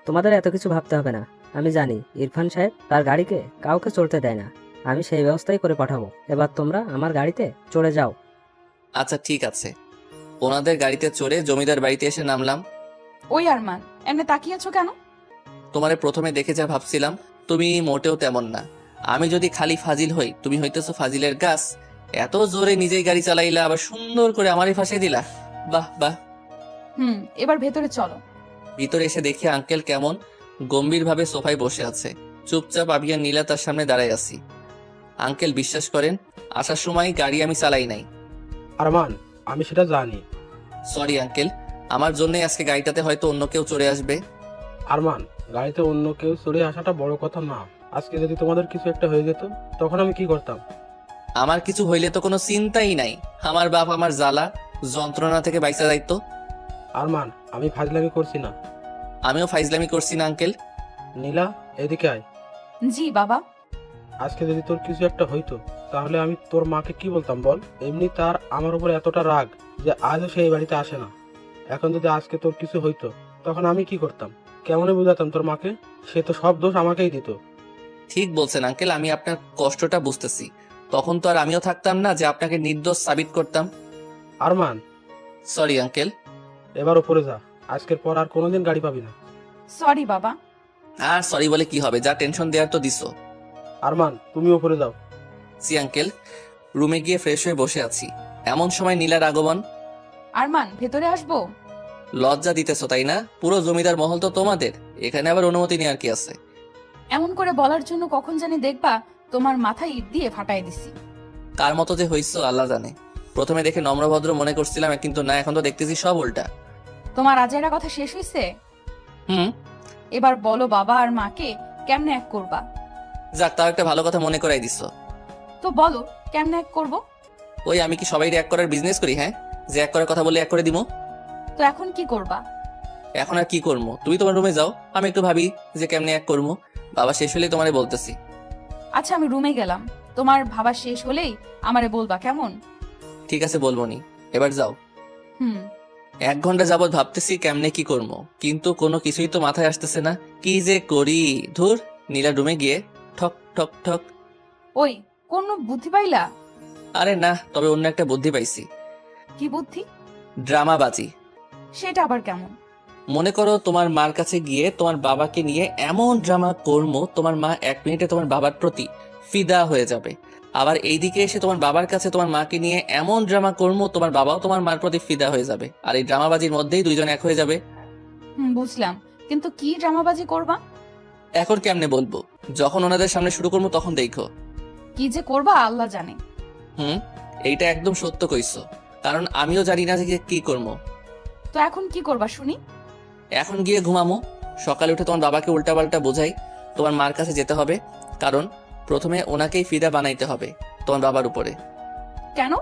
তোমাদের এত কিছু ভাবতে হবে না। আমি জানি ইরফান সাহেব তার গাড়িকে কাউকে চড়তে দেয় না। আমি সেই ব্যবস্থাই করে পাঠাবো। এবার তোমরা আমার গাড়িতে চড়ে যাও। আচ্ছা ঠিক আছে। ওনাদের গাড়িতে চড়ে জমিদার বাড়িতে এসে নামলাম। ওই আরমান, এমনি তাকিয়ে আছো কেন? তোমারে প্রথমে দেখে যা ভাবছিলাম তুমি মোটেও তেমন না। আমি যদি খালি ফাজিল হই, তুমি হইতেছো ফাজিলের গাছ। এত জোরে নিজেই গাড়ি চালাইলা, আবার সুন্দর করে আমারই ফাঁসিয়ে দিলা। বাহ বাহ। এবার ভেতরে চলো। ভিতরে এসে দেখি আঙ্কেল কেমন গম্ভীরভাবে সোফায় বসে আছে। চুপচাপ আমি আর নীলা তার সামনে দাঁড়ায় আছি। আঙ্কেল বিশ্বাস করেন, আসার সময় গাড়ি আমি চালাই নাই। আরমান, আমি সেটা জানি। সরি আঙ্কেল, আমার জন্যই আজকে গাড়িটাতে হয়তো অন্য কেউ চড়ে আসবে। আরমান, গাড়িতে অন্য কেউ চড়ে আসাটা বড় কথা না। আজকে যদি তোমাদের কিছু একটা হয়ে যেত তখন আমি কি করতাম? আমার কিছু হইলে তো কোনো চিন্তাই নাই। আমার বাপ আমার জ্বালা যন্ত্রণা থেকে বাইসা যাইতো। আরমান, আমি ফাজলামি করছি না। আমিও ফাইজলামি করছি না আঙ্কেল। নীলা, এদিকে আয়। জি বাবা। আজকে যদি তোর কিছু একটা হইতো তাহলে আমি তোর মাকে কি বলতাম বল? এমনি তার আমার উপর এতটা রাগ যে আজও সে এই বাড়িতে আসে না। এখন যদি আজকে তোর কিছু হইতো তখন আমি কি করতাম? কেমনে বুঝাতাম তোর মাকে? সে তো সব দোষ আমাকেই দিত। ঠিক বলছেন আঙ্কেল, আমি আপনার কষ্টটা বুঝতেছি। তখন তো আর আমিও থাকতাম না যে আপনাকে নির্দোষ সাবিত করতাম। Arman, sorry uncle. এবার উপরে যা। আজকের পর আর কোনোদিন গাড়ি পাবি না। সরি বাবা। আর সরি বলে কি হবে, যা টেনশন দেওয়ার তো দিছো। আরমান, তুমি উপরে যাও। See uncle. রুমে গিয়ে ফ্রেশ হয়ে বসে আছি, এমন সময় নীলার আগমন। আরমান, ভেতরে আসবো? লজ্জা দিতেছো তাই না? পুরো জমিদার মহল তো তোমাদের, এখানে আবার অনুমতি নেওয়ার কি আছে? এমন করে বলার জন্য কখন জানি দেখবা তোমার মাথায় ইট দিয়ে ফাটাই দিছি। কার মতো যে হইছো আল্লাহ জানে। প্রথমে দেখে নম্রভদ্র মনে করছিলাম, কিন্তু না, এখন তো দেখতেছি সব উল্টা। তোমার আজেরা কথা শেষ হইছে? হুম। এবার বলো বাবা আর মাকে কেমনে এক করবা? যাক, তাও একটা ভালো কথা মনে করাই দিছো। তো বলো কেমনে এক করবো? ওই আমি কি সবাই এক করার বিজনেস করি, হ্যাঁ? যে এক করার কথা বলে এক করে দিমো। তো এখন কি করবা? এখন আর কি করবো, তুমি তোমার রুমে যাও, আমি একটু ভাবি যে কেমনে এক করবো। বাবা শেষ হলেই তোমারে বলতেছি। আচ্ছা আমি রুমে গেলাম, তোমার ভাবা শেষ হলেই আমারে বলবা, কেমন? ঠিক আছে, বলবো নি, এবার যাও। হুম। 1 ঘন্টা যাবত ভাবতেছি কেমনে কি করবো, কিন্তু কোনো কিছুই তো মাথায় আসতেছে না, কি যে করি। ধুর। নীলা রুমে গিয়ে ঠক ঠক ঠক। ওই, কোন বুদ্ধি পাইলা? আরে না, তবে অন্য একটা বুদ্ধি পাইছি। কি বুদ্ধি? ড্রামাবাজি। সেটা আবার কেমন? মনে করো তোমার মার কাছে গিয়ে তোমার বাবাকে নিয়ে এমন ড্রামা করবো, তোমার মা 1 মিনিটে তোমার বাবার প্রতি ফিদা হয়ে যাবে। আবার এইদিকে এসে তোমার বাবার কাছে তোমার মাকে নিয়ে এমন ড্রামা করবো, তোমার বাবাও তোমার মার প্রতি ফিদা হয়ে যাবে। আর এই ড্রামাবাজির মধ্যেই দুইজন এক হয়ে যাবে। বুঝলাম, কিন্তু কি ড্রামাবাজি করবা? এখন কেমনে বলবো, যখন ওনাদের সামনে শুরু করবো তখন দেখো। কি যে করবা আল্লাহ জানে। এইটা একদম সত্য কইছো, কারণ আমিও জানি না যে কি করবো। তো এখন কি করবা শুনি? এখন গিয়ে ঘুমামো, সকালে উঠে তোমার বাবাকে উল্টাপাল্টা বোঝাই তোমার মার কাছে যেতে হবে, কারণ প্রথমে ওনাকেই ফিদা বানাইতে হবে তোমার বাবার উপরে। কেন?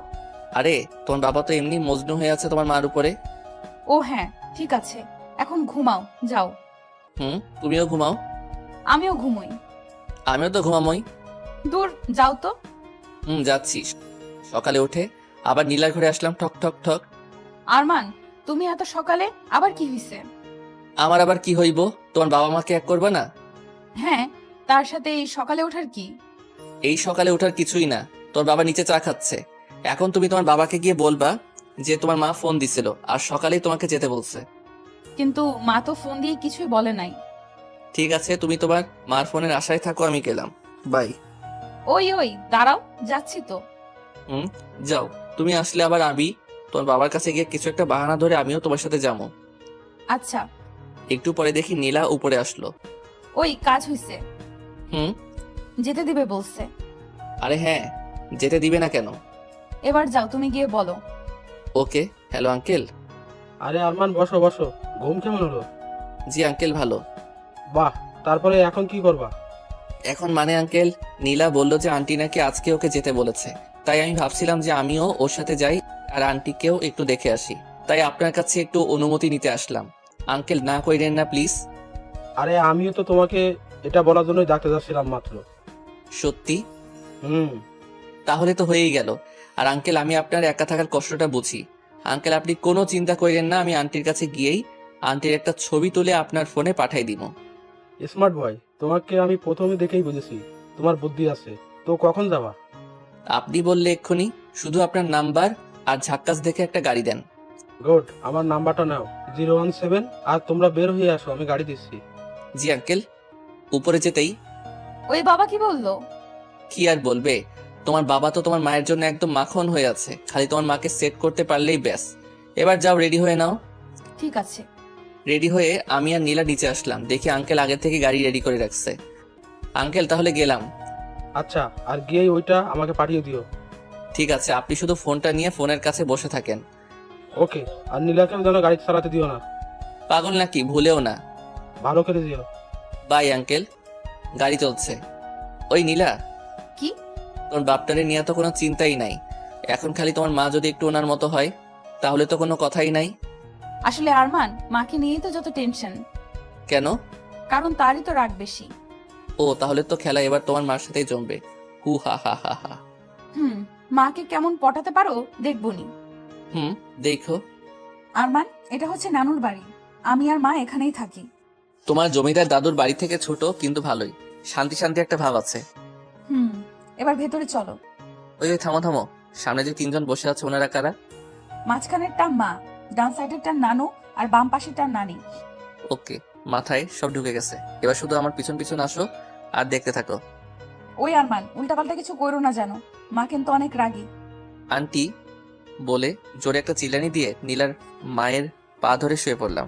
আরে তোমার বাবা তো এমনি মজনু হয়ে আছে তোমার মার উপরে। ও হ্যাঁ, ঠিক আছে, এখন ঘুমাও, যাও। তুমিও ঘুমাও। আমিও ঘুমোই। আমিও তো ঘুমামোই। দূর, যাও তো। যাচ্ছি। সকালে উঠে আবার নীলার ঘরে আসলাম, ঠক ঠক ঠক। আরমান, তুমি এত সকালে আবার কি হইছে? আমার আবার কি হইব, তোমার বাবা মাকে এক করবে না? হ্যাঁ, তার সাথে এই সকালে ওঠার কি? এই সকালে ওঠার কিছুই না, তোর বাবা নিচে চা খাচ্ছে। এখন তুমি তোমার বাবাকে গিয়ে বলবা যে তোমার মা ফোন দিছিল আর সকালেই তোমাকে যেতে বলছে। কিন্তু মা তো ফোন দিয়ে কিছুই বলে নাই। ঠিক আছে, তুমি তোমার মার ফোনের আশায় থাকো, আমি গেলাম, বাই। ওই ওই, দাঁড়াও, যাচ্ছি তো। যাও, তুমি আসলে আবার আমি তোমার বাবার কাছে গিয়ে কিছু একটা বাহানা ধরে আমিও তোমার সাথে যাবো। আচ্ছা। একটু পরে দেখি নীলা উপরে আসলো। ওই, কাজ হইছে। হুম। যেতে দিবে বলছে। আরে হ্যাঁ, যেতে দিবে না কেন? এবার যাও, তুমি গিয়ে বলো। ওকে। Hello uncle. আরে আরমান, বসো বসো। ঘুম কেমন হলো? জি আঙ্কেল, ভালো। বাহ, তারপরে এখন কি করবা? এখন মানে আঙ্কেল, নীলা বললো যে আন্টি নাকি আজকে ওকে যেতে বলেছে, তাই আমি ভাবছিলাম যে আমিও ওর সাথে যাই আর আন্টিকেও একটু দেখে আসি, তাই আপনার কাছে একটু অনুমতি নিতে আসলাম। আঙ্কেল না কইরেন না প্লিজ। আরে আমিও তো তোমাকে এটা বলার জন্যই ডাকতে যাচ্ছিলাম মাত্র। সত্যি? হুম। তাহলে তো হয়েই গেল। আর আঙ্কেল, আমি আপনার একা থাকার কষ্টটা বুঝি। আঙ্কেল আপনি কোনো চিন্তা করেন না, আমি আন্টির কাছে গিয়েই আন্টির একটা ছবি তুলে আপনার ফোনে পাঠাই দিব। স্মার্ট বয়, তোমাকে আমি প্রথমে দেখেই বুঝেছি তোমার বুদ্ধি আছে। তো কখন যাবা? আপনি বললে এক্ষুনি, শুধু আপনার নাম্বার আর ঝাক্কাস দেখে একটা গাড়ি দেন। গুড, আমার নাম্বারটা নাও, 017, আর তোমরা বের হয়ে আসো, আমি গাড়ি দিচ্ছি। জি আঙ্কেল। উপরে যেতেই ওই বাবা কি বললো? কি আর বলবে, তোমার বাবা তো তোমার মায়ের জন্য একদম মাখন হয়ে আছে, খালি তোমার মাকে সেট করতে পারলেই ব্যাস। এবার যাও, রেডি হয়ে নাও। ঠিক আছে। রেডি হয়ে আমি আর নীলা নিচে আসলাম, দেখি আঙ্কেল আগে থেকে গাড়ি রেডি করে রাখছে। আঙ্কেল তাহলে গেলাম। আচ্ছা, আর গিয়েই ওইটা আমাকে পাঠিয়ে দিও। ঠিক আছে, আপনি শুধু ফোনটা নিয়ে ফোনের কাছে বসে থাকেন। ওকে, আর নীলাকেও যেন গাড়ি চালাতে দিও না। পাগল নাকি, ভুলেও না। ভালো করে দিও। Bye uncle. গাড়ি চলছে। ওই নীলা, কি? তোমার বাপটারে নিয়ে তো কোনো চিন্তাই নাই, এখন খালি তোমার মা যদি একটু ওনার মতো হয় তাহলে তো কোনো কথাই নাই। আসলে আরমান, মাকে নিয়েই তো যত টেনশন। কেন? কারণ তারই তো রাগ বেশি। ও, তাহলে তো খেলা এবার তোমার মার সাথেই জমবে। হু হা হা হা হা। মাকে কেমন পটাতে পারো দেখবনি। দেখো। আরমান, এটা হচ্ছে নানুর বাড়ি, আমি আর মা এখানেই থাকি। তোমার জমিদার দাদুর বাড়ি থেকে ছোট, কিন্তু ভালোই, শান্তি শান্তি একটা ভাব আছে। এবার ভেতরে চলো। ওই থামো থামো, সামনে যে 3জন বসে আছে ওনারা কারা? মাঝখানেরটা মা, ডান সাইডেরটা নানু, আর বাম পাশেরটা নানি। ওকে, মাথায় সব ঢুকে গেছে, এবার শুধু আমার পিছন পিছন আসো আর দেখতে থাকো। ওই আরমান, উল্টাপাল্টা কিছু করো না জানো, মা কিন্তু অনেক রাগী। আন্টি বলে জোরে একটা চিল্লানি দিয়ে নীলার মায়ের পা ধরে শুয়ে পড়লাম।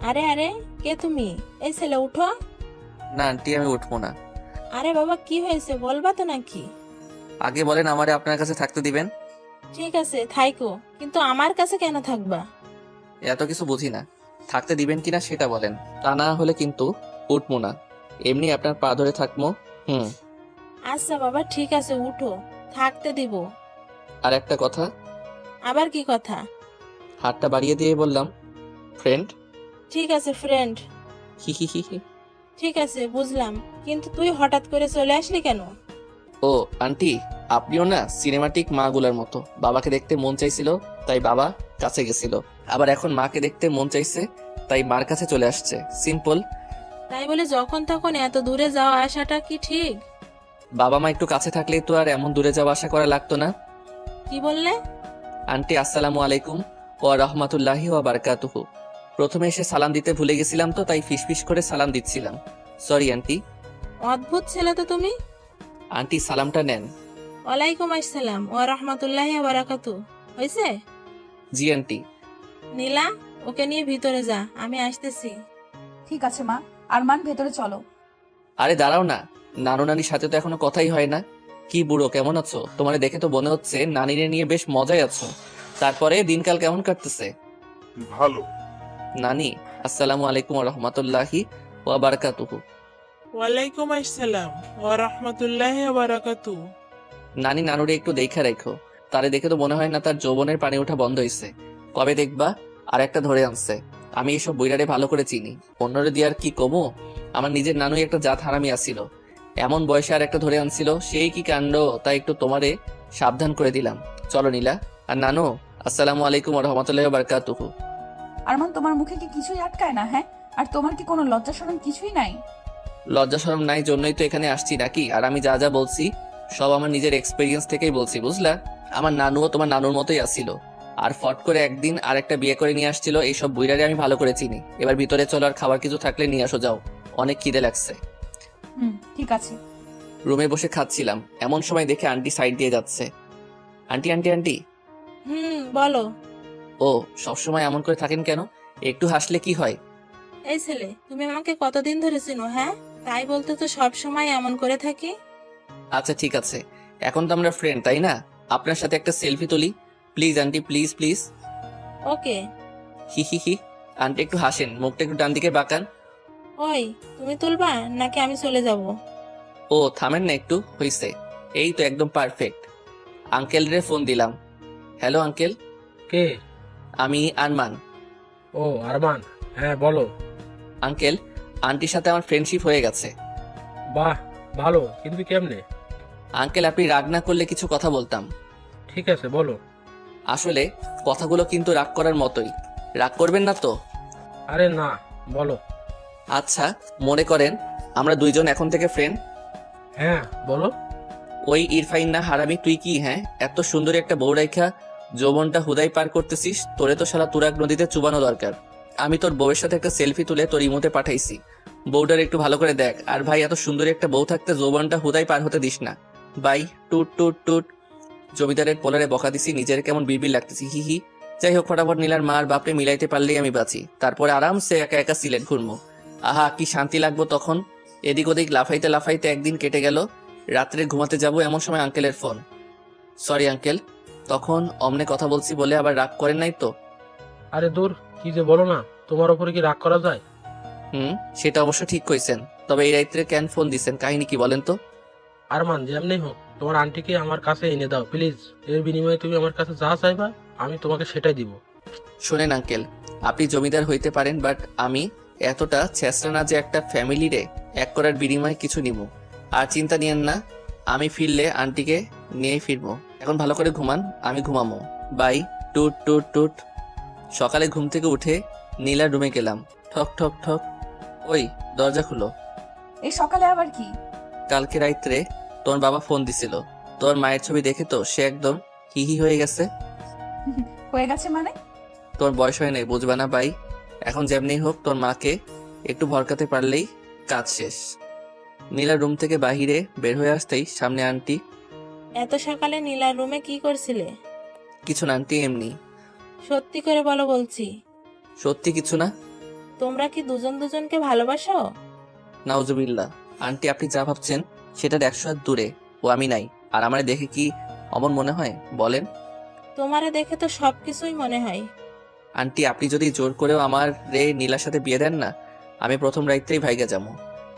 আরে আরে, কে তুমি? এই ছেলে, উঠো। না আন্টি, আমি উঠবো না। আরে বাবা, কি হয়েছে বলবা তো নাকি? আগে বলেন আমারে আপনার কাছে থাকতে দিবেন। ঠিক আছে, থাইকো, কিন্তু আমার কাছে কেন থাকবা? এত কিছু বুঝি না, থাকতে দিবেন কিনা সেটা বলেন, তা না হলে কিন্তু উঠবো না, এমনি আপনার পা ধরে থাকবো। আচ্ছা বাবা, ঠিক আছে, উঠো, থাকতে দিব। আর একটা কথা। আবার কি কথা? হাতটা বাড়িয়ে দিয়ে বললাম, ফ্রেন্ড। ঠিক আছে ফ্রেন্ড। হি হি হি হি। ঠিক আছে বুঝলাম, কিন্তু তুই হঠাৎ করে চলে আসলি কেন? ও আন্টি, আপনিও না সিনেমাটিক মাগুলার মতো। বাবাকে দেখতে মন চাইছিল তাই বাবা কাছে গেছিল, আবার এখন মাকে দেখতে মন চাইছে তাই মার কাছে চলে আসছে। সিম্পল। তাই বলে যখন তখন এত দূরে যাওয়া আসাটা কি ঠিক? বাবা মা একটু কাছে থাকলে তো আর এমন দূরে যাওয়া আশা করা লাগতো না। কি বললে? আন্টি আসসালামু আলাইকুম ওয়া রাহমাতুল্লাহি ওয়া বারাকাতুহু। প্রথমে এসে সালাম দিতে ভুলে গেছিলাম তো তাই ফিসফিস করে সালাম দিচ্ছিলাম। Sorry aunty. অদ্ভুত ছেলে তো তুমি। আন্টি সালামটা নেন। ওয়ালাইকুম আসসালাম ওয়া রাহমাতুল্লাহি ওয়া বারাকাতু। হইছে? জি আন্টি। নীলা, ওকে নিয়ে ভিতরে যা, আমি আসতেছি। ঠিক আছে মা। আরমান ভেতরে চলো। আরে দাঁড়াও না, নানু নানির সাথে তো এখনো কথাই হয় না। কি বুড়ো, কেমন আছো? তোমার দেখে তো মনে হচ্ছে নানিরে নিয়ে বেশ মজায় আছো। তারপরে দিনকাল কেমন কাটতেছে? ভালো। নানি আসসালামু আলাইকুম ওয়া রাহমাতুল্লাহি ওয়া বারাকাতুহু। ওয়ালাইকুম আসসালাম ওয়া রাহমাতুল্লাহি ওয়া বারাকাতুহু। নানি নানুরে একটু দেখা রেখো, তারে দেখে তো মনে হয় না তার যৌবনের পানি ওঠা বন্ধ হয়েছে। কবে দেখবা আর একটা ধরে আনছে। আমি এসব বইরারে ভালো করে চিনি, অন্যরে দিয়ে আর কি কমু। আমার নিজের নানুই একটা জাত হারামি আসিল, এমন বয়সে আর একটা ধরে আনছিল, সেই কি কাণ্ড। তাই একটু তোমারে সাবধান করে দিলাম। চলো নীলা। আর নানু আসসালামু আলাইকুম ওয়া রাহমাতুল্লাহি ওয়া বারাকাতুহু। আরমান, তোমার মুখে কি কিছুই আটকায় না? হ্যাঁ, আর তোমার কি কোনো লজ্জা শরম কিছুই নাই? লজ্জা শরম নাই জন্যই তো এখানে আসছি নাকি? আর আমি যা যা বলছি সব আমার নিজের এক্সপেরিয়েন্স থেকেই বলছি, বুঝলা? আমার নানুও তোমার নানুর মতোই আসছিল, আর ফট করে একদিন আর একটা বিয়ে করে নিয়ে আসছিল। এইসব বুইরারে আমি ভালো করে চিনি। এবার ভিতরে চলো, আর খাবার কিছু থাকলে নিয়ে আসো, যাও, অনেক খিদে লাগছে। ঠিক আছে। রুমে বসে খাচ্ছিলাম, এমন সময় দেখে আন্টি সাইড দিয়ে যাচ্ছে। Aunty aunty aunty. বলো। ও সবসময় এমন করে থাকেন কেন? একটু হাসলে কি হয়? এই ছেলে, তুমি আমাকে কতদিন ধরে চিনো? হ্যাঁ, তাই বলতে তো সব সময় এমন করে থাকি। আচ্ছা ঠিক আছে, এখন তো আমরা ফ্রেন্ড তাই না? আপনার সাথে একটা সেলফি তুলি please aunty, please please. Okay. He he he. Aunty একটু হাসেন, মুখটা একটু ডান দিকে বাঁকান। ওই, তুমি তুলবা নাকি আমি চলে যাব? ও থামেন না একটু, হইছে। এই তো একদম পারফেক্ট। আঙ্কেল রে ফোন দিলাম। Hello uncle. কে? আমি আরমান। ও আরমান, হ্যাঁ বলো। আঙ্কেল, আন্টির সাথে আমার ফ্রেন্ডশিপ হয়ে গেছে। বাহ, ভালো, কিন্তু কেমনে? আঙ্কেল আপনি রাগ না করলে কিছু কথা বলতাম। ঠিক আছে বলো। আসলে কথাগুলো কিন্তু রাগ করার মতোই, রাগ করবেন না তো? আরে না, বলো। আচ্ছা মনে করেন আমরা দুইজন এখন থেকে ফ্রেন্ড। হ্যাঁ বলো। ওই ইরফাইন না হারামি তুই কি, হ্যাঁ এত সুন্দর একটা বউ রাইখা যৌবনটা হুদাই পার করতেছিস? তোরে তো শালা তুরাগ নদীতে চুবানো দরকার। আমি তোর বউয়ের সাথে একটা সেলফি তুলে তোর ইমোতে পাঠাইছি, বউটার একটু ভালো করে দেখ। আর ভাই এত সুন্দর একটা বউ থাকতে যৌবনটা হুদাই পার হতে দিস না। বাই টুট টুট টুট। জমিদারের পোলারে বকা দিছি, নিজের কেমন বিড়বিড় লাগতেছি, হি হি। যাই হোক, ফটাফট নীলার মার বাপরে মিলাইতে পারলেই আমি বাঁচি, তারপরে আরামসে একা একা সিলেট ঘুরবো। আহা কি শান্তি লাগবো তখন। এদিক ওদিক লাফাইতে লাফাইতে একদিন কেটে গেল। রাত্রে ঘুমাতে যাব এমন সময় আঙ্কেলের ফোন। সরি আঙ্কেল, তখন অমনে কথা বলছি বলে আবার রাগ করেন নাই তো? আরে দূর, কি যে বলো না, তোমার উপরে কি রাগ করা যায়? সেটা অবশ্য ঠিক কইছেন, তবে এই রাত্রে কেন ফোন দিছেন, কাহিনী কি বলেন তো? আরমান, যেমনি হোক তোমার আন্টিকে আমার কাছে এনে দাও প্লিজ। এর বিনিময়ে তুমি আমার কাছে যা চাইবা আমি তোমাকে সেটাই দিব। শোনেন আঙ্কেল, আপনি জমিদার হইতে পারেন, বাট আমি এতটা ছেঁচড়া না যে একটা ফ্যামিলিরে এক করার বিনিময়ে কিছু নিব। আর চিন্তা নিয়েন না, আমি ফিরলে আন্টিকে নিয়েই ফিরবো। এখন ভালো করে ঘুমান, আমি ঘুমামো। বাই টুট টুট টুট। সকালে ঘুম থেকে উঠে নীলার রুমে গেলাম। ঠক ঠক ঠক। ওই দরজা খুলো। এই সকালে আবার কি? কালকে রাত্রে তোর বাবা ফোন দিছিল, তোর মায়ের ছবি দেখে তো সে একদম হিহি হয়ে গেছে। হয়ে গেছে মানে? তোর বয়স হয় নাই, বুঝবা না বাই। এখন যেমনি হোক তোর মাকে একটু ভরকাতে পারলেই কাজ শেষ। নীলার রুম থেকে বাহিরে বের হয়ে আসতেই সামনে আন্টি। এত সকালে নীলার রুমে কি করছিলে? কিছু না আন্টি, এমনি। সত্যি করে বলো বলছি। সত্যি কিছু না। তোমরা কি দুজন দুজনকে ভালোবাসো? নাউজুবিল্লাহ। আন্টি আপনি যা ভাবছেন সেটার 100 হাত দূরে। ও আমি নাই। আর আমার দেখে কি অমন মনে হয় বলেন? তোমারে দেখে তো সবকিছুই মনে হয়। আন্টি আপনি যদি জোর করেও আমার নীলার সাথে বিয়ে দেন না, আমি প্রথম রাইতেই ভাইগা যাবো।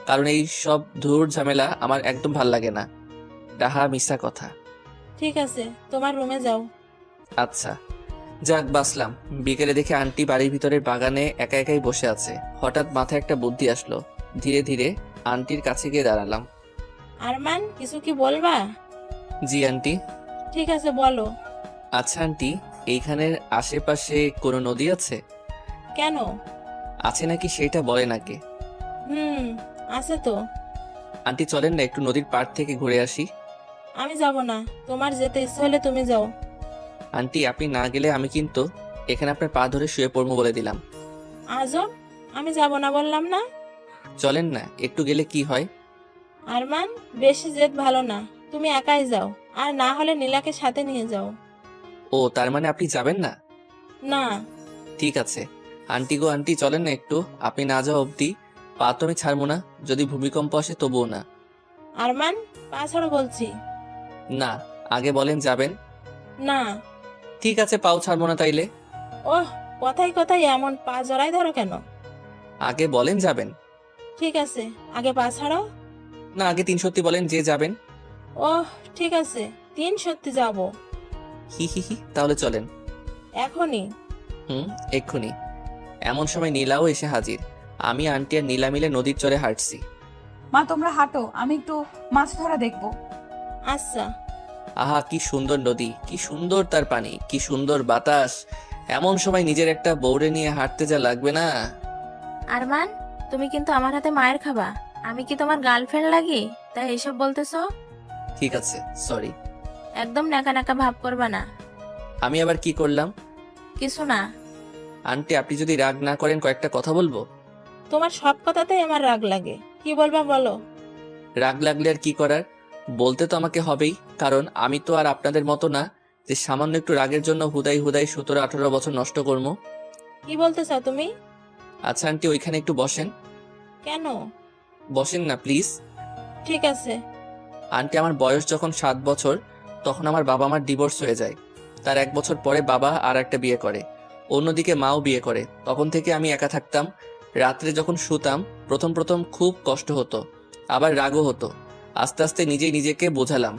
কারণ এই সব ধুর ঝামেলা আমার একদম ভাল লাগে না। ডাহা মিশা কথা। ঠিক আছে, তোমার রুমে যাও। আচ্ছা। যাক বাসলাম। বিকেলে দেখে আন্টি বাড়ির ভিতরের বাগানে একা একাই বসে আছে। হঠাৎ মাথায় একটা বুদ্ধি আসলো। ধীরে ধীরে আন্টির কাছে গিয়ে দাঁড়ালাম। আরমান, কিছু কি বলবা? জি আন্টি। ঠিক আছে, বলো। আচ্ছা আন্টি, এইখানের আশেপাশে কোনো নদী আছে? কেন? আছে নাকি সেটা বলেন আগে। আছে তো। আন্টি চলেন না একটু নদীর পাড় থেকে ঘুরে আসি। আমি যাব না, তোমার যেতে ইচ্ছে হলে তুমি যাও। আন্টি আপনি না গেলে আমি কিন্তু এখানে আপনার পা ধরে শুয়ে পড়বো বলে দিলাম। আজব, আমি যাব না বললাম না? চলেন না, একটু গেলে কি হয়? আরমান, বেশি জেদ ভালো না, তুমি একাই যাও, আর না হলে নীলাকে সাথে নিয়ে যাও। ও তার মানে আপনি যাবেন না? না। ঠিক আছে আন্টি গো, আন্টি চলেন না একটু। আপনি না যাওয়া অব্দি পা তো আমি ছাড়বো না, যদি ভূমিকম্প আসে তবুও না। আরমান, পা ছাড়ো বলছি। না, আগে বলেন যাবেন। না। ঠিক আছে, পাও ছাড়বো না তাইলে। ওহ, কথায় কথায় এমন পা জড়াই ধরো কেন? আগে বলেন যাবেন। ঠিক আছে, আগে পা ছাড়ো। না, আগে 3 সত্যি বলেন যে যাবেন। ওহ, ঠিক আছে, 3 সত্যি যাব। হি হি হি, তাহলে চলেন। এখনই? এক্ষুনি। এমন সময় নীলাও এসে হাজির। আমি আন্টি আর নীলা মিলে নদীর চরে হাঁটছি। মা তোমরা হাঁটো, আমি একটু মাছ ধরা দেখবো। আচ্ছা। আহা কি সুন্দর নদী, কি সুন্দর তার পানি, কি সুন্দর বাতাস। এমন সময় নিজের একটা বউরে নিয়ে হাঁটতে যা লাগবে না। আরমান, তুমি কিন্তু আমার হাতে মায়ের খাবা। আমি কি তোমার গার্লফ্রেন্ড লাগি তাই এসব বলতেছো? ঠিক আছে, সরি। একদম নাকা নাকা ভাব করবা না। আমি আবার কি করলাম? কিছু না। আন্টি আপনি যদি রাগ না করেন কয়েকটা কথা বলবো। তোমার সব কথাতেই আমার রাগ লাগে, কি বলবা বলো। রাগ লাগলে আর কি করার, বলতে তো আমাকে হবেই, কারণ আমি তো আর আপনাদের মতো না যে সামান্য একটু রাগের জন্য হুদাই হুদাই 17-18 বছর নষ্ট করবো। কি বলতে চাও তুমি? আচ্ছা আন্টি ওইখানে একটু বসেন। কেন? বসেন না প্লিজ। ঠিক আছে। আন্টি আমার বয়স যখন 7 বছর তখন আমার বাবা মার ডিভোর্স হয়ে যায়। তার 1 বছর পরে বাবা আর একটা বিয়ে করে, অন্যদিকে মাও বিয়ে করে। তখন থেকে আমি একা থাকতাম। রাত্রে যখন শুতাম প্রথম প্রথম খুব কষ্ট হতো, আবার রাগও হতো। আস্তে আস্তে নিজেই নিজেকে বোঝালাম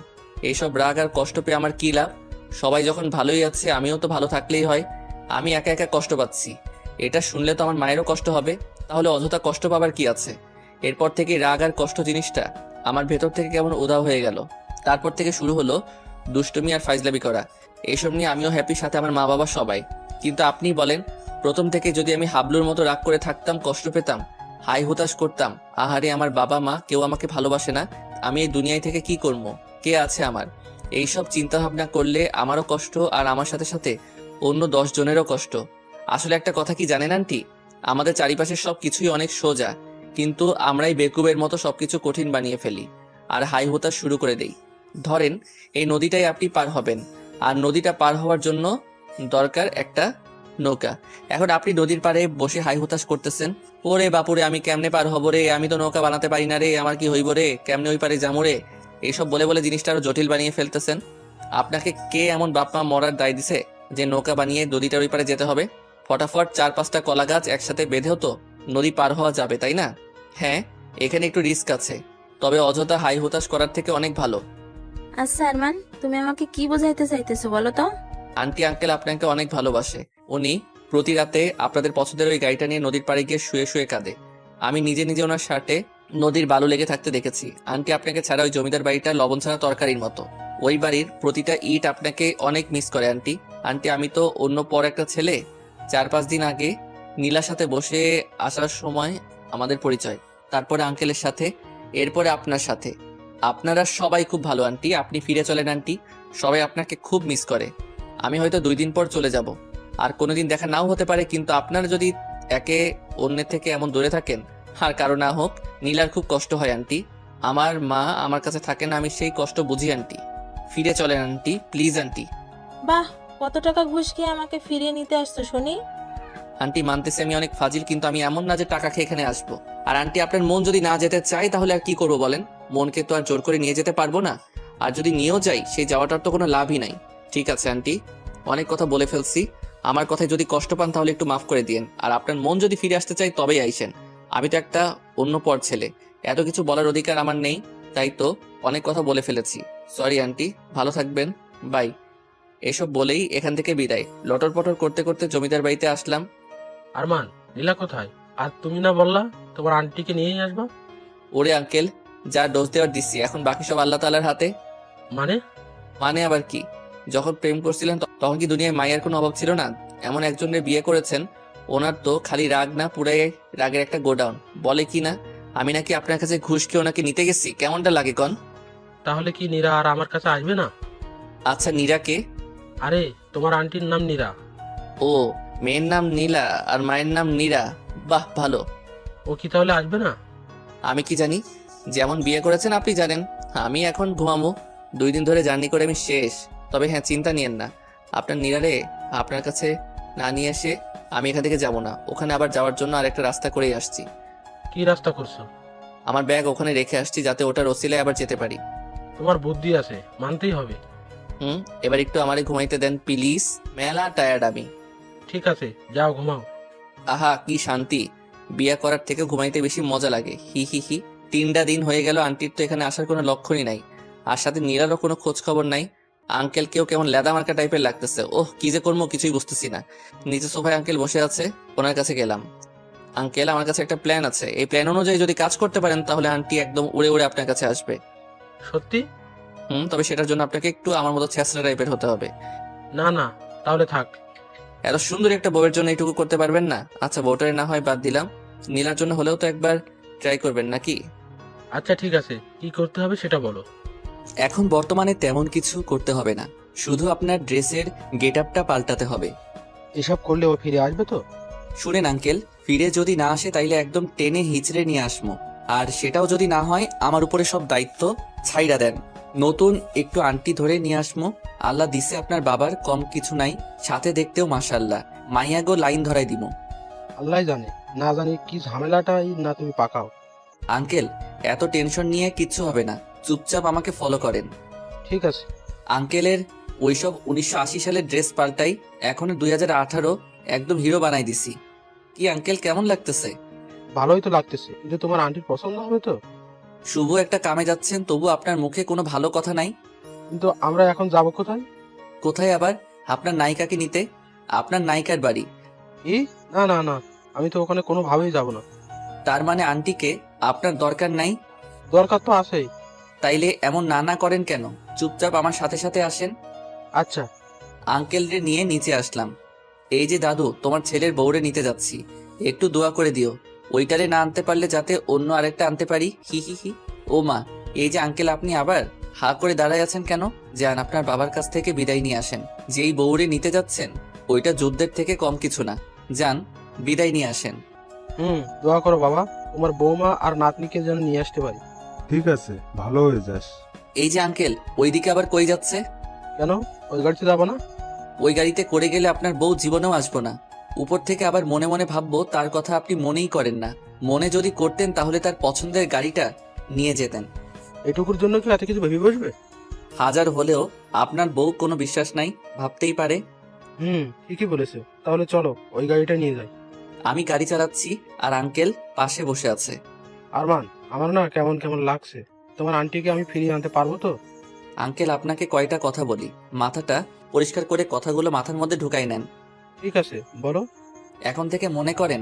এইসব রাগ আর কষ্ট পেয়ে আমার কি লাভ। সবাই যখন ভালোই আছে আমিও তো ভালো থাকলেই হয়। আমি একা একা কষ্ট পাচ্ছি, এটা শুনলে তো আমার মায়েরও কষ্ট হবে, তাহলে অযথা কষ্ট পাবার কি আছে। এরপর থেকে রাগ আর কষ্ট জিনিসটা আমার ভেতর থেকে কেমন উধাও হয়ে গেল। তারপর থেকে শুরু হলো দুষ্টুমি আর ফাইজলামি করা। এইসব নিয়ে আমিও হ্যাপি, সাথে আমার মা বাবা সবাই। কিন্তু আপনি বলেন, প্রথম থেকে যদি আমি হাবলুর মতো রাগ করে থাকতাম, কষ্ট পেতাম, হাই হুতাশ করতাম, আহারে আমার বাবা মা কেউ আমাকে ভালোবাসে না, আমি এই দুনিয়ায় থেকে কি করবো, কে আছে আমার, এইসব চিন্তা ভাবনা করলে আমারও কষ্ট আর আমার সাথে সাথে অন্য 10 জনেরও কষ্ট। আসলে একটা কথা কি জানেন আন্টি, আমাদের চারিপাশের সব কিছুই অনেক সোজা, কিন্তু আমরাই বেকুবের মতো সবকিছু কঠিন বানিয়ে ফেলি আর হাই হতাশ শুরু করে দেই। ধরেন এই নদীটাই আপনি পার হবেন, আর নদীটা পার হওয়ার জন্য দরকার একটা নৌকা। এখন আপনি নদীর পাড়ে বসে হাই হতাশ করতেছেন, ওরে বাপুরে আমি কেমনে পার হব রে, আমি তো নৌকা বানাতে পারি না রে, আমার কি হইব রে, কেমনে ওই পারে যাবো রে, এইসব বলে বলে জিনিসটা আরো জটিল বানিয়ে ফেলতেছেন। আপনাকে কে এমন বাপমা মরার দায় দিছে যে নৌকা বানিয়ে নদীটার ওই পারে যেতে হবে? ফটাফট 4-5টা কলা গাছ একসাথে বেঁধেও তো নদী পার হওয়া যাবে, তাই না? হ্যাঁ, এখানে একটু রিস্ক আছে, তবে অযথা হাই হতাশ করার থেকে অনেক ভালো। আচ্ছা আরমান, তুমি আমাকে কি বোঝাইতে চাইতেছো বলো তো? আন্টি আঙ্কেল আপনাকে অনেক ভালোবাসে। উনি প্রতি রাতে আপনাদের পছন্দের ওই গাড়িটা নিয়ে নদীর পাড়ে গিয়ে শুয়ে শুয়ে কাঁদে। আমি নিজে নিজে ওনার শার্টে নদীর বালু লেগে থাকতে দেখেছি। আন্টি আপনাকে ছাড়া ওই জমিদার বাড়িটা লবণ ছাড়া তরকারির মতো, ওই বাড়ির প্রতিটা ইট আপনাকে অনেক মিস করে আন্টি। আন্টি আমি তো অন্য পর একটা ছেলে। 4-5 দিন আগে নীলার সাথে বসে আসার সময় আমাদের পরিচয়, তারপরে আঙ্কেলের সাথে, এরপরে আপনার সাথে। আপনারা সবাই খুব ভালো আন্টি, আপনি ফিরে চলেন আন্টি, সবাই আপনাকে খুব মিস করে। আমি হয়তো 2 দিন পর চলে যাব, আর কোনোদিন দেখা নাও হতে পারে, কিন্তু আপনারা যদি একে অন্যের থেকে এমন দূরে থাকেন, আর কারো না হোক, নীলার খুব কষ্ট হয় আন্টি। আমার মা আমার কাছে থাকে না, আমি সেই কষ্ট বুঝি আন্টি। ফিরে চলেন আন্টি, প্লিজ আন্টি। বাহ, কত টাকা ঘুষ খেয়ে আমাকে ফিরিয়ে নিতে আসছো শুনি। আন্টি মানতেছি আমি অনেক ফাজিল, কিন্তু আমি এমন না যে টাকা খেয়ে এখানে আসবো। আর আন্টি আপনার মন যদি না যেতে চাই তাহলে আর কি করবো বলেন? মনকে তো আর জোর করে নিয়ে যেতে পারবো না, আর যদি নিয়েও যাই সেই যাওয়াটার তো কোনো লাভই নাই। ঠিক আছে আন্টি, অনেক কথা বলে ফেলছি, আমার কথায় যদি কষ্ট পান তাহলে একটু মাফ করে দিয়েন। আর আপনার মন যদি ফিরে আসতে চাই তবেই আইসেন, আমি তো একটা অন্য পর ছেলে, এত কিছু বলার অধিকার আমার নেই, তাই তো অনেক কথা বলে ফেলেছি। সরি আন্টি, ভালো থাকবেন। বাই। এসব বলেই এখান থেকে বিদায়। লটর পটর করতে করতে জমিদার বাড়িতে আসলাম। আরমান, নীলা কোথায়? আর তুমি না বললা তোমার আন্টিকে নিয়েই আসবা? ওরে আঙ্কেল, যা ডোজ দেওয়ার দিচ্ছি, এখন বাকি সব আল্লাহ তাআলার হাতে। মানে? মানে আবার কি? যখন প্রেম করছিলেন তখন কি দুনিয়ায় মায়ের কোনো অভাব ছিল না? এমন একজনের বিয়ে করেছেন, ওনার তো খালি রাগ না, পুরাই রাগের একটা গোডাউন। বলে কি না আমি নাকি আপনার কাছে ঘুষ খেয়ে ওনাকে নিতে গেছি? কেমনটা লাগে কন? তাহলে কি নীরা আর আমার কাছে আসবে না? আচ্ছা, নীরাকে? আরে তোমার আন্টির নাম নীরা। ও, মেয়ের নাম নীলা আর মায়ের নাম নীরা। বাহ, ভালো। ও কি তাহলে আসবে না? আমি কি জানি? যেমন বিয়ে করেছেন আপনি জানেন। আমি এখন ঘুমাবো। 2 দিন ধরে জার্নি করে আমি শেষ। তবে হ্যাঁ, চিন্তা নিয়েন না, আপনার নীরারে আপনার কাছে না নিয়ে এসে আমি এখান থেকে যাব না। ওখানে আবার যাওয়ার জন্য আরেকটা রাস্তা করেই আসছি। কি রাস্তা করছো? আমার ব্যাগ ওখানে রেখে আসছি, যাতে ওটার ওসিলায় আবার যেতে পারি। তোমার বুদ্ধি আছে, মানতেই হবে। এবার একটু আমারে ঘুমাইতে দেন প্লিজ, মেলা টায়ার্ড আমি। ঠিক আছে, যাও ঘুমাও। আহা, কি শান্তি! বিয়ে করার থেকে ঘুমাইতে বেশি মজা লাগে। হি হি হি। 3টা দিন হয়ে গেল, আন্টির তো এখানে আসার কোনো লক্ষণই নাই, আর সাথে নীলারও কোনো খোঁজ খবর নাই। আঙ্কেলকেও কেমন লেদা মার্কা টাইপের লাগতেছে। ওহ, কি যে করবো কিছুই বুঝতেছি না। নিচে সোফায় আঙ্কেল বসে আছে, ওনার কাছে গেলাম। আঙ্কেল, আমার কাছে একটা প্ল্যান আছে। এই প্ল্যান অনুযায়ী যদি কাজ করতে পারেন তাহলে আন্টি একদম উড়ে উড়ে আপনার কাছে আসবে। সত্যি? তবে সেটার জন্য আপনাকে একটু আমার মতো ছেঁচড়া টাইপের হতে হবে। না না, তাহলে থাক। এত সুন্দর একটা বউয়ের জন্য এইটুকু করতে পারবেন না? আচ্ছা, বউটারে না হয় বাদ দিলাম, নীলার জন্য হলেও তো একবার ট্রাই করবেন নাকি? আচ্ছা ঠিক আছে, কি করতে হবে সেটা বলো। এখন বর্তমানে তেমন কিছু করতে হবে না, শুধু আপনার ড্রেসের গেট আপটা পাল্টাতে হবে। এসব করলে ও ফিরে আসবে তো? শুনেন আঙ্কেল, ফিরে যদি না আসে তাইলে একদম টেনে হিচড়ে নিয়ে আসবো। আর সেটাও যদি না হয়, আমার উপরে সব দায়িত্ব ছাইড়া দেন। নতুন একটু আন্টি ধরে নিয়ে আসমো। আল্লাহ দিছে আপনার বাবার কম কিছু নাই, সাথে দেখতেও মাশাআল্লাহ। মাইয়াগো লাইন ধরাই দিব। আল্লাহ জানে, না জানি কি ঝামেলাটাই না তুমি পাকাও। আঙ্কেল, এত টেনশন নিয়ে কিচ্ছু হবে না, চুপচাপ আমাকে ফলো করেন। ঠিক আছে। আঙ্কেলের ওইসব 1980 সালের ড্রেস পাল্টাই, এখন 2018, একদম হিরো বানাই দিছি। কি আঙ্কেল, কেমন লাগতেছে? ভালোই তো লাগতেছে, কিন্তু তোমার আন্টির পছন্দ হবে তো? শুভ একটা কামে যাচ্ছেন, তবু আপনার মুখে কোনো ভালো কথা নাই। কিন্তু আমরা এখন যাব কোথায়? কোথায় আবার? আপনার নায়িকাকে নিতে, আপনার নায়িকার বাড়ি। না না না, আমি তো ওখানে কোনোভাবেই যাব না। তার মানে আন্টিকে আপনার দরকার নাই? দরকার তো আছেই। তাইলে এমন না করেন কেন? চুপচাপ আমার সাথে সাথে আসেন। আচ্ছা। আঙ্কেলরে নিয়ে নিচে আসলাম। এই যে দাদু, তোমার ছেলের বউরে নিতে যাচ্ছি, একটু দোয়া করে দিও। ওইটারে না আনতে পারলে যাতে অন্য আরেকটা আনতে পারি। হি হি হি। ও মা, এই যে আঙ্কেল, আপনি আবার হা করে দাঁড়ায় আছেন কেন? যান, আপনার বাবার কাছ থেকে বিদায় নিয়ে আসেন। যেই বউরে নিতে যাচ্ছেন ওইটা যুদ্ধের থেকে কম কিছু না। যান, বিদায় নিয়ে আসেন। দোয়া করো বাবা, তোমার বৌমা আর নাতনিকে যেন নিয়ে আসতে পারি। ঠিক আছে, ভালো হয়ে যাস। এই যে আঙ্কেল, ওইদিকে আবার কই যাচ্ছে? কেন, ওই গাড়িতে যাবো না? ওই গাড়িতে করে গেলে আপনার বউ জীবনেও আসবো না। উপর থেকে আবার মনে মনে ভাববো তার কথা আপনি মনেই করেন না। মনে যদি করতেন তাহলে তার পছন্দের গাড়িটা নিয়ে যেতেন। এটুকুর জন্য কি এত কিছু ভেবে বসবে? হাজার হলেও আপনার বউ কোনো বিশ্বাস নাই, ভাবতেই পারে। ঠিকই বলেছে, তাহলে চলো ওই গাড়িটা নিয়ে যাই। আমি গাড়ি চালাচ্ছি আর আঙ্কেল পাশে বসে আছে। আরমান, আমার না কেমন কেমন লাগছে। তোমার আন্টিকে আমি ফিরিয়ে আনতে পারবো তো? আঙ্কেল, আপনাকে কয়টা কথা বলি, মাথাটা পরিষ্কার করে কথাগুলো মাথার মধ্যে ঢুকাই নেন। ঠিক আছে, বলো। এখন থেকে মনে করেন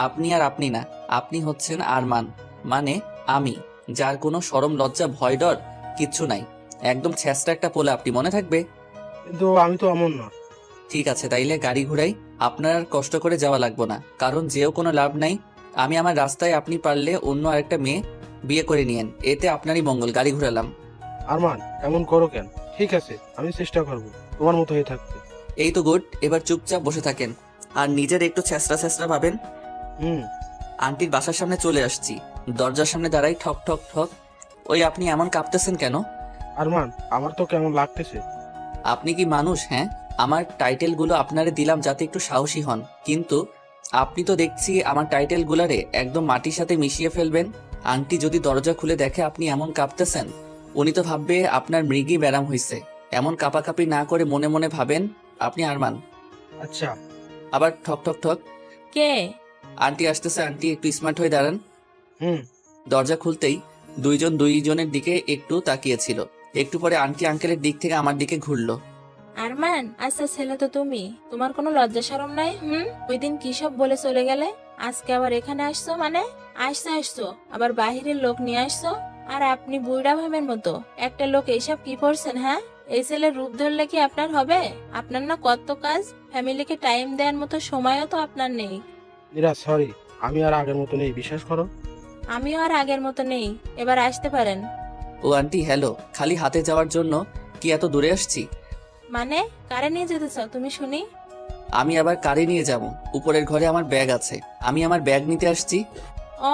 আপনি আর আপনি না, আপনি হচ্ছেন আরমান, মানে আমি, যার কোনো শরম লজ্জা ভয় ডর কিচ্ছু নাই। একদম ছেঁচড়া একটা পোলা আপনি, মনে থাকবে? কিন্তু আমি তো এমন না। ঠিক আছে, তাইলে গাড়ি ঘুরাই। আপনার আর কষ্ট করে যাওয়া লাগবো না, কারণ যেও কোনো লাভ নাই। আমি আমার রাস্তায়, আপনি পারলে অন্য আরেকটা মেয়ে বিয়ে করে নিয়েন, এতে আপনারই মঙ্গল। গাড়ি ঘুরালাম। আরমান, এমন করো কেন? ঠিক আছে, আমি চেষ্টা করবো তোমার মতো হয়ে থাকতে। এই তো গুড, এবার চুপচাপ বসে থাকেন আর নিজের একটু ছেঁচড়া ছেঁচড়া ভাবেন। আন্টির বাসার সামনে চলে আসছি, দরজার সামনে দাঁড়াই, ঠক ঠক ঠক। ওই, আপনি এমন কাঁপতেছেন কেন? আরমান, আমার তো কেমন লাগতেছে। আপনি কি মানুষ? হ্যাঁ, আমার টাইটেলগুলো আপনারে দিলাম যাতে একটু সাহসী হন, কিন্তু আপনি তো দেখছি আমার টাইটেলগুলারে একদম মাটির সাথে মিশিয়ে ফেলবেন। আন্টি যদি দরজা খুলে দেখে আপনি এমন কাঁপতেছেন, উনি তো ভাববে আপনার মৃগী ব্যারাম হইছে। এমন কাঁপাকাঁপি না করে মনে মনে ভাবেন আপনি আরমান। আচ্ছা। আবার ঠক ঠক ঠক। কে? আন্টি আসতেছে। আন্টি, একটু স্মার্ট হয়ে দাঁড়ান। হুম। দরজা খুলতেই দুইজনের দিকে একটু তাকিয়েছিল। একটু পরে আন্টি আঙ্কেলের দিক থেকে আমার দিকে ঘুরলো। আরমান, আচ্ছা ছেলে তো তুমি, তোমার কোনো লজ্জা শরম নাই? ওই দিন কি সব বলে চলে গেলে, আজকে আবার এখানে আসছো? মানে আসছো আবার বাহিরের লোক নিয়ে আসছো, আর আপনি বুড়া ভাবের মতো একটা লোক এইসব কি করছেন? হ্যাঁ, এই ছেলের রূপ ধরলে কি আপনার হবে? আপনার না কত কাজ, ফ্যামিলিকে টাইম দেওয়ার মতো সময়ও তো আপনার নেই। নীরা সরি, আমি আর আগের মতো নেই, বিশ্বাস করো। আমিও আর আগের মতো নেই, এবার আসতে পারেন। ও আন্টি হ্যালো, খালি হাতে যাওয়ার জন্য কি এত দূরে আসছি? মানে কারে নিয়ে যেতে চাও তুমি শুনি? আমি আবার কারে নিয়ে যাব? উপরের ঘরে আমার ব্যাগ আছে, আমি আমার ব্যাগ নিতে আসছি। ও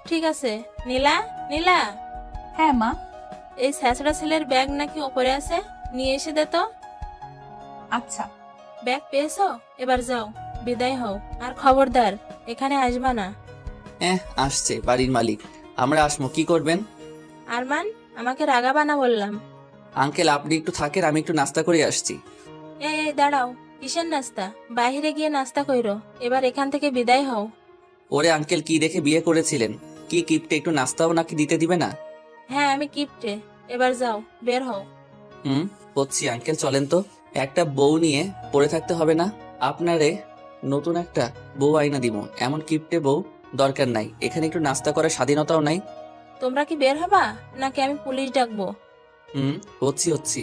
ঠিক আছে। নীলা, নীলা, হ্যাঁ মা। এই ছ্যাঁচড়া ছেলের ব্যাগ নাকি ওপরে আছে, নিয়ে এসে দে তো। আচ্ছা। ব্যাগ পেয়েছো? এবার যাও, বিদায় হও, আর খবরদার এখানে আসবা না। আসছে বাড়ির মালিক, আমরা আসমো, কি করবেন? আরমান, আমাকে রাগাবা না বললাম। আঙ্কেল আপনি একটু থাকেন, আমি একটু নাস্তা করে আসছি। এই দাঁড়াও, কিসের নাস্তা? বাইরে গিয়ে নাস্তা কইরো, এবার এখান থেকে বিদায় হও। ওরে আঙ্কেল, কি দেখে বিয়ে করেছিলেন? কি কিপটে, একটু নাস্তাও নাকি দিতে দিবে না? হ্যাঁ আমি কিপটে, এবার যাও, বের হও। হচ্ছি আঙ্কেল, চলেন তো। একটা বউ নিয়ে পড়ে থাকতে হবে না আপনারে, নতুন একটা বউ আইনা দিব, এমন কিপটে বউ দরকার নাই। এখানে একটু নাস্তা করার স্বাধীনতাও নাই। তোমরা কি বের হবা নাকি আমি পুলিশ ডাকবো? হচ্ছি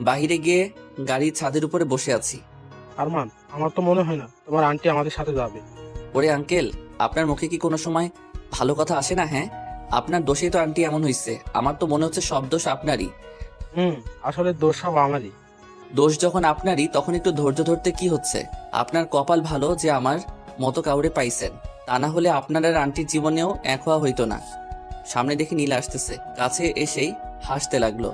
বাহিরে গিয়ে গাড়ির ছাদের উপরে বসে আছি। আরমান, আমার তো মনে হয় না তোমার আন্টি আমাদের সাথে যাবে। ওরে আঙ্কেল, আপনার মুখে কি কোনো সময় ভালো কথা আসে না? হ্যাঁ, আপনার দোষেই তো আন্টি এমন হইছে। আমার তো মনে হচ্ছে সব দোষ আপনারই। আসলে দোষ সব আমারই। দোষ যখন আপনারই, তখন একটু ধৈর্য ধরতে কি হচ্ছে? আপনার কপাল ভালো যে আমার মতো কাউরে পাইছেন, তা না হলে আপনার আর আন্টির জীবনেও এক হওয়া হইতো না। সামনে দেখে নীলা আসতেছে, কাছে এসেই হাসতে লাগলো।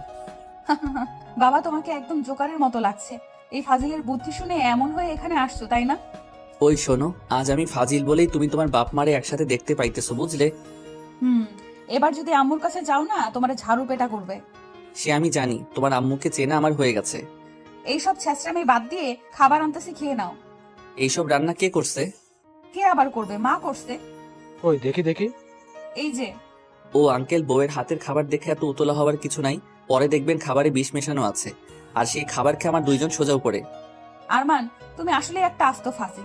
বাবা, তোমাকে একদম জোকারের মতো লাগছে। এই ফাজিলের বুদ্ধি শুনে এমন হয়ে এখানে আসছো, তাই না? ওই শোনো, আজ আমি ফাজিল বলেই তুমি তোমার বাপ মারে একসাথে দেখতে পাইতেছো, বুঝলে? এবার যদি আম্মুর কাছে যাও না, তোমার ঝাড়ু পেটা করবে। সে আমি জানি, তোমার আম্মুকে চেনা আমার হয়ে গেছে। এইসব ছেঁচড়ামি বাদ দিয়ে খাবার আনতেছি, খেয়ে নাও। এইসব রান্না কে করছে? কে আবার করবে? মা করছে। ওই দেখি। এই যে। ও আঙ্কেল, বউয়ের হাতের খাবার দেখে এত উতলা হওয়ার কিছু নাই। পরে দেখবেন খাবারে বিষ মেশানো আছে, আর সেই খাবার খেয়ে আমার দুইজন সোজাও পড়ে। আরমান, তুমি আসলে একটা আস্ত ফাঁসি।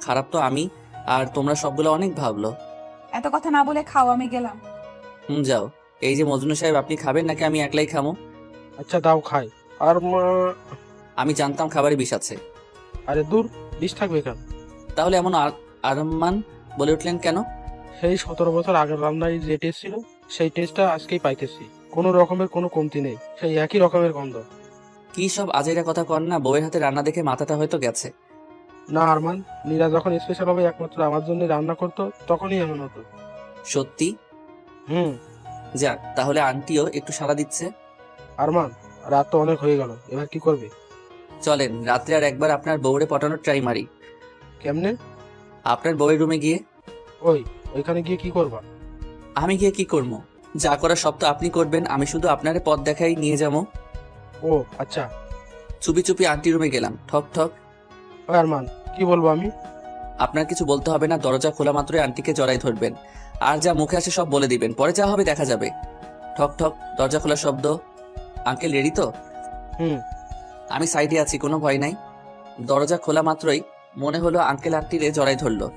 খারাপ তো আমি, আর তোমরা সবগুলো অনেক ভাবলো। এত কথা না বলে খাও, আমি গেলাম। যাও। এই যে মজনু সাহেব, আপনি খাবেন নাকি আমি একলাই খামো? আচ্ছা দাও, খাই। আর আমি জানতাম খাবারে বিষ আছে। আরে দূর, বিষ থাকবে কেন? তাহলে এমন আরমান বলে উঠলেন কেন? সেই 17 বছর আগের রান্নায় যে টেস্ট ছিল, সেই টেস্টটা আজকেই পাইতেছি। কোনো রকমের কোনো কমতি নেই, সেই একই রকমের গন্ধ। কি সব আজেরা কথা কর না, বউয়ের হাতে রান্না দেখে মাথাটা হয়তো গেছে। না আরমান, নীরা যখন স্পেশাল ভাবে একমাত্র আমার জন্য রান্না করতো, তখনই এমন হতো। সত্যি? যাক, তাহলে আন্টিও একটু সাড়া দিচ্ছে। আরমান, রাত তো অনেক হয়ে গেল, এবার কি করবে? চলেন রাত্রে আর একবার আপনার বউরে পটানোর ট্রাই মারি। কেমনে? আপনার বউয়ের রুমে গিয়ে। ওইখানে গিয়ে কি করবা? আমি গিয়ে কি করবো? যা করার সব তো আপনি করবেন, আমি শুধু আপনারে পথ দেখাই নিয়ে যাবো। ও আচ্ছা। চুপি চুপি আন্টি রুমে গেলাম, ঠক ঠক। আরমান, কি বলবো আমি? আপনার কিছু বলতে হবে না, দরজা খোলা মাত্রই আন্টিকে জড়াই ধরবেন, আর যা মুখে আসে সব বলে দিবেন, পরে যা হবে দেখা যাবে। ঠক ঠক, দরজা খোলার শব্দ। আঙ্কেল রেডি তো? আমি সাইডে আছি, কোনো ভয় নাই। দরজা খোলা মাত্রই মনে হলো আঙ্কেল আন্টিরে জড়াই ধরলো।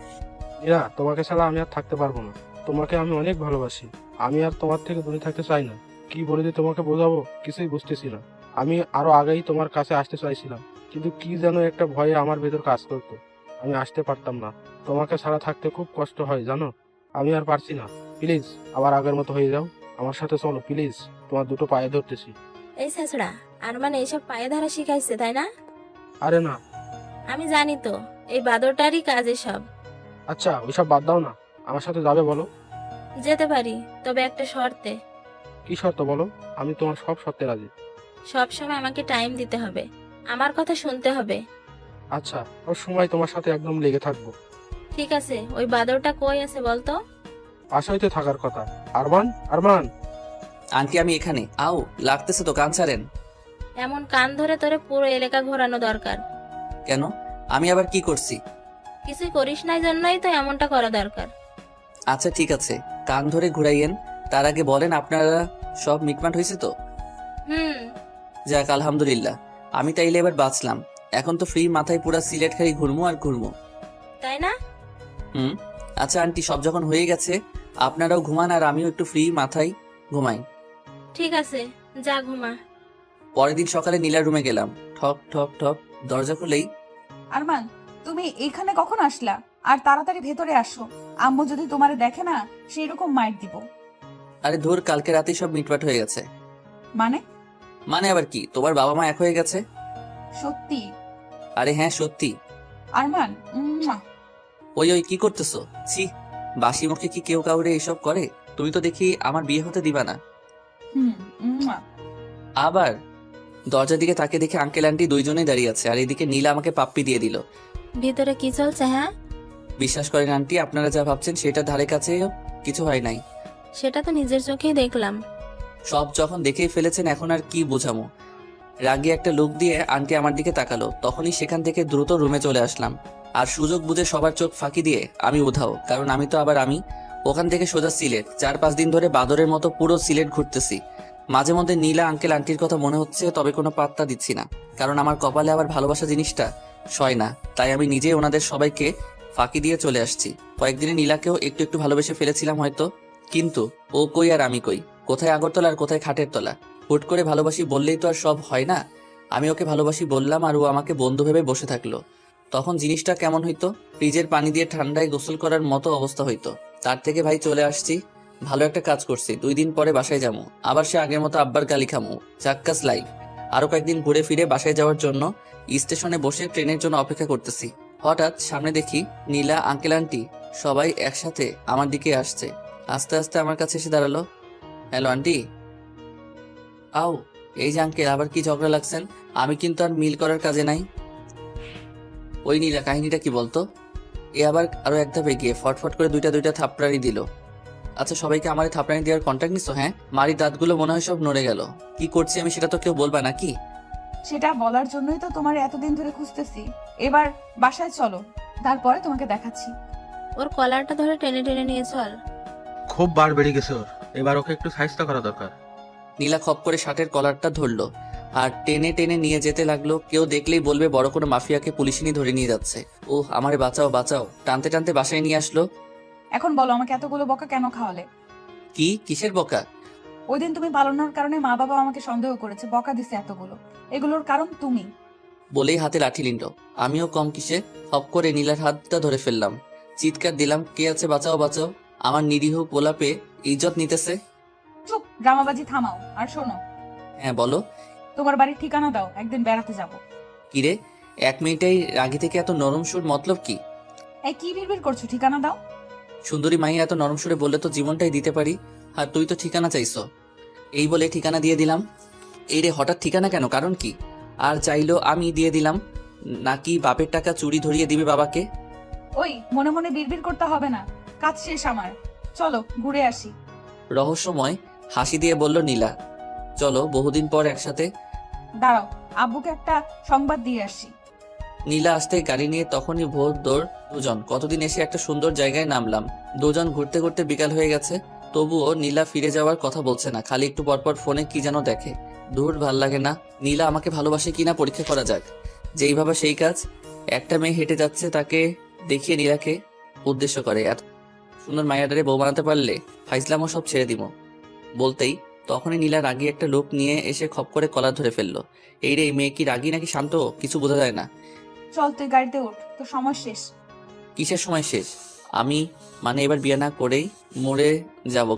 নীরা, তোমাকে ছাড়া আমি আর থাকতে পারবো না। তোমাকে আমি অনেক ভালোবাসি, আমি আর তোমার থেকে দূরে থাকতে চাই না। কি বলে যে তোমাকে বোঝাবো কিছুই বুঝতেছি না। আমি আরো আগেই তোমার কাছে আসতে চাইছিলাম, কিন্তু কি যেন একটা ভয়ে আমার ভেতর কাজ করতো, আমি আসতে পারতাম না। তোমাকে ছাড়া থাকতে খুব কষ্ট হয় জানো, আমি আর পারছি না। প্লিজ আবার আগের মতো হয়ে যাও, আমার সাথে চলো প্লিজ, তোমার দুটো পায়ে ধরতেছি। এই ছাছড়া, আরমান এইসব পায়ে ধরা শিখাইছে তাই না? আরে না। আমি জানি তো, এই বাদরটারই কাজ এসব। আচ্ছা ওইসব বাদ দাও না, আমার সাথে যাবে বলো? যেতে পারি, তবে একটা শর্তে। কি শর্ত বলো? আমি তোমার সব শর্তে রাজি। সব সময় আমাকে টাইম দিতে হবে, আমার কথা শুনতে হবে। আচ্ছা, ওর সময় তোমার সাথে একদম লেগে থাকবো। ঠিক আছে, ওই বাদরটা কই আছে বলতো? পাশেই তো থাকার কথা। আরমান, আরমান। আন্টি আমি এখানে, আও লাগতেছে তো, কান ছাড়েন। এমন কান ধরে তোরে পুরো এলাকা ঘোরানো দরকার। কেন? আমি আবার কি করছি? কিছুই করিস নাই জন্যই তো এমনটা করা দরকার। আচ্ছা ঠিক আছে, কান ধরে ঘুরাইয়েন, তার আগে বলেন আপনারা সব মিটমাট হয়েছে তো? যাক আলহামদুলিল্লাহ, আমি তাইলে এবার বাঁচলাম। এখন তো ফ্রি মাথায় পুরা সিলেট খালি ঘুরমু আর ঘুরমু। তাই না? হুম। আচ্ছা আন্টি, সব যখন হয়ে গেছে আপনারাও ঘুমান আর আমিও একটু ফ্রি মাথায় ঘুমাই। ঠিক আছে, যা ঘুমা। পরের দিন সকালে নীলার রুমে গেলাম। ঠক ঠক ঠক, দরজা খুলেই আরমান, তুমি এখানে কখন আসলা? আর তাড়াতাড়ি ভেতরে আসো, আম্মু যদি তোমারে দেখে না সেই রকম মাইর দিব। আরে ধুর, কালকে রাতেই সব মিটমাট হয়ে গেছে। মানে? মানে আবার কি, তোমার বাবা মা এক হয়ে গেছে। সত্যি? আরে হ্যাঁ সত্যি। আরমান, ওই ওই কি করতেছো? ছি, বাসি মুখে কি কেউ কাউরে এসব করে? তুমি তো দেখি আমার বিয়ে হতে দিবা না। আবার দরজার দিকে তাকে দেখে আঙ্কেল আন্টি দুইজনেই দাঁড়িয়ে আছে, আর এদিকে নীলা আমাকে পাপ্পি দিয়ে দিল। ভিতরে কি চলছে? হ্যাঁ, বিশ্বাস করেন আন্টি, আপনারা যা ভাবছেন সেটা ধারে কাছে কিছু হয় নাই। সেটা তো নিজের চোখেই দেখলাম। সব যখন দেখেই ফেলেছেন এখন আর কি বোঝামো। রাগে একটা লুক দিয়ে আন্টি আমার দিকে তাকালো, তখনই সেখান থেকে দ্রুত রুমে চলে আসলাম। আর সুযোগ বুঝে সবার চোখ ফাঁকি দিয়ে আমি উধাও, কারণ আমি তো আবার আমি। ওখান থেকে সোজা সিলেট। 4-5 দিন ধরে বাদরের মতো পুরো সিলেট ঘুরতেছি। মাঝে মধ্যে নীলা আঙ্কেল আন্টির কথা মনে হচ্ছে, তবে কোনো পাত্তা দিচ্ছি না, কারণ আমার কপালে আবার ভালোবাসা জিনিসটা সয় না। তাই আমি নিজেই ওনাদের সবাইকে ফাঁকি দিয়ে চলে আসছি। কয়েকদিনে নীলাকেও একটু একটু ভালোবেসে ফেলেছিলাম হয়তো, কিন্তু ও কই আর আমি কই, কোথায় আগরতলা আর কোথায় খাটের তলা। হুট করে ভালোবাসি বললেই তো আর সব হয় না। আমি ওকে ভালোবাসি বললাম আর ও আমাকে বন্ধু ভেবে বসে থাকলো। তখন জিনিসটা কেমন হইতো, ফ্রিজের পানি দিয়ে ঠান্ডায় গোসল করার মতো অবস্থা হইতো। তার থেকে ভাই চলে আসছি, ভালো একটা কাজ করছি। 2 দিন পরে বাসায় যাবো, আবার সে আগের মতো আব্বার গালি খামু। চাক্কাস লাইফ। আরো কয়েকদিন ঘুরে ফিরে বাসায় যাওয়ার জন্য স্টেশনে বসে ট্রেনের জন্য অপেক্ষা করতেছি। হঠাৎ সামনে দেখি নীলা, আঙ্কেল আন্টি সবাই একসাথে আমার দিকে আসছে। আস্তে আস্তে আমার কাছে এসে দাঁড়ালো। Hello aunty. আও, এই যে আঙ্কেল, আবার কি ঝগড়া লাগছেন? আমি কিন্তু আর মিল করার কাজে নাই। ওই নীলা, কাহিনীটা কি বলতো? এ আবার আরো এক ধাপে গিয়ে ফটফট করে দুইটা থাপড়ানি দিল। আচ্ছা, সবাইকে আমার থাপড়ানি দেওয়ার কন্ট্যাক্ট নিছো? হ্যাঁ, মারি দাঁতগুলো মনে হয় সব নড়ে গেল। কি করছি আমি সেটা তো কেউ বলবা নাকি? সেটা বলার জন্যই তো তোমার এতদিন ধরে খুঁজতেছি। এবার বাসায় চলো, তারপরে তোমাকে দেখাচ্ছি। ওর কলারটা ধরে টেনে টেনে নিয়ে চল। খুব বার বেড়ে গেছে ওর, এবার ওকে একটু সাহায্য করা দরকার। নীলা খপ করে শার্টের কলারটা ধরলো আর টেনে টেনে নিয়ে যেতে লাগলো। কেউ দেখলেই বলবে বড় কোনো মাফিয়াকে পুলিশ নিয়ে ধরে নিয়ে যাচ্ছে। ওহ, আমারে বাঁচাও বাঁচাও। টানতে টানতে বাসায় নিয়ে আসলো। এখন বলো, আমাকে এতগুলো বকা কেন খাওয়ালে? কি, কিসের বকা? ওই দিন তুমি পালানোর কারণে মা বাবা আমাকে সন্দেহ করেছে, বকা দিছে এতগুলো। এগুলোর কারণ তুমি। বলেই হাতে লাঠি নিল। আমিও কম কিসে, হপ করে নীলার হাতটা ধরে ফেললাম। চিৎকার দিলাম, কে আছে, বাঁচাও বাঁচাও। আমার নিরীহ পোলাপে ইজ্জত নিতেছে। চুপ, ড্রামাবাজি থামাও। আর শোনো। হ্যাঁ বলো। তোমার বাড়ির ঠিকানা দাও, একদিন বেড়াতে যাব। কিরে, 1 মিনিটেই রাগি থেকে এত নরম সুর, মতলব কি? এই কি বিড়বিড় করছো? ঠিকানা দাও। সুন্দরী মাইয়া এত নরম সুরে বললে তো জীবনটাই দিতে পারি। আর তুই তো ঠিকানা চাইছো। এই বলে ঠিকানা দিয়ে দিলাম। এই রে, হঠাৎ ঠিকানা কেন, কারণ কি? আর চাইলো আমি দিয়ে দিলাম, নাকি বাপের টাকা চুরি ধরিয়ে দিবে বাবাকে? ওই মনে মনে বিড়বিড় করতে হবে না, কাজ শেষ আমার। চলো ঘুরে আসি। রহস্যময় হাসি দিয়ে বলল নীলা। চলো, বহুদিন পর একসাথে। দাঁড়াও, আব্বুকে একটা সংবাদ দিয়ে আসি। নীলা আসতে গাড়ি নিয়ে তখনই ভোর দৌড় দুজন। কতদিন এসে একটা সুন্দর জায়গায় নামলাম। দুজন ঘুরতে ঘুরতে বিকাল হয়ে গেছে, তবুও নীলা ফিরে যাওয়ার কথা বলছে না। খালি একটু পরপর ফোনে কি যেন দেখে। দূর, ভাল লাগে না। নীলা আমাকে ভালোবাসে কিনা পরীক্ষা করা যাক। যেই ভাবা সেই কাজ। একটা মেয়ে হেঁটে যাচ্ছে, তাকে দেখিয়ে নীলাকে উদ্দেশ্য করে, এত সুন্দর মায়াটারে বউ বানাতে পারলে ফাইজলামও সব ছেড়ে দিব। বলতেই তখনই নীলা রাগী একটা লোক নিয়ে এসে খপ করে কলার ধরে ফেললো। এই রে, মেয়ে কি রাগী নাকি শান্ত কিছু বোঝা যায় না। চল তুই গাড়িতে ওঠ, তো সময় শেষ। কিসের সময় শেষ? আমি মানে এবার বিয়ে না করেই মরে যাব।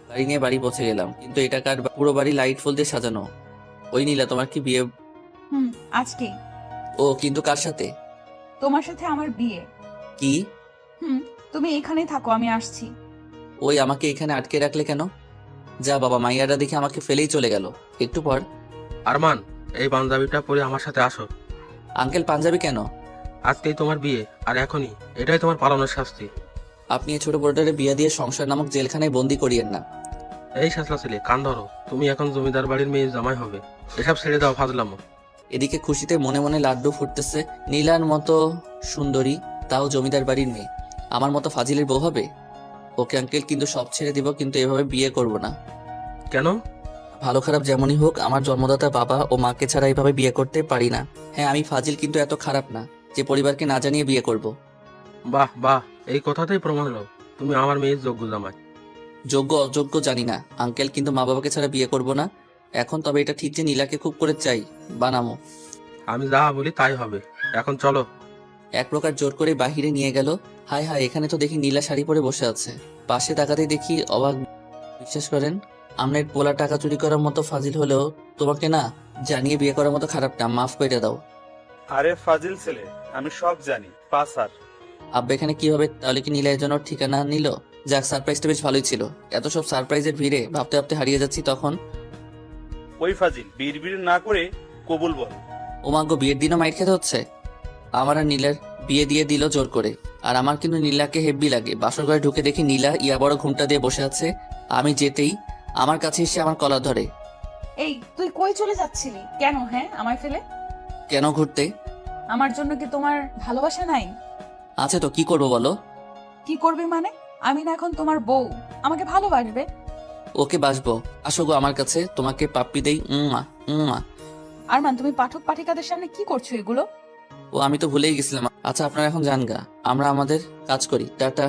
গাড়ি নিয়ে বাড়ি পৌঁছে গেলাম, কিন্তু এটা কার? পুরো বাড়ি লাইট ফুল দিয়ে সাজানো। ওই নীলা, তোমার কি বিয়ে? আজকে। ও, কিন্তু কার সাথে? তোমার সাথে আমার বিয়ে। কি? তুমি এখানেই থাকো, আমি আসছি। ওই, আমাকে এখানে আটকে রাখলে কেন? যা বাবা, মাইয়ারা দেখে আমাকে ফেলেই চলে গেল। একটু পর, আরমান, এই পাঞ্জাবিটা পরে আমার সাথে আসো। আঙ্কেল, পাঞ্জাবি কেন? আজকেই তোমার বিয়ে, আর এখনই এটাই তোমার পালানোর শাস্তি। আপনি এই ছোট বড়টারে বিয়ে দিয়ে সংসার নামক জেলখানায় বন্দি করিয়েন না। এই শাসলা ছেলে, কান ধরো। তুমি এখন জমিদার বাড়ির মেয়ে জামাই হবে। এসব ছেড়ে দাও ফাজলামো। এদিকে খুশিতে মনে মনে লাড্ডু ফুটতেছে। নীলার মতো সুন্দরী, তাও জমিদার বাড়ির মেয়ে, আমার মতো ফাজিলের বউ হবে? ওকে আঙ্কেল, কিন্তু সব ছেড়ে দিব, কিন্তু এভাবে বিয়ে করব না। কেন? ভালো খারাপ যেমনই হোক, আমার জন্মদাতা বাবা ও মাকে ছাড়া এইভাবে বিয়ে করতে পারি না। হ্যাঁ, আমি ফাজিল, কিন্তু এত খারাপ না যে পরিবারকে না জানিয়ে বিয়ে করব। বাহ বাহ, এই কথাতেই প্রমাণ হলো তুমি আমার মেয়ের যোগ্য জামাই। যোগ্য অযোগ্য জানি না আঙ্কেল, কিন্তু মা বাবাকে ছাড়া বিয়ে করব না এখন। তবে এটা ঠিক যে নীলাকে খুব করে চাই, বানামো। আমি যা বলি তাই হবে, এখন চলো। এক প্রকার জোর করে বাহিরে নিয়ে গেল। হায় হায়, এখানে তো দেখি নীলা শাড়ি পরে বসে আছে। পাশে তাকাতেই দেখি অবাক। বিশ্বাস করেন, আমরা এর পোলা টাকা চুরি করার মতো ফাজিল হলেও তোমাকে না জানিয়ে বিয়ে করার মতো খারাপ না, মাফ করে দাও। আরে ফাজিল ছেলে, আমি সব জানি, পাসার। আব্বা এখানে কিভাবে? তাহলে কি নীলা এর জন্য ঠিকানা নিল? যাক, সারপ্রাইজটা বেশ ভালোই ছিল। এত সব সারপ্রাইজের ভিড়ে ভাবতে ভাবতে হারিয়ে যাচ্ছি তখন। ওই ফাজিল, বিড় না করে কবুল বল। ওমাগ্য, বিয়ের দিনও মাইর খেতে হচ্ছে? আমার আর নীলার বিয়ে দিয়ে দিল জোর করে। আর আমার কিন্তু নীলাকে হেব্বি লাগে। বাসর ঘরে ঢুকে দেখি নীলা ইয়া বড় ঘুমটা দিয়ে বসে আছে। আমি যেতেই আমার কাছে এসে আমার কলার ধরে। এই তুই কই চলে যাচ্ছিলি? কেন হ্যাঁ আমায় ফেলে? কেন ঘুরতে? আমার জন্য কি তোমার ভালোবাসা নাই? আছে তো, কি করবো বলো? কি করবে মানে? আমি না এখন তোমার বউ, আমাকে ভালোবাসবে? ওকে বাসবো, আসো গো আমার কাছে, তোমাকে পাপ্পি দেই। আরমান, তুমি পাঠক পাঠিকাদের সামনে কি করছো এগুলো? ও আমি তো ভুলেই গেছিলাম। আচ্ছা আপনারা এখন যান গা, আমরা আমাদের কাজ করি। টাটা।